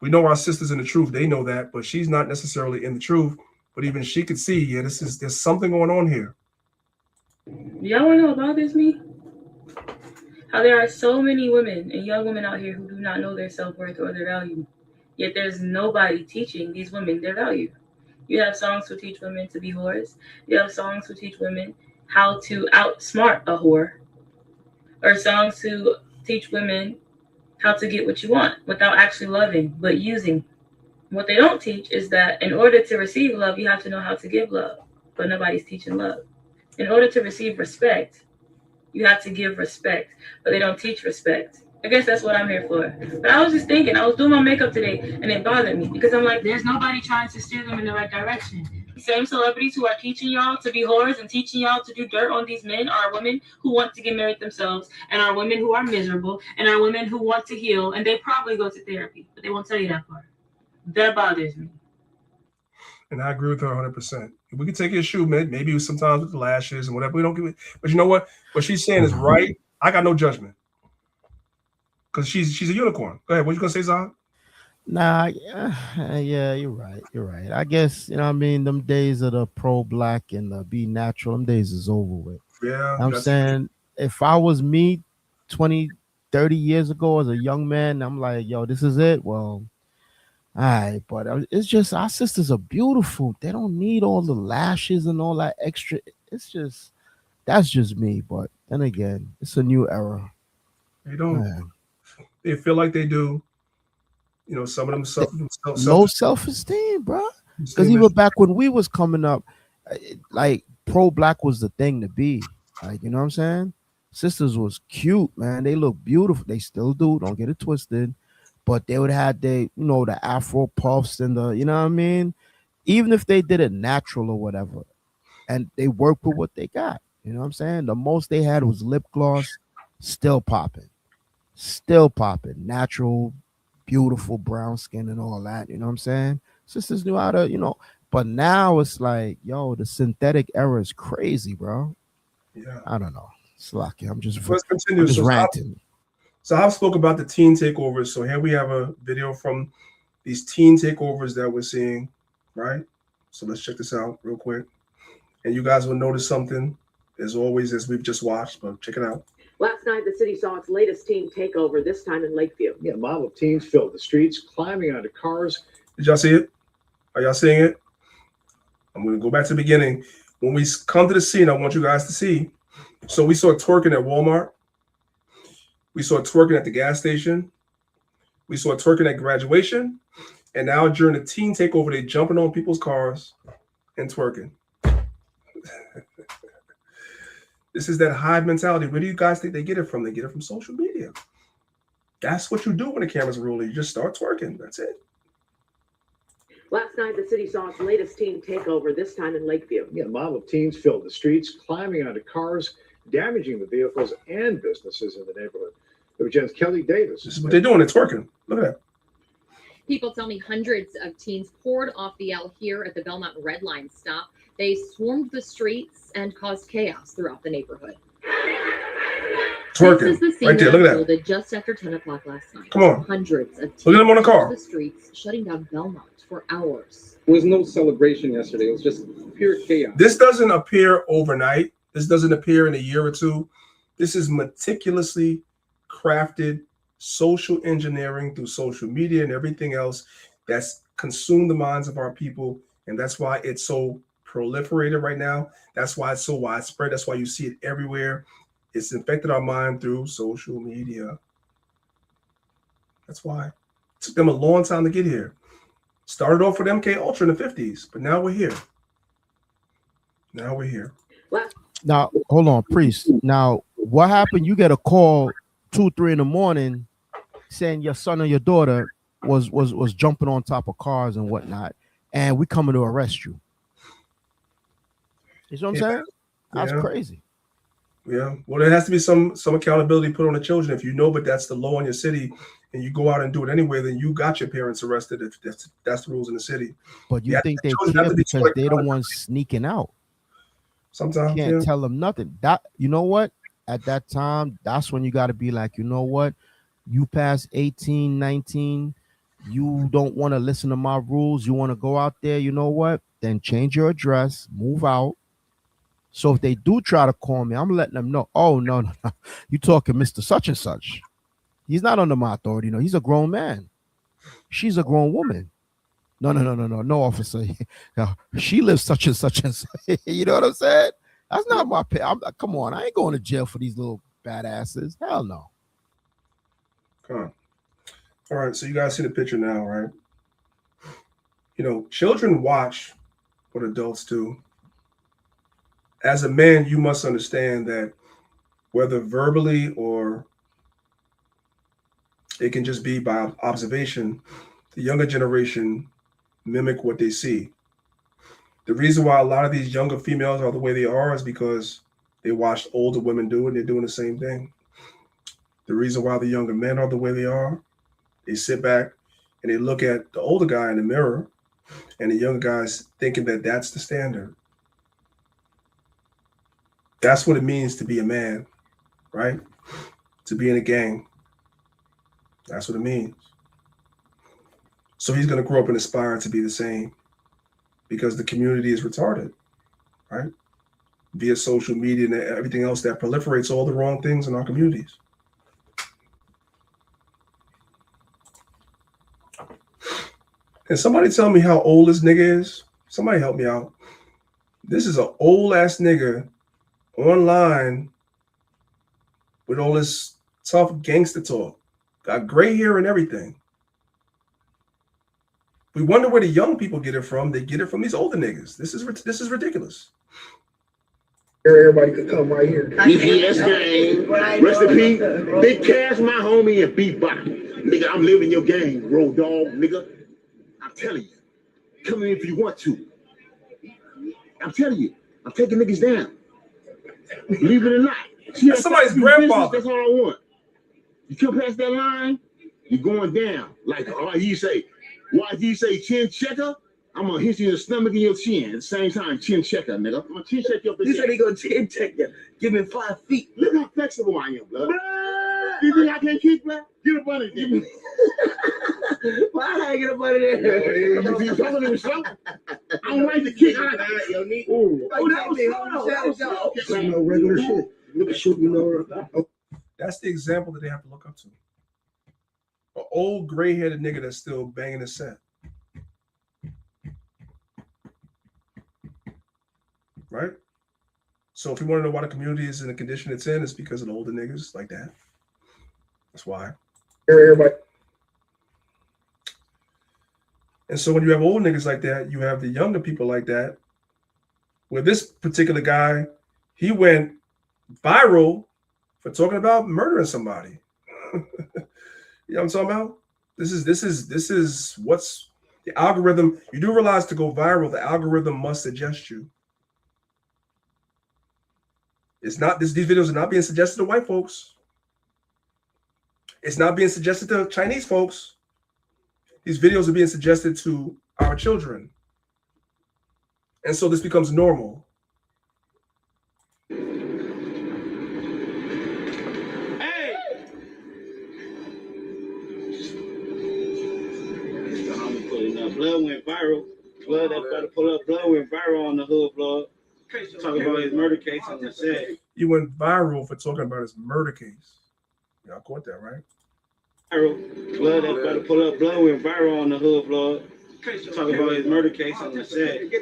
We know our sisters in the truth. They know that, but she's not necessarily in the truth. But even she could see, there's something going on here. Y'all want to know what bothers me? how there are so many women and young women out here who do not know their self-worth or their value. Yet there's nobody teaching these women their value. You have songs to teach women to be whores. You have songs to teach women how to outsmart a whore. Or songs to teach women how to get what you want without actually loving, but using. What they don't teach is that in order to receive love, you have to know how to give love. But nobody's teaching love. In order to receive respect, you have to give respect, but they don't teach respect. I guess that's what I'm here for. But I was just thinking, I was doing my makeup today, and it bothered me because I'm like, there's nobody trying to steer them in the right direction. The same celebrities who are teaching y'all to be whores and teaching y'all to do dirt on these men are women who want to get married themselves, and are women who are miserable, and are women who want to heal, and they probably go to therapy, but they won't tell you that part. That bothers me. And I agree with her 100%. We can take issue, maybe sometimes with the lashes and whatever. We don't give it. But you know what? What she's saying is right. I got no judgment. Because she's a unicorn. Go ahead. What you going to say, Zahn? Nah, yeah, you're right. You're right. I guess, you know what I mean, them days of the pro-black and the be natural, them days is over with. Yeah. I'm saying, if I was me 20, 30 years ago as a young man, I'm like, yo, this is it. Well, all right, but it's just our sisters are beautiful. They don't need all the lashes and all that extra. It's just, that's just me. But then again, it's a new era. They don't. Man. They feel like they do. You know, some of them low self-esteem, bro. Because even back when we was coming up, like pro-black was the thing to be. Like, you know what I'm saying? Sisters was cute, man. They look beautiful. They still do. Don't get it twisted. But they would have the Afro puffs and the, you know what I mean? Even if they did it natural or whatever, and they worked with what they got, you know what I'm saying? The most they had was lip gloss, still popping, natural, beautiful brown skin and all that, you know what I'm saying? Sisters knew how to, but now it's like, yo, the synthetic era is crazy, bro. Yeah. I don't know. It's lucky. I'm just ranting. So I've spoke about the teen takeovers. So here we have a video from these teen takeovers that we're seeing, right? So let's check this out real quick. And you guys will notice something, as always, as we've just watched, but check it out. Last night, the city saw its latest teen takeover, this time in Lakeview. Yeah, a mob of teens filled the streets, climbing onto cars. Did y'all see it? Are y'all seeing it? I'm going to go back to the beginning. When we come to the scene, I want you guys to see. So we saw twerking at Walmart. We saw twerking at the gas station. We saw twerking at graduation. And now during the teen takeover, they jumping on people's cars and twerking. This is that hive mentality. Where do you guys think they get it from? They get it from social media. That's what you do when the camera's rolling. You just start twerking. That's it. Last night, the city saw its latest teen takeover, this time in Lakeview. Yeah, a mob of teens filled the streets, climbing onto cars, damaging the vehicles and businesses in the neighborhood. WGN's Kelly Davis. This is what they're doing. They're twerking. Look at that. People tell me hundreds of teens poured off the L here at the Belmont Red Line stop. They swarmed the streets and caused chaos throughout the neighborhood. Twerking. This is the scene right there. Look at that. unfolded just after 10 o'clock last night. Come on. Hundreds of teens look at them on the car. the streets, shutting down Belmont for hours. There was no celebration yesterday. It was just pure chaos. This doesn't appear overnight. This doesn't appear in a year or two. This is meticulously crafted social engineering through social media and everything else that's consumed the minds of our people. And that's why it's so proliferated right now. That's why it's so widespread. That's why you see it everywhere. It's infected our mind through social media. That's why. It took them a long time to get here. Started off with MK Ultra in the 50s, but now we're here. Now we're here. Now, hold on, Priest. Now, what happened? You get a call 2, 3 in the morning saying your son or your daughter was jumping on top of cars and whatnot, and we coming to arrest you. You know what I'm saying? That's crazy. Yeah. Well, there has to be some accountability put on the children. If you know, but that's the law in your city, and you go out and do it anyway, then you got your parents arrested. If that's the rules in the city. But you think they care because they're the ones sneaking out. Sometimes you can't tell them nothing. That, you know what? At that time, that's when you got to be like, you know what? You pass 18, 19, you don't want to listen to my rules. You want to go out there, you know what? Then change your address, move out, So if they do try to call me, I'm letting them know, oh, no, you talking Mr. Such and Such. He's not under my authority. No, he's a grown man. She's a grown woman. No, officer. She lives such and such and such. You know what I'm saying? That's not my pay. Come on, I ain't going to jail for these little badasses. Hell no. Come on. All right, so you guys see the picture now, right? You know, children watch what adults do. As a man, you must understand that whether verbally or it can just be by observation, the younger generation mimic what they see. The reason why a lot of these younger females are the way they are is because they watched older women do it and they're doing the same thing. The reason why the younger men are the way they are, they sit back and they look at the older guy in the mirror and the younger guy's thinking that that's the standard. That's what it means to be a man, right? To be in a gang. That's what it means. So he's going to grow up and aspire to be the same because the community is retarded, right? Via social media and everything else that proliferates all the wrong things in our communities. Can somebody tell me how old this nigga is? Somebody help me out. This is an old ass nigga online with all this tough gangster talk. Got gray hair and everything. We wonder where the young people get it from. They get it from these older niggas. This is ridiculous. Everybody could come right here. BPS gang. Rest in peace. Big Cash, my homie, and Beatbox. Nigga, I'm living your game, Road Dog, nigga. I'm telling you. Come in if you want to. I'm telling you. I'm taking niggas down. Believe it or not. See, that's somebody's grandfather. That's all I want. You come past that line, you're going down. Like YG say chin checker, I'm gonna hit you in the stomach and your chin at the same time. Chin checker, nigga. I'm gonna chin check your bitch. He said he gonna chin check you. Give me 5 feet. Look how flexible I am, blood. You think I can't kick, blood? Get up under there. Why I get up under there? You talking to yourself? I don't like the kick. I like yo, knee. Ooh. Oh, that was slow. That was slow. No regular shit. Look at shoot, you know. That's the example that they have to look up to. An old gray-headed nigga that's still banging his set. Right? So if you want to know why the community is in the condition it's in, it's because of the older niggas like that. That's why. Everybody. And so when you have old niggas like that, you have the younger people like that. Where this particular guy, he went viral for talking about murdering somebody. You know what I'm talking about? This is what's the algorithm. You do realize to go viral, the algorithm must suggest you. It's not these videos are not being suggested to white folks. It's not being suggested to Chinese folks. These videos are being suggested to our children. And so this becomes normal. Blood went viral. Blood that's about to pull up. Blood went viral on the hood blog. Talking about his murder case on the set. You went viral for talking about his murder case. Y'all caught that, right? Viral. Blood that's about to pull up. Blood went viral on the hood blog. Talking about his murder case on the set. But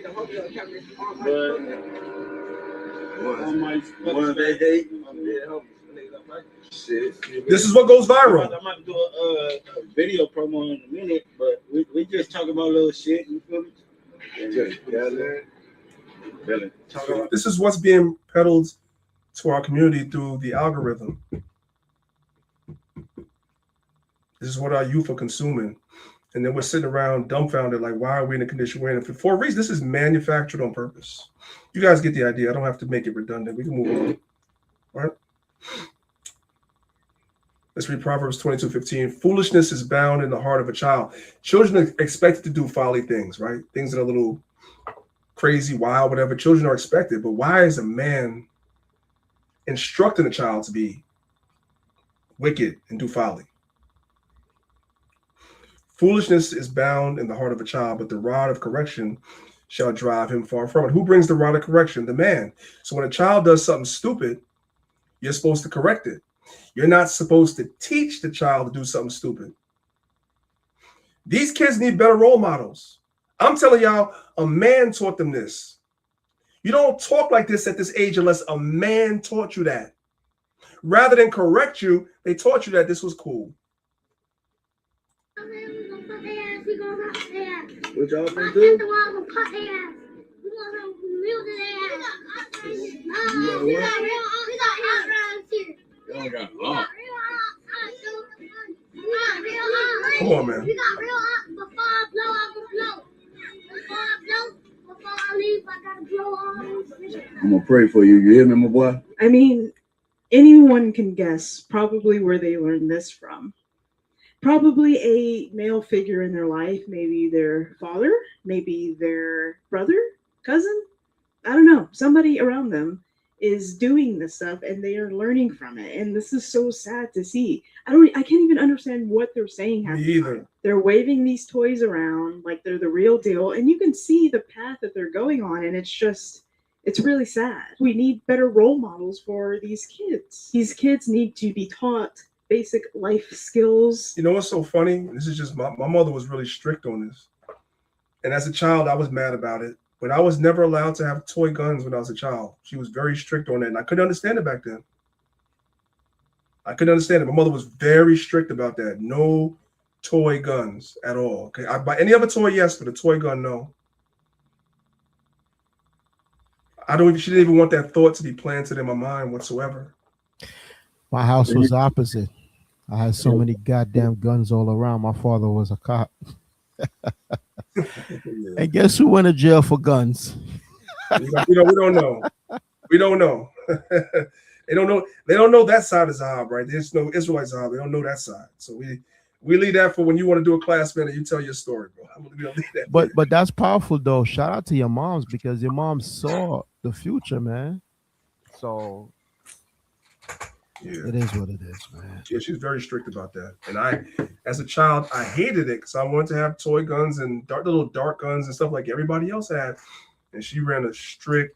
this is what goes viral. I'm about to do a video promo in a minute, but we just talk about little shit. You feel me? This is what's being peddled to our community through the algorithm. This is what our youth are consuming. And then we're sitting around dumbfounded, like, why are we in the condition we're in? For a reason, this is manufactured on purpose. You guys get the idea. I don't have to make it redundant. We can move on. All right? Let's read Proverbs 22:15. Foolishness is bound in the heart of a child. Children are expected to do folly things, right? Things that are a little crazy, wild, whatever. Children are expected. But why is a man instructing a child to be wicked and do folly? Foolishness is bound in the heart of a child, but the rod of correction shall drive him far from it. Who brings the rod of correction? The man. So when a child does something stupid, you're supposed to correct it. You're not supposed to teach the child to do something stupid. These kids need better role models. I'm telling y'all, a man taught them this. You don't talk like this at this age unless a man taught you that. Rather than correct you, they taught you that this was cool. What y'all gonna do? Y'all got lost. Come on, man. I'm gonna pray for you. You hear me, my boy? I mean, anyone can guess probably where they learned this from. Probably a male figure in their life, maybe their father, maybe their brother, cousin. I don't know. Somebody around them is doing this stuff and they are learning from it. And this is so sad to see. I can't even understand what they're saying. Me either. They're waving these toys around like they're the real deal. And you can see the path that they're going on. And it's really sad. We need better role models for these kids. These kids need to be taught basic life skills. You know what's so funny? This is just my mother was really strict on this. And as a child, I was mad about it. But I was never allowed to have toy guns when I was a child. She was very strict on that. And I couldn't understand it back then. I couldn't understand it. My mother was very strict about that. No toy guns at all. Okay. I buy any other toy, yes, but a toy gun, no. She didn't even want that thought to be planted in my mind whatsoever. My house was opposite. I had so many goddamn guns all around. My father was a cop. And guess who went to jail for guns? We don't know. We don't know. They don't know. They don't know that side of Zahab, right? There's no Israelite Zahab. They don't know that side. So we leave that for when you want to do a class, man, and you tell your story, bro. We don't leave that. But that's powerful though. Shout out to your moms because your mom saw the future, man. So yeah. It is what it is, man. Yeah, she's very strict about that. And as a child, I hated it because I wanted to have toy guns and little dark guns and stuff like everybody else had. And she ran a strict,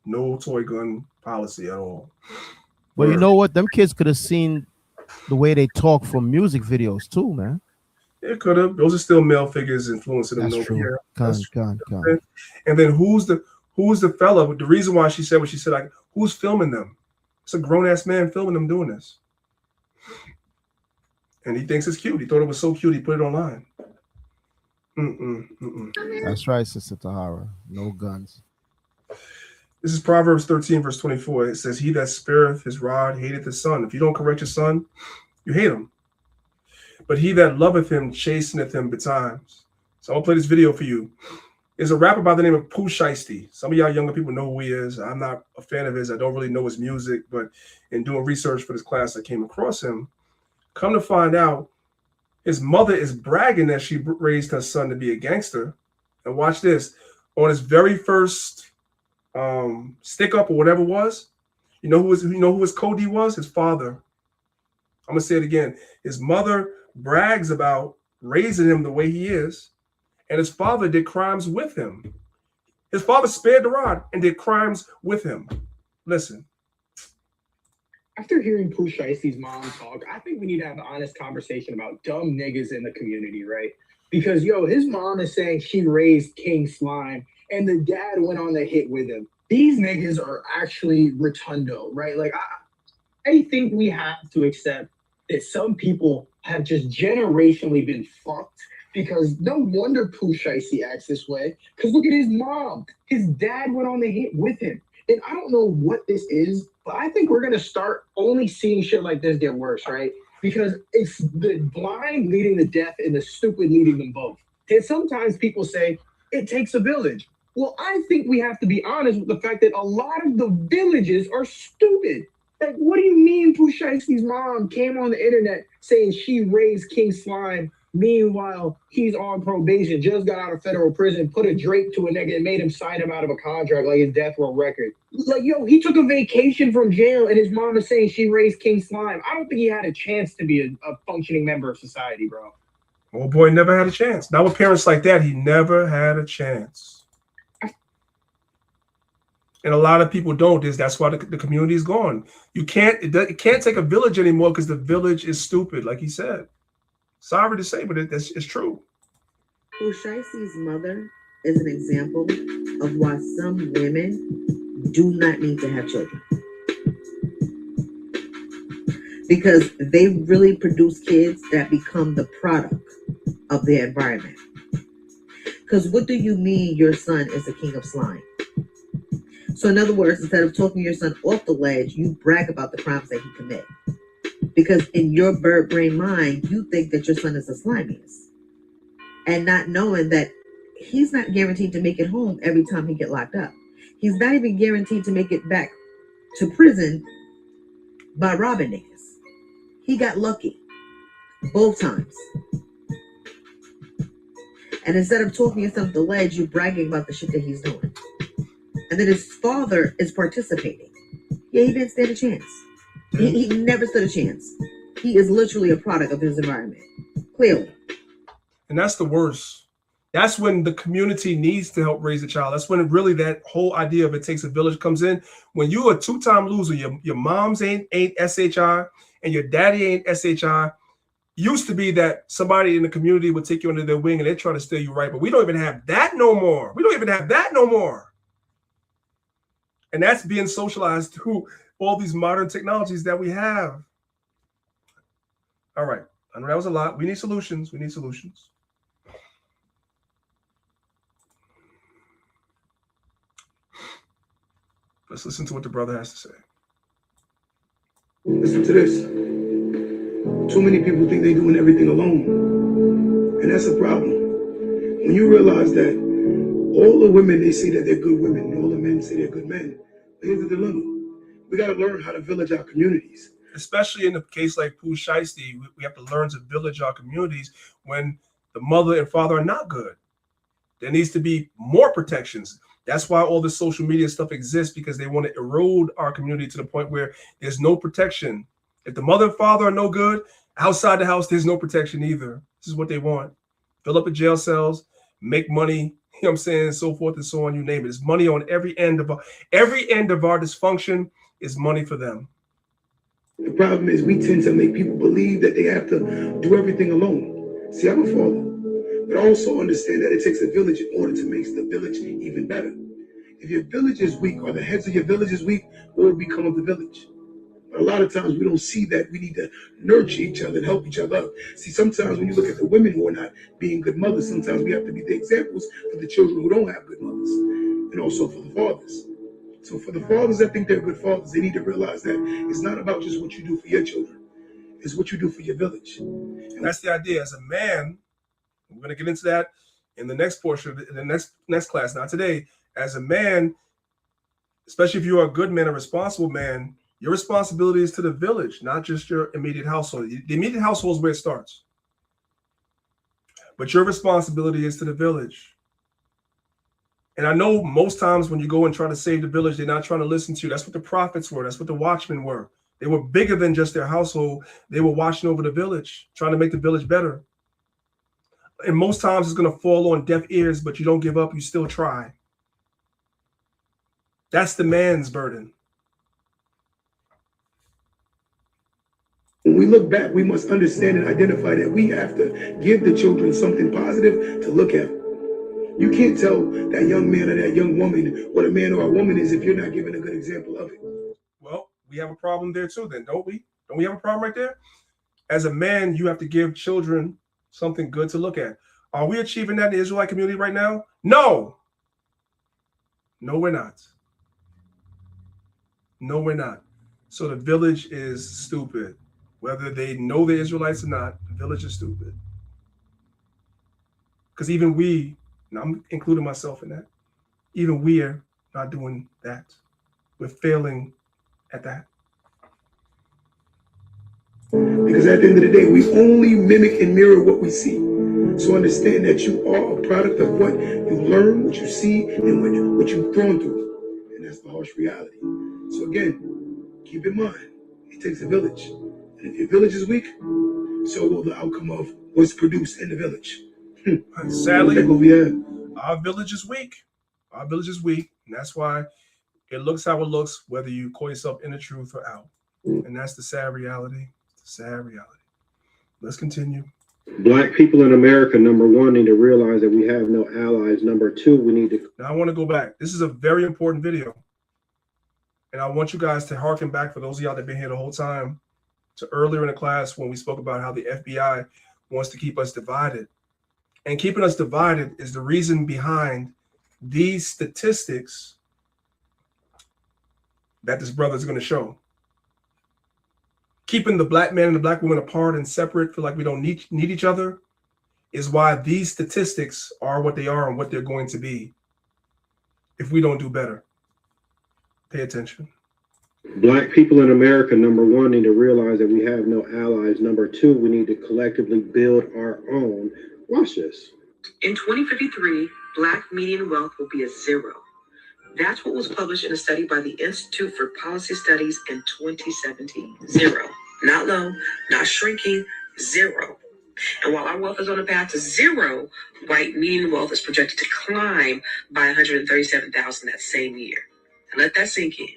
no toy gun policy at all. But you know what? Them kids could have seen the way they talk from music videos too, man. It could have. Those are still male figures influencing them. That's true. Con. And then who's the fella? The reason why she said what she said, like, who's filming them? It's a grown-ass man filming them doing this. And he thinks it's cute. He thought it was so cute, he put it online. That's right, Sister Tahara. No guns. This is Proverbs 13, verse 24. It says, he that spareth his rod hateth his son. If you don't correct your son, you hate him. But he that loveth him chasteneth him betimes. So I'll play this video for you. There's a rapper by the name of Pooh Shiesty. Some of y'all younger people know who he is. I'm not a fan of his. I don't really know his music, but in doing research for this class, I came across him. Come to find out, his mother is bragging that she raised her son to be a gangster. And watch this. On his very first stick up or whatever it was, you know who his Cody was? His father. I'm gonna say it again. His mother brags about raising him the way he is. And his father did crimes with him. His father spared the rod and did crimes with him. Listen. After hearing Pooh Shiesty's mom talk, I think we need to have an honest conversation about dumb niggas in the community, right? Because, his mom is saying she raised King Slime, and the dad went on the hit with him. These niggas are actually rotundo, right? Like, I think we have to accept that some people have just generationally been fucked. Because no wonder Pooh Shiesty acts this way. Because look at his mom. His dad went on the hit with him. And I don't know what this is, but I think we're going to start only seeing shit like this get worse, right? Because it's the blind leading the deaf and the stupid leading them both. And sometimes people say, it takes a village. Well, I think we have to be honest with the fact that a lot of the villages are stupid. Like, what do you mean Pooh Shiesty's mom came on the internet saying she raised King Slime? Meanwhile, he's on probation, just got out of federal prison, put a drape to a nigga and made him sign him out of a contract like his death row record. Like, he took a vacation from jail and his mom is saying she raised King Slime. I don't think he had a chance to be a functioning member of society, bro. Old boy never had a chance. Not with parents like that. He never had a chance. And a lot of people don't. That's why the community is gone. It can't take a village anymore because the village is stupid, like he said. Sorry to say, but it's true. Ushai's mother is an example of why some women do not need to have children. Because they really produce kids that become the product of their environment. Because what do you mean your son is the king of slime? So in other words, instead of talking your son off the ledge, you brag about the crimes that he commit. Because in your bird brain mind, you think that your son is the slimiest. And not knowing that he's not guaranteed to make it home every time he get locked up. He's not even guaranteed to make it back to prison by robbing niggas. He got lucky both times. And instead of talking yourself the ledge, you're bragging about the shit that he's doing. And then his father is participating. Yeah, he didn't stand a chance. He never stood a chance. He is literally a product of his environment. Clearly. And that's the worst. That's when the community needs to help raise the child. That's when really that whole idea of it takes a village comes in. When you're a two-time loser, your mom's ain't SHI and your daddy ain't SHI. Used to be that somebody in the community would take you under their wing and they try to steer you right. But we don't even have that no more. And that's being socialized through all these modern technologies that we have. All right. I know that was a lot. We need solutions. Let's listen to what the brother has to say. Listen to this. Too many people think they're doing everything alone. And that's a problem. When you realize that all the women, they say that they're good women, and all the men say they're good men. Here's the dilemma. We got to learn how to village our communities. Especially in a case like Pooh Shiesty, we have to learn to village our communities when the mother and father are not good. There needs to be more protections. That's why all this social media stuff exists, because they want to erode our community to the point where there's no protection. If the mother and father are no good, outside the house, there's no protection either. This is what they want. Fill up the jail cells, make money, you know what I'm saying, so forth and so on, you name it. It's money on every end of our dysfunction is money for them. The problem is we tend to make people believe that they have to do everything alone. See, I'm a father, but I also understand that it takes a village in order to make the village even better. If your village is weak or the heads of your village is weak, what will become of the village? But a lot of times we don't see that we need to nurture each other and help each other up. See, sometimes when you look at the women who are not being good mothers, sometimes we have to be the examples for the children who don't have good mothers, and also for the fathers. So for the fathers that think they're good fathers, they need to realize that it's not about just what you do for your children. It's what you do for your village. And that's the idea. As a man, we're going to get into that in the next portion, in the next class, not today. As a man, especially if you are a good man, a responsible man, your responsibility is to the village, not just your immediate household. The immediate household is where it starts. But your responsibility is to the village. And I know most times when you go and try to save the village, they're not trying to listen to you. That's what the prophets were. That's what the watchmen were. They were bigger than just their household. They were watching over the village, trying to make the village better. And most times it's going to fall on deaf ears, but you don't give up. You still try. That's the man's burden. When we look back, we must understand and identify that we have to give the children something positive to look at. You can't tell that young man or that young woman what a man or a woman is if you're not giving a good example of it. Well, we have a problem there too then, don't we? Don't we have a problem right there? As a man, you have to give children something good to look at. Are we achieving that in the Israelite community right now? No. No, we're not. No, we're not. So the village is stupid. Whether they know the Israelites or not, the village is stupid. Because even we, and I'm including myself in that, even we are not doing that. We're failing at that. Because at the end of the day, we only mimic and mirror what we see. So understand that you are a product of what you learn, what you see, and what you've gone through. And that's the harsh reality. So again, keep in mind, it takes a village. And if your village is weak, so will the outcome of was produced in the village. Sadly, Look what we had. our village is weak. Our village is weak, and that's why it looks how it looks, whether you call yourself in the truth or out. And that's the sad reality. The sad reality. Let's continue. Black people in America, number one, need to realize that we have no allies. Number two, we need to. Now I want to go back. This is a very important video. And I want you guys to harken back, for those of y'all that have been here the whole time, to earlier in the class when we spoke about how the FBI wants to keep us divided. And keeping us divided is the reason behind these statistics that this brother is going to show. Keeping the black man and the black woman apart and separate, feel like we don't need each other, is why these statistics are what they are and what they're going to be if we don't do better. Pay attention. Black people in America, number one, need to realize that we have no allies. Number two, we need to collectively build our own. Watch this. In 2053, Black median wealth will be a zero. That's what was published in a study by the Institute for Policy Studies in 2017. Zero. Not low, not shrinking, zero. And while our wealth is on a path to zero, white median wealth is projected to climb by 137,000 that same year. And let that sink in.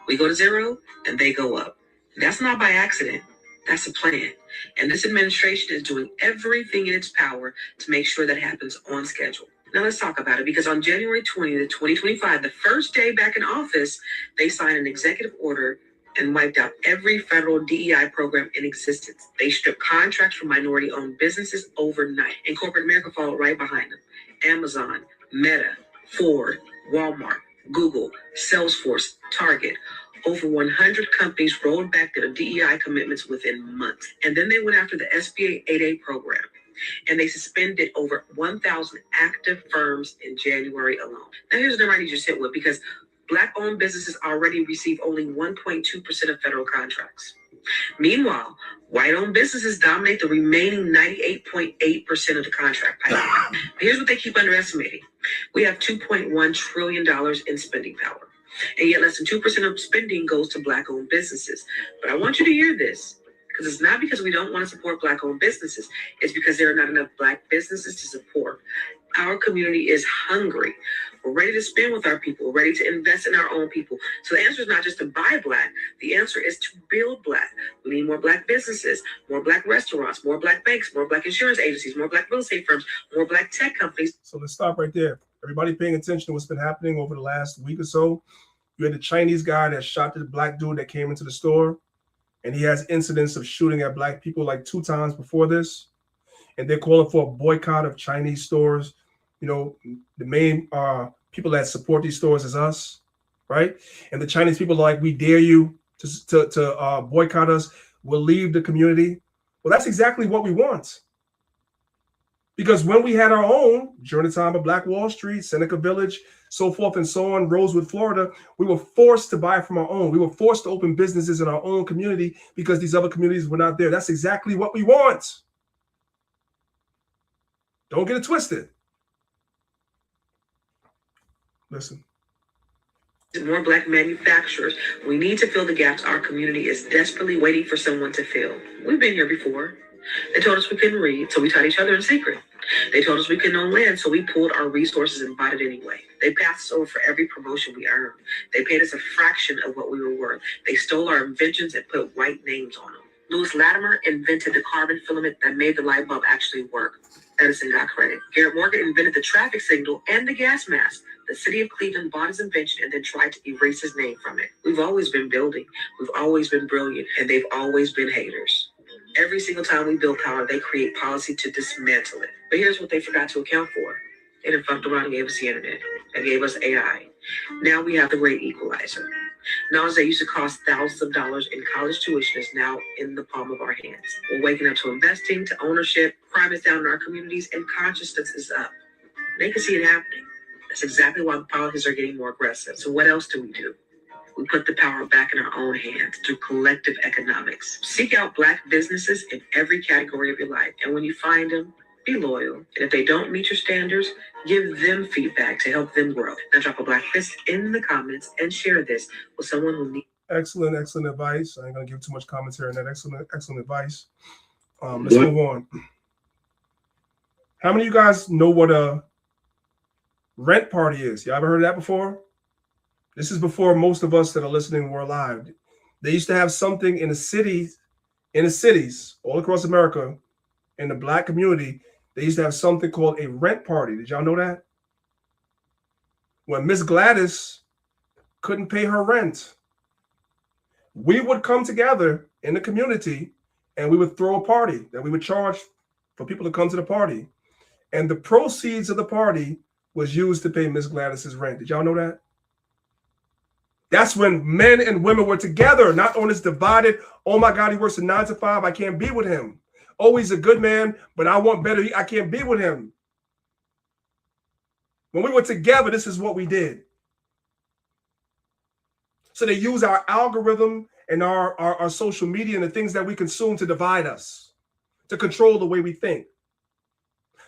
We go to zero and they go up. That's not by accident. That's a plan. And this administration is doing everything in its power to make sure that happens on schedule. Now let's talk about it, because on January 20th, 2025, the first day back in office, they signed an executive order and wiped out every federal DEI program in existence. They stripped contracts from minority-owned businesses overnight, and corporate America followed right behind them. Amazon, Meta, Ford, Walmart, Google, Salesforce, Target. Over 100 companies rolled back their DEI commitments within months. And then they went after the SBA 8A program, and they suspended over 1,000 active firms in January alone. Now here's the number I need you to sit with, because Black-owned businesses already receive only 1.2% of federal contracts. Meanwhile, white-owned businesses dominate the remaining 98.8% of the contract pipeline. Here's what they keep underestimating. We have $2.1 trillion in spending power, and yet less than 2% of spending goes to Black-owned businesses. But I want you to hear this, because it's not because we don't want to support Black-owned businesses. It's because there are not enough Black businesses to support. Our community is hungry. We're ready to spend with our people. We're ready to invest in our own people. So the answer is not just to buy Black. The answer is to build Black. We need more Black businesses, more Black restaurants, more Black banks, more Black insurance agencies, more Black real estate firms, more Black tech companies. So let's stop right there. Everybody paying attention to what's been happening over the last week or so. You had the Chinese guy that shot the Black dude that came into the store, and he has incidents of shooting at Black people like 2 times before this. And they're calling for a boycott of Chinese stores. You know, the main people that support these stores is us, right? And the Chinese people are like, we dare you to boycott us. We'll leave the community. Well, that's exactly what we want. Because when we had our own, during the time of Black Wall Street, Seneca Village, so forth and so on, Rosewood, Florida, we were forced to buy from our own. We were forced to open businesses in our own community because these other communities were not there. That's exactly what we want. Don't get it twisted. Listen. More Black manufacturers. We need to fill the gaps our community is desperately waiting for someone to fill. We've been here before. They told us we couldn't read, so we taught each other in secret. They told us we couldn't own land, so we pulled our resources and bought it anyway. They passed us over for every promotion we earned. They paid us a fraction of what we were worth. They stole our inventions and put white names on them. Lewis Latimer invented the carbon filament that made the light bulb actually work. Edison got credit. Garrett Morgan invented the traffic signal and the gas mask. The city of Cleveland bought his invention and then tried to erase his name from it. We've always been building. We've always been brilliant, and they've always been haters. Every single time we build power, they create policy to dismantle it. But here's what they forgot to account for. They done fucked around and gave us the internet. They gave us AI. Now we have the great equalizer. Knowledge that used to cost thousands of dollars in college tuition is now in the palm of our hands. We're waking up to investing, to ownership. Crime is down in our communities, and consciousness is up. They can see it happening. That's exactly why the politicians are getting more aggressive. So what else do? We put the power back in our own hands through collective economics. Seek out Black businesses in every category of your life. And when you find them, be loyal. And if they don't meet your standards, give them feedback to help them grow. Now drop a Black fist in the comments and share this with someone who needs. Excellent advice. I ain't going to give too much commentary on that. Excellent advice. Let's move on. How many of you guys know what a rent party is? You ever heard of that before? This is before most of us that are listening were alive. They used to have something in the cities all across America, in the Black community. They used to have something called a rent party. Did y'all know that? When Miss Gladys couldn't pay her rent, we would come together in the community and we would throw a party that we would charge for people to come to the party. And the proceeds of the party was used to pay Miss Gladys's rent. Did y'all know that? That's when men and women were together, not on this divided, oh my God, he works a 9 to 5, I can't be with him. Oh, he's a good man, but I want better, I can't be with him. When we were together, this is what we did. So they use our algorithm and our social media and the things that we consume to divide us, to control the way we think.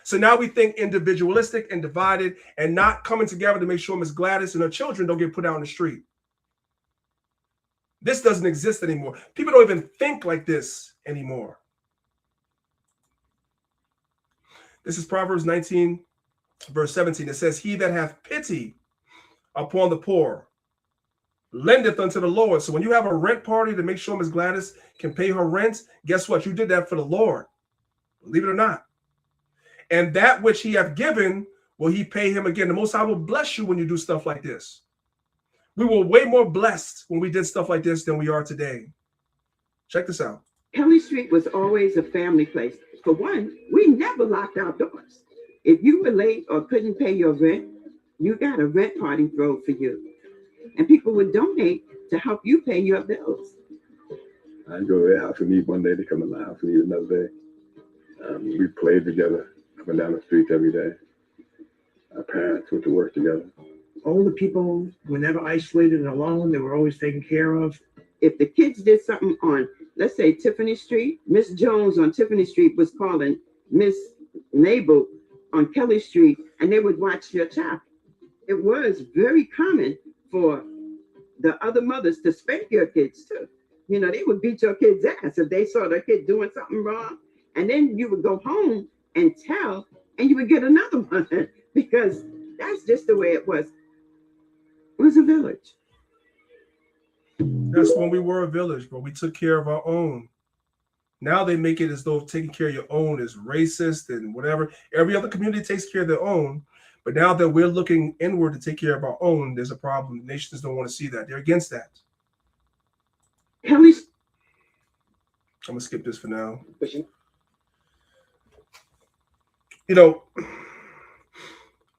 So now we think individualistic and divided and not coming together to make sure Miss Gladys and her children don't get put out on the street. This doesn't exist anymore. People don't even think like this anymore. This is Proverbs 19, verse 17. It says, he that hath pity upon the poor lendeth unto the Lord. So when you have a rent party to make sure Miss Gladys can pay her rent, guess what? You did that for the Lord. Believe it or not. And that which he hath given, will he pay him again. The Most High will bless you when you do stuff like this. We were way more blessed when we did stuff like this than we are today. Check this out. Kelly Street was always a family place. For one, we never locked our doors. If you were late or couldn't pay your rent, you got a rent party thrown for you. And people would donate to help you pay your bills. I go to their house and eat one day, they come to my house and eat another day. We played together up and down the streets every day. Our parents went to work together. All the people were never isolated and alone. They were always taken care of. If the kids did something on, let's say, Tiffany Street, Miss Jones on Tiffany Street was calling Miss Nabel on Kelly Street, and they would watch your child. It was very common for the other mothers to spank your kids too. You know, they would beat your kid's ass if they saw their kid doing something wrong. And then you would go home and tell, and you would get another one because that's just the way it was. It was a village. That's when we were a village, but we took care of our own. Now they make it as though taking care of your own is racist and whatever. Every other community takes care of their own. But now that we're looking inward to take care of our own, there's a problem. Nations don't want to see that. They're against that. I'm going to skip this for now. You know,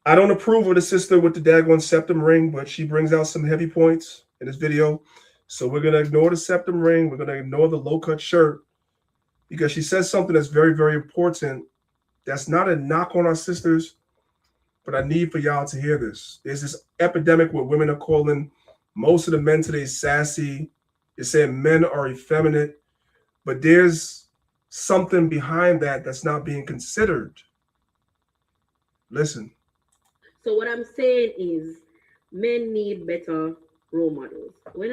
I don't approve of the sister with the daggone septum ring, but she brings out some heavy points in this video. So we're going to ignore the septum ring. We're going to ignore the low-cut shirt because she says something that's very, very important. That's not a knock on our sisters, but I need for y'all to hear this. There's this epidemic where women are calling most of the men today sassy. They're saying men are effeminate, but there's something behind that that's not being considered. Listen. So what I'm saying is men need better role models. When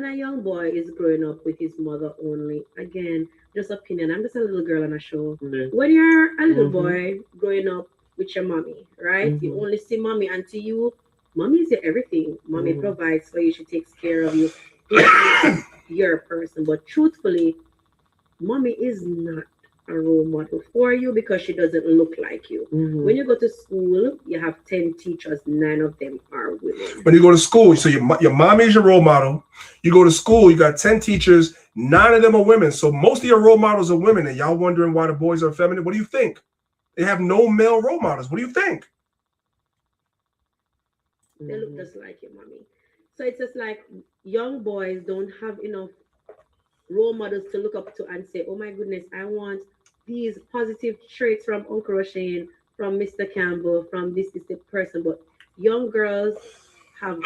a young boy is growing up with his mother only, again, just opinion, I'm just a little girl on a show. Mm-hmm. When you're a little boy growing up with your mommy, right? Mm-hmm. You only see mommy, and to you, mommy is your everything. Mommy provides for you, she takes care of you. You're a person. But truthfully, mommy is not a role model for you because she doesn't look like you. Mm-hmm. When you go to school, you have 10 teachers, 9 of them are women. When you go to school, so your mommy is your role model. You go to school, you got 10 teachers, 9 of them are women. So most of your role models are women, and y'all wondering why the boys are feminine. What do you think? They have no male role models. What do you think? They look just like your mommy. So it's just like young boys don't have enough role models to look up to and say, oh my goodness, I want these positive traits from Uncle Roshane, from Mr. Campbell, from this person. But young girls have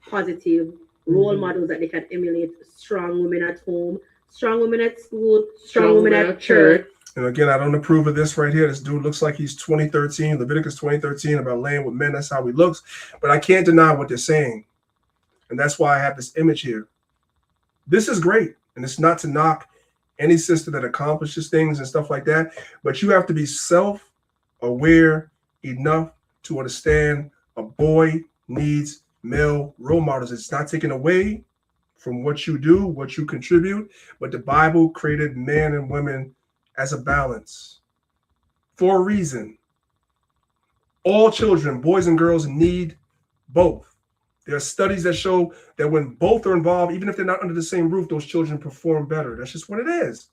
positive role models that they can emulate. Strong women at home, strong women at school, strong women at church. And again, I don't approve of this right here. This dude looks like he's 2013, Leviticus 2013, about laying with men. That's how he looks. But I can't deny what they're saying. And that's why I have this image here. This is great. And it's not to knock any sister that accomplishes things and stuff like that. But you have to be self-aware enough to understand a boy needs male role models. It's not taken away from what you do, what you contribute, but the Bible created men and women as a balance for a reason. All children, boys and girls, need both. There are studies that show that when both are involved, even if they're not under the same roof, those children perform better. That's just what it is.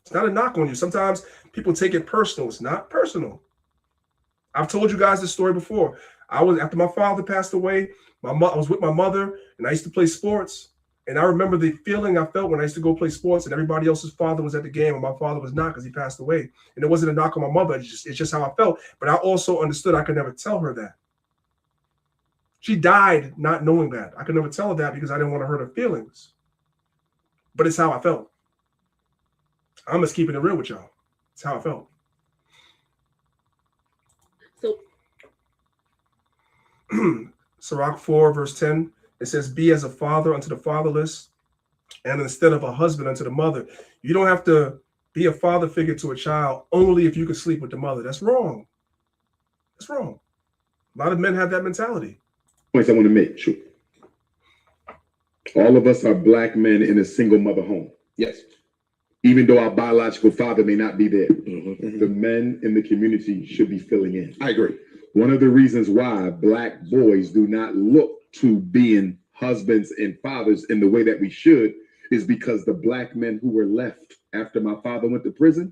It's not a knock on you. Sometimes people take it personal. It's not personal. I've told you guys this story before. After my father passed away, I was with my mother, and I used to play sports. And I remember the feeling I felt when I used to go play sports, and everybody else's father was at the game, and my father was not because he passed away. And it wasn't a knock on my mother. It's just how I felt. But I also understood I could never tell her that. She died not knowing that. I could never tell her that because I didn't want to hurt her feelings. But it's how I felt. I'm just keeping it real with y'all. It's how I felt. So, Sirach 4, verse 10, it says, be as a father unto the fatherless, and instead of a husband unto the mother. You don't have to be a father figure to a child only if you can sleep with the mother. That's wrong. That's wrong. A lot of men have that mentality. Points I want to make. Sure. All of us are black men in a single mother home. Yes. Even though our biological father may not be there, the men in the community should be filling in. I agree. One of the reasons why black boys do not look to being husbands and fathers in the way that we should is because the black men who were left after my father went to prison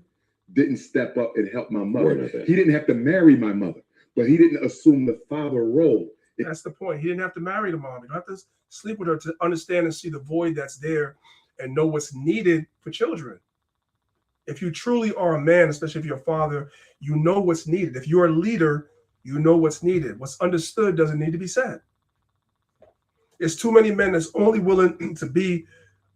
didn't step up and help my mother. He didn't have to marry my mother, but he didn't assume the father role. That's the point. He didn't have to marry the mom. You don't have to sleep with her to understand and see the void that's there and know what's needed for children. If you truly are a man, especially if you're a father, you know what's needed. If you're a leader, you know what's needed. What's understood doesn't need to be said. There's too many men that's only willing to be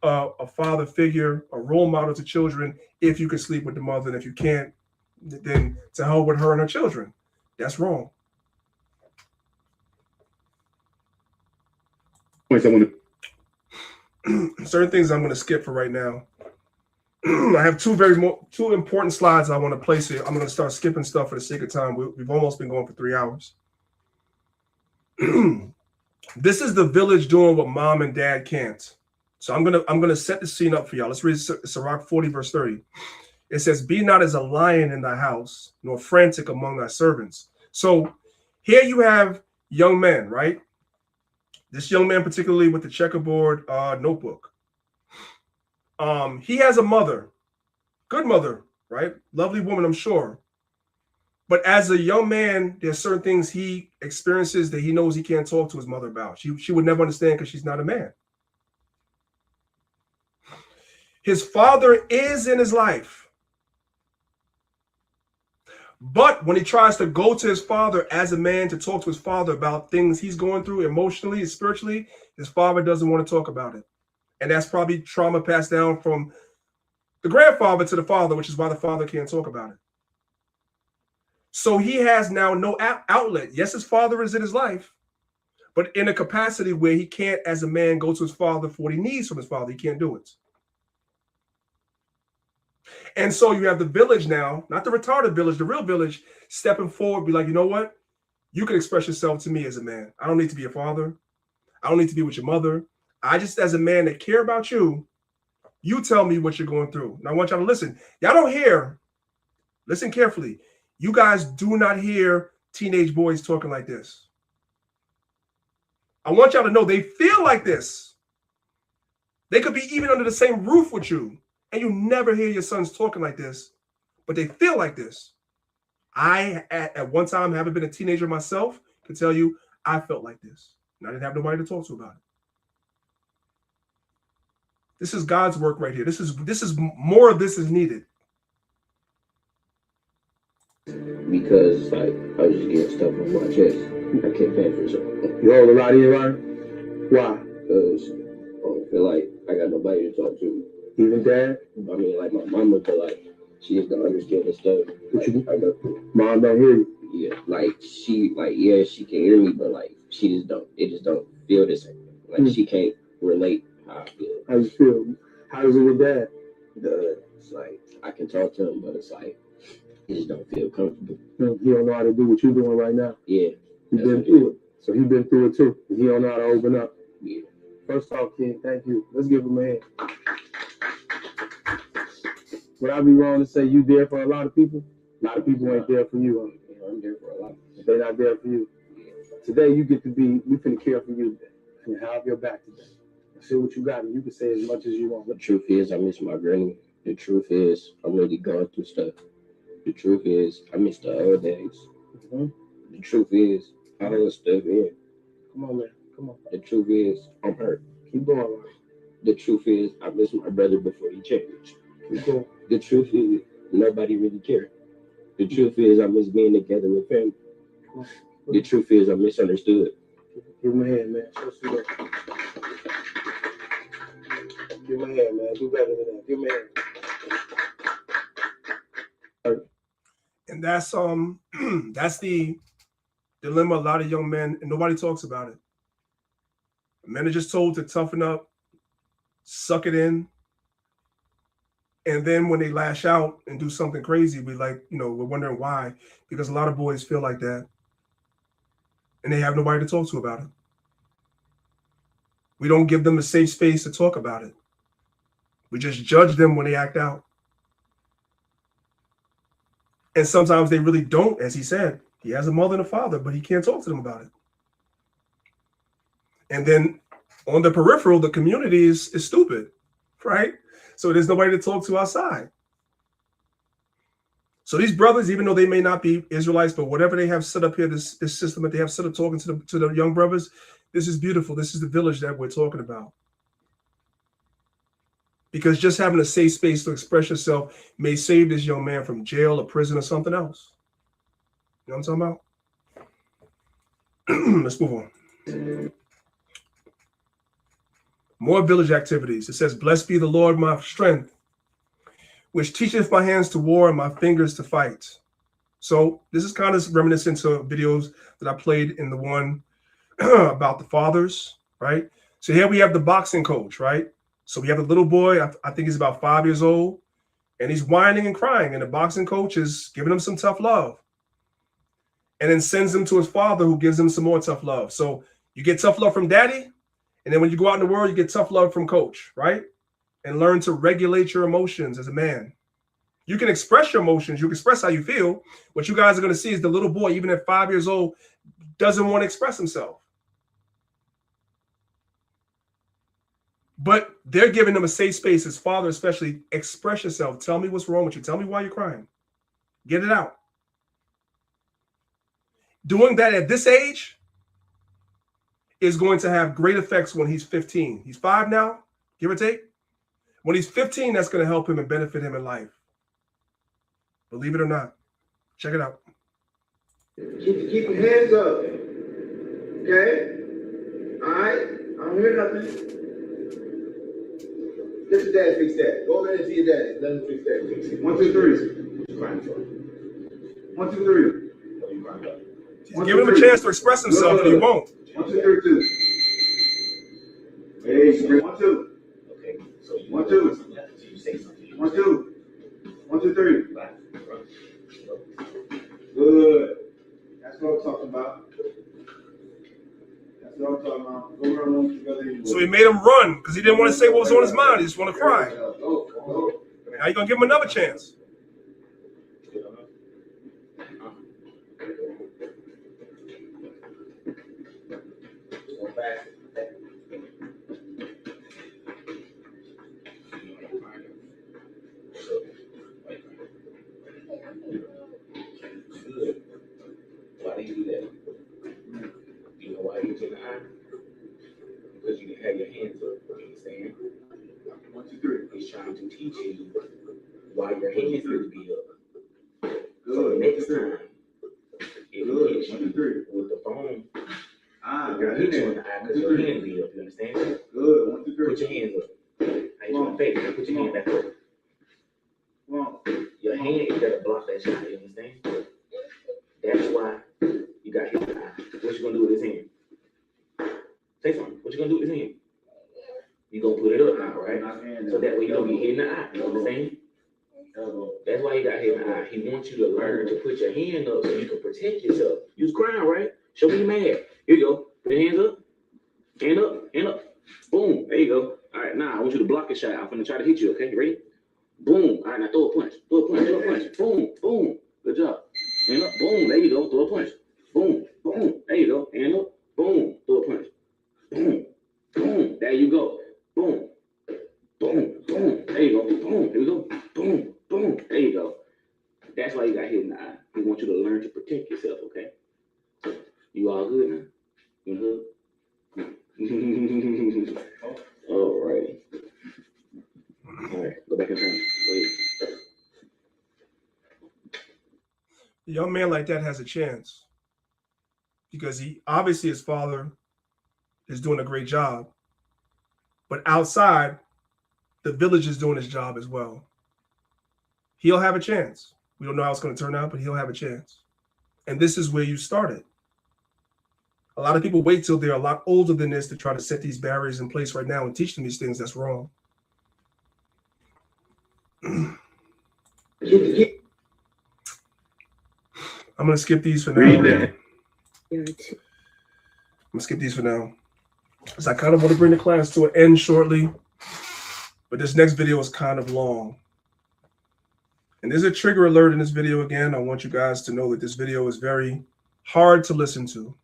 a father figure, a role model to children if you can sleep with the mother. And if you can't, then to hell with her and her children. That's wrong. Points I want to certain things I'm going to skip for right now. I have two important slides I want to place here. I'm going to start skipping stuff for the sake of time. We've almost been going for 3 hours. This is the village doing what mom and dad can't. So I'm gonna set the scene up for y'all. Let's read Sirach 40 verse 30. It says, "Be not as a lion in thy house, nor frantic among thy servants." So here you have young men, right? This young man, particularly with the checkerboard notebook. He has a mother, good mother, right? Lovely woman, I'm sure. But as a young man, there's certain things he experiences that he knows he can't talk to his mother about. She would never understand because she's not a man. His father is in his life. But when he tries to go to his father as a man to talk to his father about things he's going through emotionally and spiritually, his father doesn't want to talk about it. And that's probably trauma passed down from the grandfather to the father, which is why the father can't talk about it. So he has now no outlet. Yes, his father is in his life, but in a capacity where he can't, as a man, go to his father for what he needs from his father. He can't do it. And so you have the village now, not the retarded village, the real village, stepping forward, be like, you know what? You can express yourself to me as a man. I don't need to be a father. I don't need to be with your mother. I just, as a man that care about you, you tell me what you're going through. And I want y'all to listen. Y'all don't hear, listen carefully. You guys do not hear teenage boys talking like this. I want y'all to know they feel like this. They could be even under the same roof with you, and you never hear your sons talking like this, but they feel like this. I, at one time, having been a teenager myself, can tell you I felt like this, and I didn't have nobody to talk to about it. This is God's work right here. This is more of this is needed. Because like I was just getting stuff on my chest. I can't pay for something. You hold a lot in, Ryan? Why? Because I don't feel like I got nobody to talk to. Even dad? I mean, like my mama, but like she just don't understand the stuff. What you do? I know. Mom don't hear you. Yeah, like she can hear me, but like she just don't. It just don't feel the same. Like she can't relate How you feel? How's it with dad? Good. It's like I can talk to him, but it's like he just don't feel comfortable. He don't know how to do what you're doing right now. Yeah. He's been through it. So he been through it too. He don't know how to open up. Yeah. First off, kid, thank you. Let's give him a hand. Would I be wrong to say you there for a lot of people? A lot of people ain't there for you, huh? Yeah, I'm there for a lot. They're not there for you. Today you get to be, we finna care for you today. And have your back today. See what you got, and you can say as much as you want. The truth is, I miss my granny. The truth is, I'm really going through stuff. The truth is, I miss the old days. The truth is, I done stuff in. Come on, man. Come on. The truth is, I'm hurt. Keep going, man. The truth is, I miss my brother before he changed. Keep going. The truth is, nobody really cared. The truth is, I miss being together with family. The truth is, I'm misunderstood. Give him a hand, man. Show some love. Give him a hand, man. Do better than that. Give him a hand. And that's the dilemma a lot of young men, and nobody talks about it. Men are just told to toughen up, suck it in, and then when they lash out and do something crazy, we're wondering why, because a lot of boys feel like that, and they have nobody to talk to about it. We don't give them a safe space to talk about it. We just judge them when they act out. And sometimes they really don't, as he said. He has a mother and a father, but he can't talk to them about it. And then on the peripheral, the community is stupid, right? So there's nobody to talk to outside. So these brothers, even though they may not be Israelites, but whatever they have set up here, this system that they have set up talking to the young brothers, this is beautiful. This is the village that we're talking about. Because just having a safe space to express yourself may save this young man from jail or prison or something else. You know what I'm talking about? Let's move on. More village activities. It says, "Blessed be the Lord my strength, which teacheth my hands to war and my fingers to fight." So this is kind of reminiscent to videos that I played in the one about the fathers, right? So here we have the boxing coach, right? So we have a little boy, I think he's about 5 years old, and he's whining and crying, and the boxing coach is giving him some tough love, and then sends him to his father, who gives him some more tough love. So you get tough love from daddy, and then when you go out in the world, you get tough love from coach, right? And learn to regulate your emotions as a man. You can express your emotions, you can express how you feel. What you guys are going to see is the little boy, even at 5 years old, doesn't want to express himself. But they're giving him a safe space, his father especially. Express yourself. Tell me what's wrong with you. Tell me why you're crying. Get it out. Doing that at this age is going to have great effects when he's 15. He's 5 now, give or take. When he's 15, that's going to help him and benefit him in life. Believe it or not. Check it out. Keep your hands up. Okay? All right? I don't hear nothing. Let your dad fix that. Go over there and see your daddy. Let him fix that. Fix it. 1, 2, 3. 1, 2, 3. Give him a chance to express himself, and he won't. 1, 2, 3, 2. Hey, 1, 2. Okay. 1, 2. 1, 2. 1, 2, 3. Good. That's what I'm talking about. That's what I'm talking about. Go run together. So he made him run because he didn't want to say what was on his mind. He just want to cry. Now you're going to give him another chance. Why do you do that? You know why you took the iron? Because you didn't have your hands up. You understand? 1, 2, 3. He's trying to teach you why your hands need to be up. So the next time, if he hits you with the phone, you're hit you in the eye because your hand be up. You understand? Good. 1, 2, 3. Put your hands up. I ain't trying to fake it. Put your hand back up. Your hand is there to block that shot. You understand? That's why you got hit in the eye. What you gonna do with his hand? Say something. What you gonna do with his hand? You gonna put get hit in the eye. You understand? That's why he got hit in the eye. He wants you to learn to put your hand up so you can protect yourself. Use crown, right? Show me your man. Here you go. Put your hands up. Hand up. Hand up. Boom. There you go. All right, now I want you to block a shot. I'm gonna try to hit you. Okay, you ready? Boom. All right, now throw a punch. Throw a punch. Throw a punch. Boom. Boom. Good job. Hand up. Boom. There you go. Throw a punch. Boom. Boom. There you go. Hand up. Boom. Throw a punch. Boom. Boom. There you go. Boom. Boom. Boom. There you go. Boom. Here we go. Boom. Boom. There you go. That's why you got hit in the eye. We want you to learn to protect yourself, okay? You all good now? You good? All right. All right. Go back in time. A young man like that has a chance because he obviously his father is doing a great job, but outside, the village is doing his job as well. He'll have a chance. We don't know how it's going to turn out, but he'll have a chance. And this is where you started. A lot of people wait till they're a lot older than this to try to set these barriers in place right now and teach them these things. That's wrong. I'm going to skip these for now. I'm going to skip these for now. Because I kind of want to bring the class to an end shortly. But this next video is kind of long. And there's a trigger alert in this video again. I want you guys to know that this video is very hard to listen to.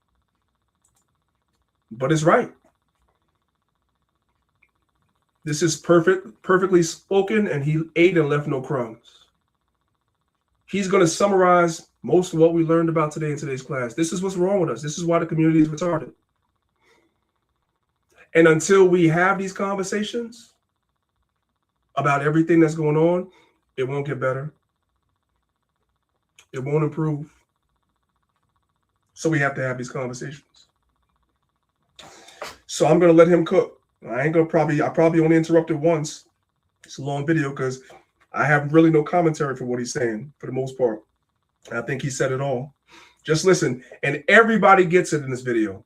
But it's right. This is perfectly spoken, and he ate and left no crumbs. He's going to summarize most of what we learned about today in today's class. This is what's wrong with us. This is why the community is retarded. And until we have these conversations about everything that's going on, it won't get better. It won't improve. So we have to have these conversations. So I'm going to let him cook. I probably only interrupted once. It's a long video because I have really no commentary for what he's saying for the most part. I think he said it all. Just listen. And everybody gets it in this video.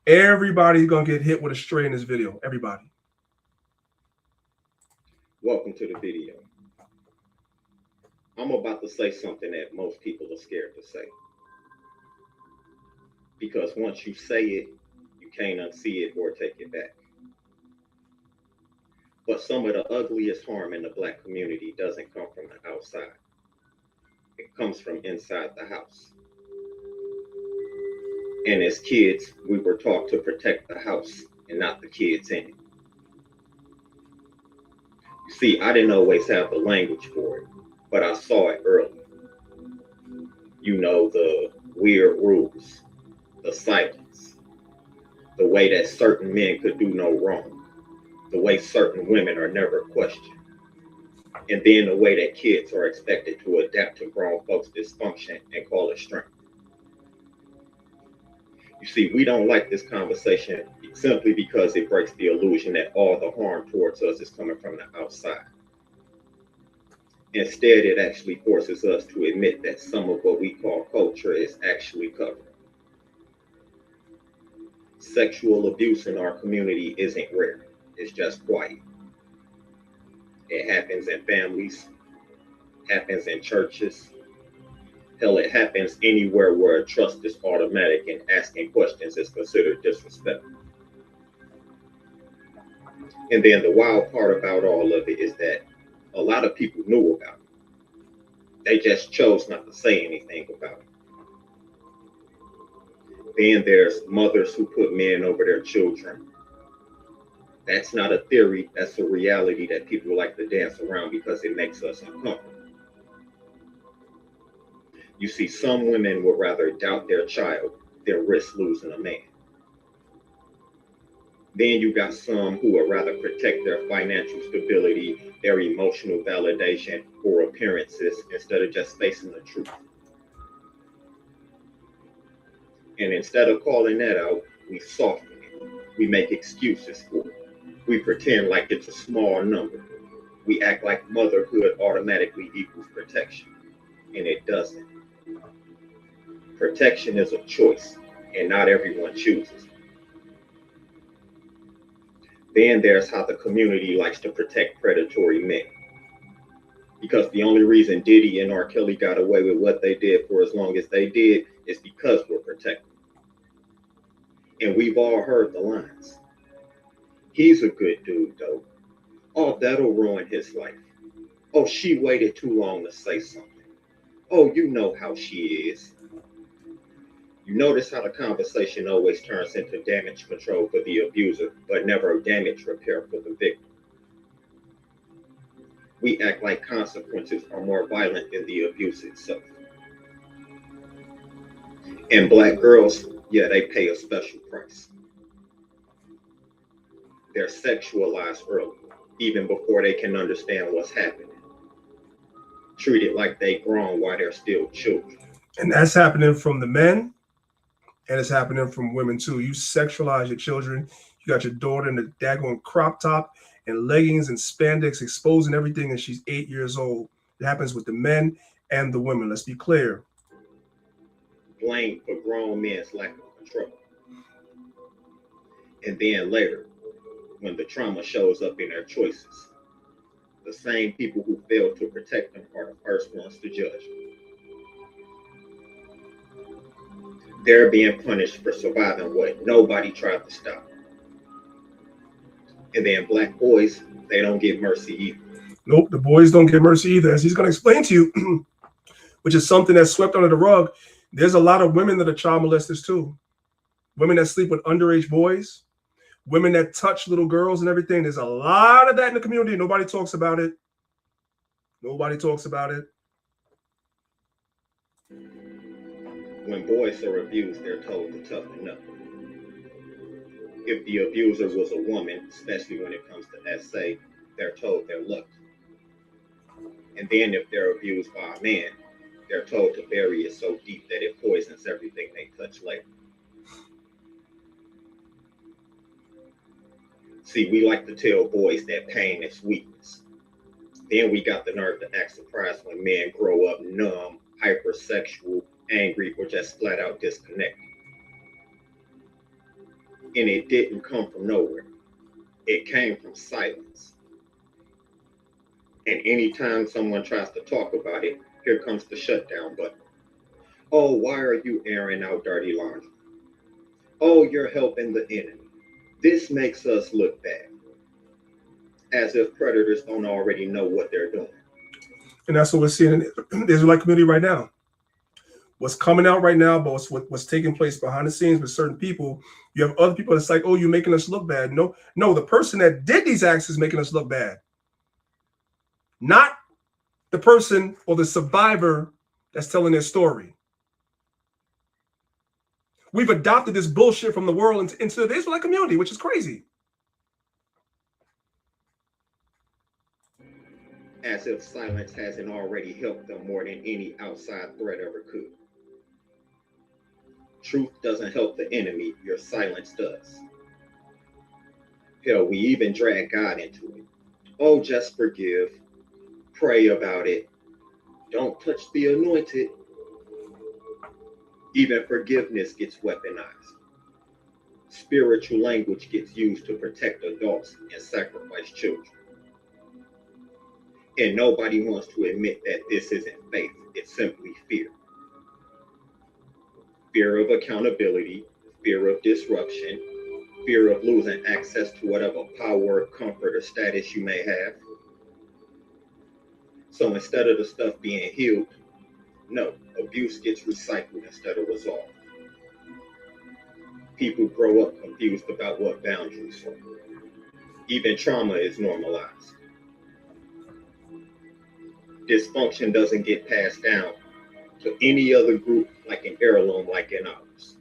Everybody's going to get hit with a stray in this video. Everybody. Welcome to the video. I'm about to say something that most people are scared to say. Because once you say it, you can't unsee it or take it back. But some of the ugliest harm in the Black community doesn't come from the outside. It comes from inside the house. And as kids, we were taught to protect the house and not the kids in it. You see, I didn't always have the language for it, but I saw it early. You know, the weird rules, the silence, the way that certain men could do no wrong, the way certain women are never questioned, and then the way that kids are expected to adapt to grown folks' dysfunction and call it strength. You see, we don't like this conversation simply because it breaks the illusion that all the harm towards us is coming from the outside. Instead, it actually forces us to admit that some of what we call culture is actually covered. Sexual abuse in our community isn't rare, it's just quiet. It happens in families, happens in churches. Hell, it happens anywhere where trust is automatic and asking questions is considered disrespectful. And then the wild part about all of it is that a lot of people knew about it. They just chose not to say anything about it. Then there's mothers who put men over their children. That's not a theory, that's a reality that people like to dance around because it makes us uncomfortable. You see, some women would rather doubt their child than risk losing a man. Then you got some who would rather protect their financial stability, their emotional validation, or appearances instead of just facing the truth. And instead of calling that out, we soften it. We make excuses for it. We pretend like it's a small number. We act like motherhood automatically equals protection, and it doesn't. Protection is a choice, and not everyone chooses. Then there's how the community likes to protect predatory men. Because the only reason Diddy and R. Kelly got away with what they did for as long as they did is because we're protected. And we've all heard the lines. He's a good dude, though. Oh, that'll ruin his life. Oh, she waited too long to say something. Oh, you know how she is. You notice how the conversation always turns into damage control for the abuser, but never damage repair for the victim. We act like consequences are more violent than the abuse itself. And Black girls, yeah, they pay a special price. They're sexualized early, even before they can understand what's happening. Treated like they grown while they're still children. And that's happening from the men, and it's happening from women too. You sexualize your children. You got your daughter in a daggone crop top and leggings and spandex exposing everything, and she's 8 years old. It happens with the men and the women. Let's be clear. Blamed for grown men's lack of control. And then later, when the trauma shows up in their choices, the same people who failed to protect them are the first ones to judge. They're being punished for surviving what nobody tried to stop. And then Black boys, they don't get mercy either. Nope, the boys don't get mercy either, as he's going to explain to you, which is something that's swept under the rug. There's a lot of women that are child molesters too. Women that sleep with underage boys, women that touch little girls and everything. There's a lot of that in the community. Nobody talks about it. Nobody talks about it. When boys are abused, they're told to toughen up. If the abuser was a woman, especially when it comes to SA, they're told they're lucky. And then if they're abused by a man, they're told to bury it so deep that it poisons everything they touch later. See, we like to tell boys that pain is weakness. Then we got the nerve to act surprised when men grow up numb, hypersexual, angry, or just flat out disconnected. And it didn't come from nowhere. It came from silence. And anytime someone tries to talk about it, here comes the shutdown button. Oh, why are you airing out dirty laundry? Oh, you're helping the enemy. This makes us look bad. As if predators don't already know what they're doing. And that's what we're seeing in the Israelite community right now. What's coming out right now, but what's taking place behind the scenes with certain people, you have other people that's like, oh, you're making us look bad. No, the person that did these acts is making us look bad. Not the person or the survivor that's telling their story. We've adopted this bullshit from the world into the Israelite community, which is crazy. As if silence hasn't already helped them more than any outside threat ever could. Truth doesn't help the enemy, your silence does. Hell, we even drag God into it. Oh, just forgive. Pray about it. Don't touch the anointed. Even forgiveness gets weaponized. Spiritual language gets used to protect adults and sacrifice children. And nobody wants to admit that this isn't faith, it's simply fear. Fear of accountability, fear of disruption, fear of losing access to whatever power, comfort, or status you may have. So instead of the stuff being healed, no, abuse gets recycled instead of resolved. People grow up confused about what boundaries are. Even trauma is normalized. Dysfunction doesn't get passed down to any other group like an heirloom like in ours.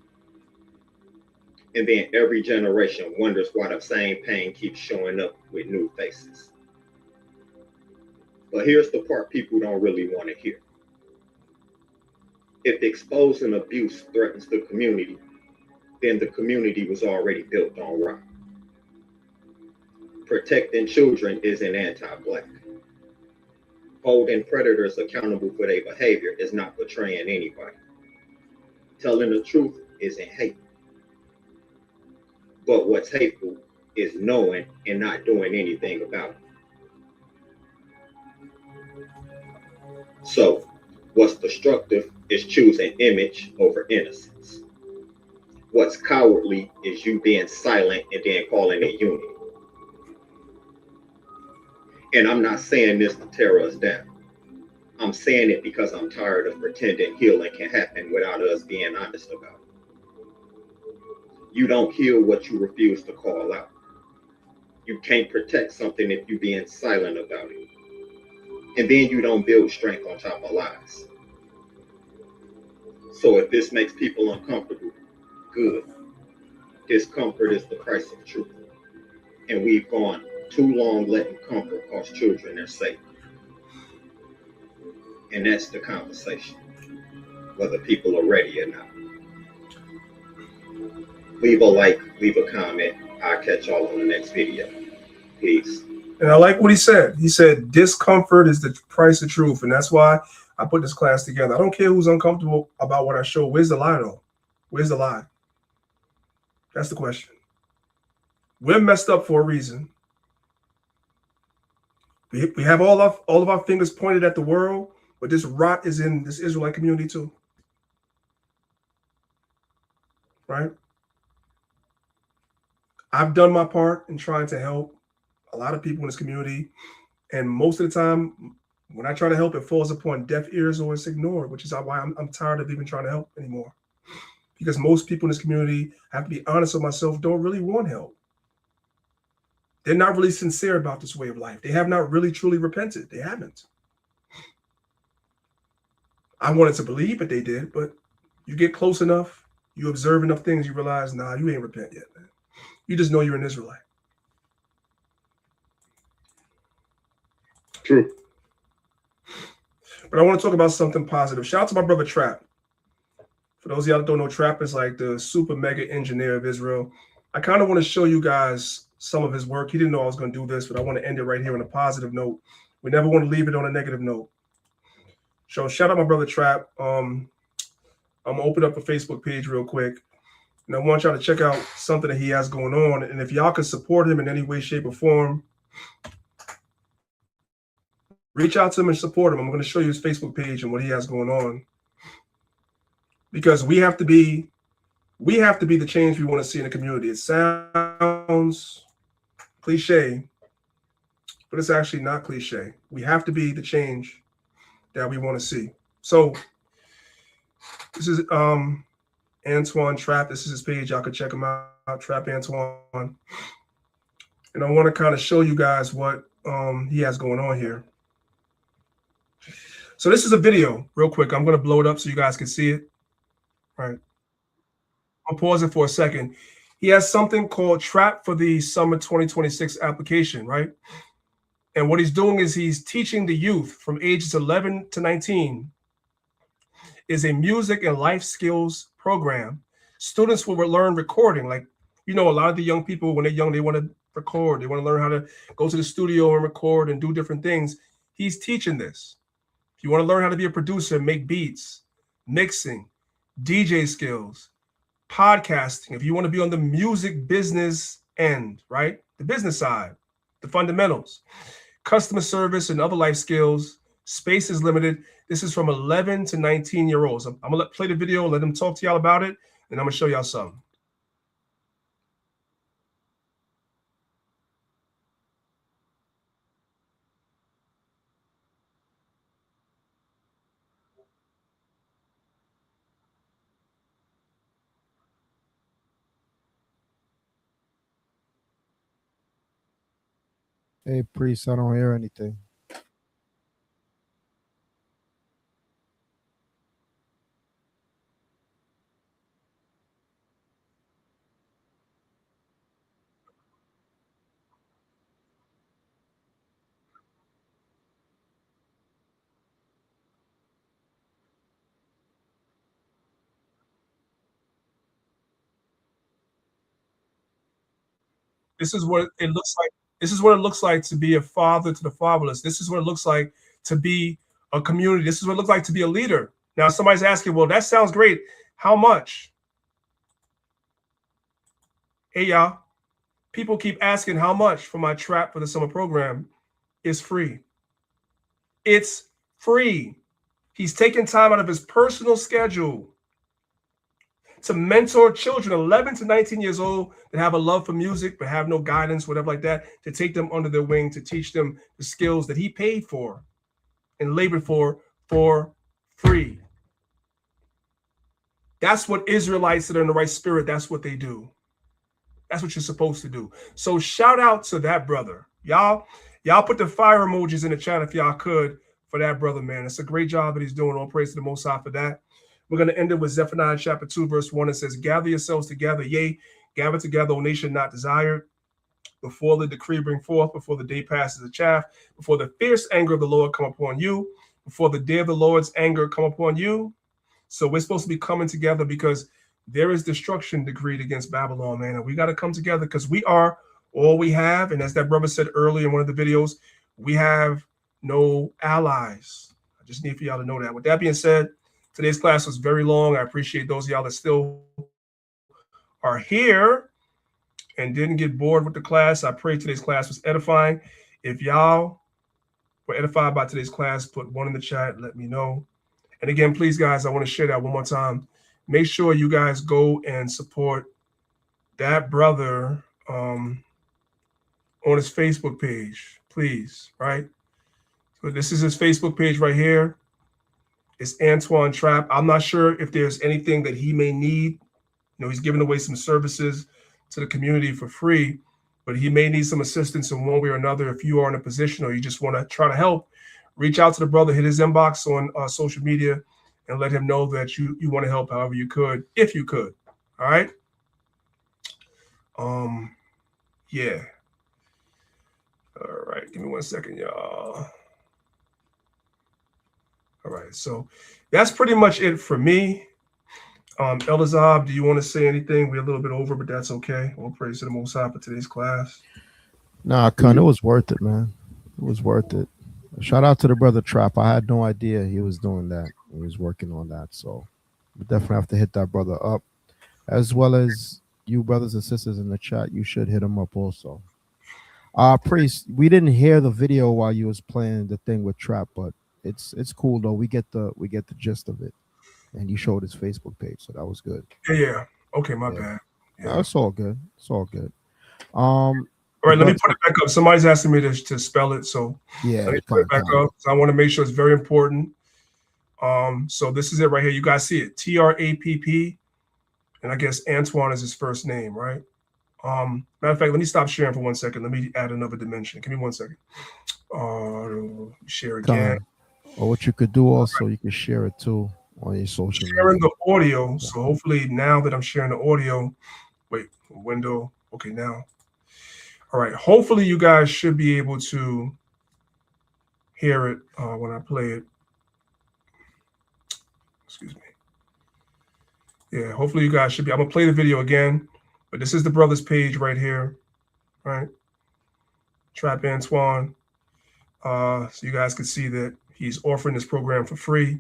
And then every generation wonders why the same pain keeps showing up with new faces. But here's the part people don't really want to hear. If exposing abuse threatens the community, then the community was already built on rock. Protecting children isn't anti-Black. Holding predators accountable for their behavior is not betraying anybody. Telling the truth isn't hate. But what's hateful is knowing and not doing anything about it. So what's destructive is choosing image over innocence. What's cowardly is you being silent and then calling it unity. And I'm not saying this to tear us down. I'm saying it because I'm tired of pretending healing can happen without us being honest about it. You don't heal what you refuse to call out. You can't protect something if you're being silent about it. And then you don't build strength on top of lies. So if this makes people uncomfortable, good. Discomfort is the price of truth. And we've gone too long letting comfort cost children their safety. And that's the conversation, whether people are ready or not. Leave a like, leave a comment. I'll catch y'all on the next video. Peace. And I like what he said. He said, discomfort is the price of truth. And that's why I put this class together. I don't care who's uncomfortable about what I show. Where's the lie, though? Where's the lie? That's the question. We're messed up for a reason. We have all of our fingers pointed at the world, but this rot is in this Israelite community too. Right? I've done my part in trying to help a lot of people in this community. And most of the time, when I try to help, it falls upon deaf ears or it's ignored, which is why I'm tired of even trying to help anymore. Because most people in this community, I have to be honest with myself, don't really want help. They're not really sincere about this way of life. They have not really truly repented. They haven't. I wanted to believe that they did, but you get close enough, you observe enough things, you realize, nah, you ain't repent yet, man. You just know you're an Israelite. True. But I want to talk about something positive. Shout out to my brother Trap. For those of y'all that don't know, Trap is like the super mega engineer of Israel. I kind of want to show you guys some of his work. He didn't know I was going to do this, but I want to end it right here on a positive note. We never want to leave it on a negative note. So shout out my brother Trap. I'm going to open up a Facebook page real quick. And I want y'all to check out something that he has going on. And if y'all can support him in any way, shape, or form, reach out to him and support him. I'm going to show you his Facebook page and what he has going on. Because we have to be the change we want to see in the community. It sounds cliche, but it's actually not cliche. We have to be the change that we want to see. So this is Antoine Trap. This is his page. Y'all can check him out, Trap Antoine. And I want to kind of show you guys what he has going on here. So this is a video real quick. I'm going to blow it up so you guys can see it. All right. I'll pause it for a second. He has something called Trap for the Summer 2026 application, right? And what he's doing is he's teaching the youth from ages 11 to 19 is a music and life skills program. Students will learn recording. Like, you know, a lot of the young people, when they're young, they want to record. They want to learn how to go to the studio and record and do different things. He's teaching this. If you want to learn how to be a producer, make beats, mixing, DJ skills, podcasting, if you want to be on the music business end, right? The business side, the fundamentals, customer service and other life skills, space is limited. This is from 11 to 19-year-olds. I'm going to play the video, let them talk to y'all about it, and I'm going to show y'all something. Hey, Priest, I don't hear anything. This is what it looks like. This is what it looks like to be a father to the fatherless. This is what it looks like to be a community. This is what it looks like to be a leader. Now, somebody's asking, well, that sounds great. How much? Hey, y'all. People keep asking how much for my trap for the summer program. It's free. It's free. He's taking time out of his personal schedule to mentor children 11 to 19 years old that have a love for music but have no guidance, whatever like that, to take them under their wing, to teach them the skills that he paid for and labored for free. That's what Israelites that are in the right spirit, that's what they do. That's what you're supposed to do. So shout out to that brother. Y'all put the fire emojis in the chat if y'all could for that brother, man. It's a great job that he's doing. All praise to the Most High for that. We're going to end it with Zephaniah chapter 2, verse 1. It says, gather yourselves together, yea, gather together, O nation not desired, before the decree bring forth, before the day passes the chaff, before the fierce anger of the Lord come upon you, before the day of the Lord's anger come upon you. So we're supposed to be coming together because there is destruction decreed against Babylon, man. And we got to come together because we are all we have. And as that brother said earlier in one of the videos, we have no allies. I just need for y'all to know that. With that being said, today's class was very long. I appreciate those of y'all that still are here and didn't get bored with the class. I pray today's class was edifying. If y'all were edified by today's class, put 1 in the chat. Let me know. And again, please, guys, I want to share that one more time. Make sure you guys go and support that brother on his Facebook page, please, right? So this is his Facebook page right here. It's Antoine Trapp. I'm not sure if there's anything that he may need. You know, he's giving away some services to the community for free, but he may need some assistance in one way or another. If you are in a position or you just want to try to help, reach out to the brother, hit his inbox on social media, and let him know that you want to help however you could, if you could. All right. Yeah. All right. Give me 1 second, y'all. All right. So that's pretty much it for me. Elazab, do you want to say anything? We're a little bit over, but that's okay. All praise to the Most High for today's class. Nah, Con, it was worth it, man. It was worth it. Shout out to the brother Trap. I had no idea he was doing that. He was working on that. So we definitely have to hit that brother up. As well as you brothers and sisters in the chat, you should hit him up also. Priest, we didn't hear the video while you was playing the thing with Trap, but it's cool though. We get the gist of it. And you showed his Facebook page, so that was good. Yeah. Okay, my bad. Yeah. No, it's all good. It's all good. All right, let me put it back up. Somebody's asking me to spell it, so yeah, let me put it back up. So I want to make sure it's very important. So this is it right here. You guys see it, TRAPP, and I guess Antoine is his first name, right? Matter of fact, let me stop sharing for 1 second. Let me add another dimension. Give me 1 second. Share again. Or what you could do also, you can share it too on your social media. Sharing the audio. So hopefully now that I'm sharing the audio, wait, window. Okay, now. All right. Hopefully you guys should be able to hear it when I play it. Excuse me. Yeah, hopefully you guys should be. I'm gonna play the video again, but this is the brother's page right here, right? Trap Antoine. So you guys can see that he's offering this program for free.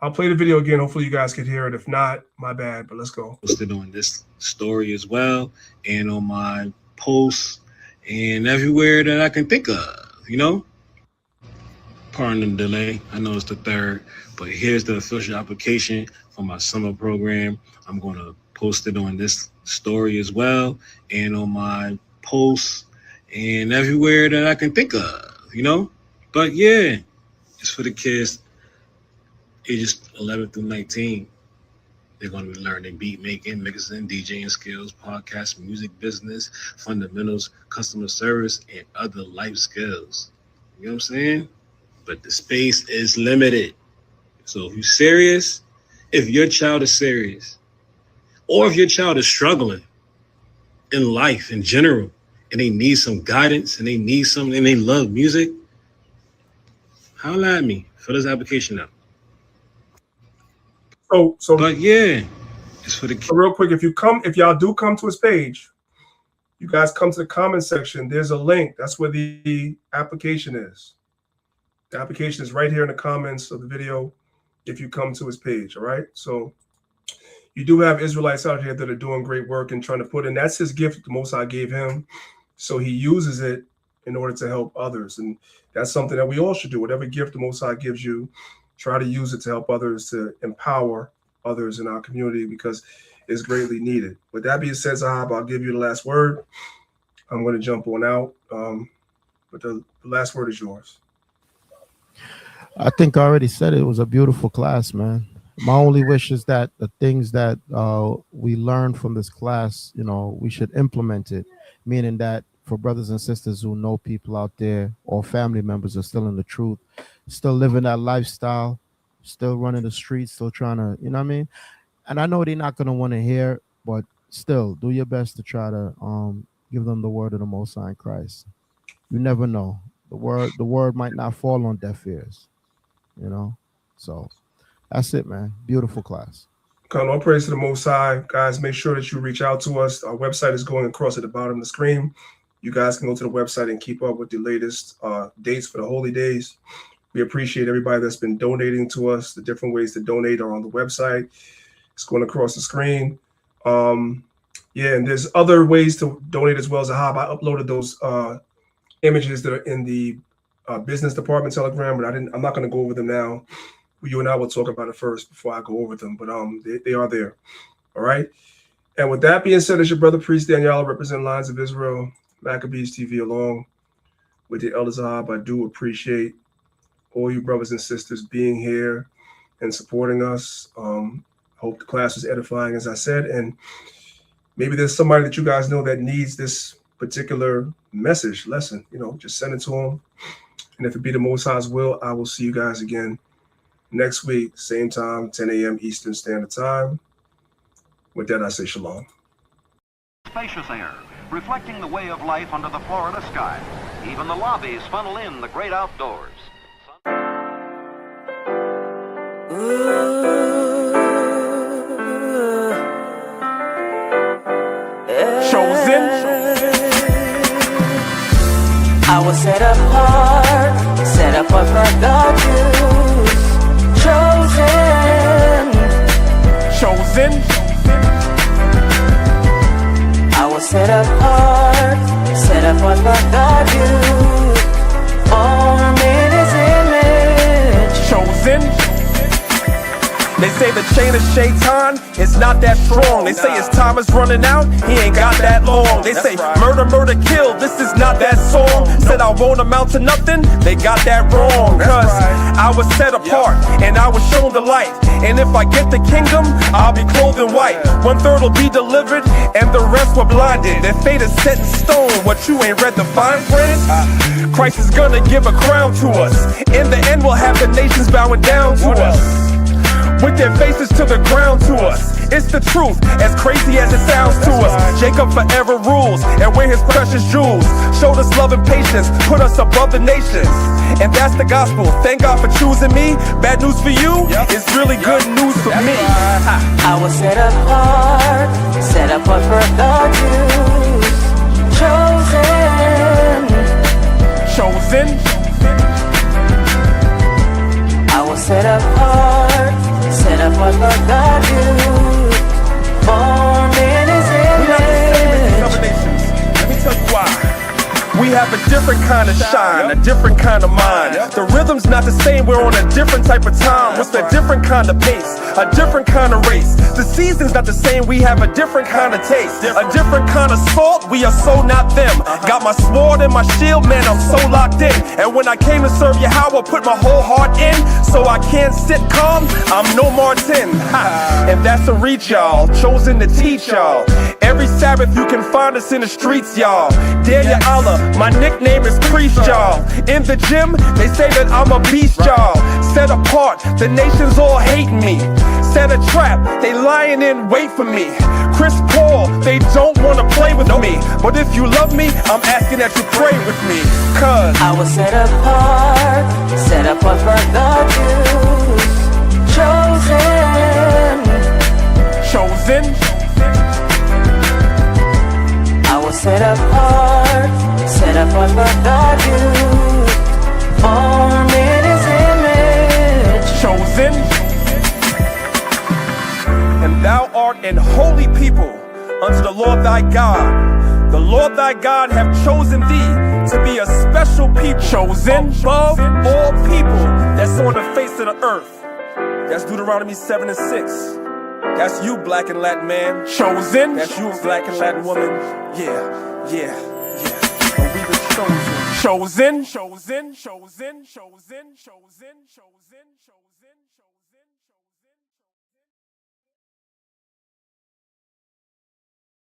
I'll play the video again. Hopefully you guys can hear it. If not, my bad, but let's go. Posted on this story as well, and on my posts, and everywhere that I can think of, you know? Pardon the delay. I know it's the 3rd, but here's the official application for my summer program. I'm going to post it on this story as well, and on my posts, and everywhere that I can think of, you know? But yeah, it's for the kids ages 11 through 19. They're going to be learning beat making, mixing, DJing skills, podcast, music business, fundamentals, customer service, and other life skills. You know what I'm saying? But the space is limited. So if you're serious, if your child is serious, or if your child is struggling in life in general, and they need some guidance, and they need something, and they love music, holla at me. Fill this application out. So but yeah, it's for the kids. Real quick, if y'all do come to his page, you guys come to the comment section. There's a link. That's where the application is. The application is right here in the comments of the video if you come to his page. All right. So you do have Israelites out here that are doing great work and trying to put in. That's his gift that the Most High gave him. So he uses it in order to help others. And that's something that we all should do. Whatever gift the Most High gives you, try to use it to help others, to empower others in our community, because it's greatly needed. With that being said, Zahab, I'll give you the last word. I'm going to jump on out. But the last word is yours. I think I already said it. It was a beautiful class, man. My only wish is that the things that we learned from this class, we should implement it, meaning that for brothers and sisters who know people out there or family members are still in the truth, still living that lifestyle, still running the streets, still trying to, you know what I mean? And I know they're not going to want to hear, but still do your best to try to give them the word of the Most High in Christ. You never know. The word might not fall on deaf ears, So that's it, man. Beautiful class. All praise to the Most High. Guys, make sure that you reach out to us. Our website is going across at the bottom of the screen. You guys can go to the website and keep up with the latest dates for the holy days. We appreciate everybody that's been donating to us. The different ways to donate are on the website. It's going across the screen. And there's other ways to donate as well. Zahab, I uploaded those images that are in the business department Telegram, but I'm not going to go over them now. You and I will talk about it first before I go over them, but they are there. All right. And with that being said, it's your brother Priest Daniel, representing Lions of Israel, Maccabees TV, along with the Elder Zahab. I do appreciate all you brothers and sisters being here and supporting us. Hope the class was edifying, as I said, and maybe there's somebody that you guys know that needs this particular lesson, just send it to them. And if it be the Most High's will, I will see you guys again next week, same time, 10 a.m. Eastern Standard Time. With that, I say shalom. Spacious air, reflecting the way of life under the Florida sky. Even the lobbies funnel in the great outdoors. Chosen. I was set apart for God's use. Chosen. I was set apart for God's use. Formed in His image. Chosen. They say the chain of Shaitan is not that strong. They say his time is running out, he ain't got that long. They say murder, murder, kill, this is not that song. Said I won't amount to nothing, they got that wrong. Cause I was set apart and I was shown the light. And if I get the kingdom, I'll be clothed in white. 1/3 will be delivered and the rest were blinded. Their fate is set in stone, what you ain't read the fine print? Christ is gonna give a crown to us. In the end we'll have the nations bowing down to us, with their faces to the ground to us. It's the truth, as crazy as it sounds to us. Jacob forever rules, and we're his precious jewels. Showed us love and patience, put us above the nations. And that's the gospel, thank God for choosing me. Bad news for you, it's really good news for me. I was set apart for God's use. Chosen. I was set apart for God's use. Formed in His image. Let me tell you why. We have a different kind of shine, a different kind of mind. The rhythm's not the same, we're on a different type of time. With a different kind of pace, a different kind of race. The season's not the same, we have a different kind of taste. A different kind of salt, we are so not them. Got my sword and my shield, man, I'm so locked in. And when I came to serve Yahweh, I put my whole heart in. So I can't sit calm, I'm no Martin. And that's a reach, y'all, chosen to teach y'all. Every Sabbath you can find us in the streets, y'all. Daniel Allah, my nickname is Priest, y'all. In the gym, they say that I'm a beast, y'all. Set apart, the nations all hating me. Set a trap, they lying in wait for me. Chris Paul, they don't wanna play with me. But if you love me, I'm asking that you pray with me. Cause I was set apart for God's use. Chosen. I was set apart for God's use. Formed in His image. Chosen. And thou art and holy people unto the Lord thy God. The Lord thy God have chosen thee to be a special people, chosen above all people that's on the face of the earth. That's Deuteronomy 7 and 6. That's you, black and Latin man. Chosen. That's you, black and Latin woman. Yeah. And we the chosen. Chosen.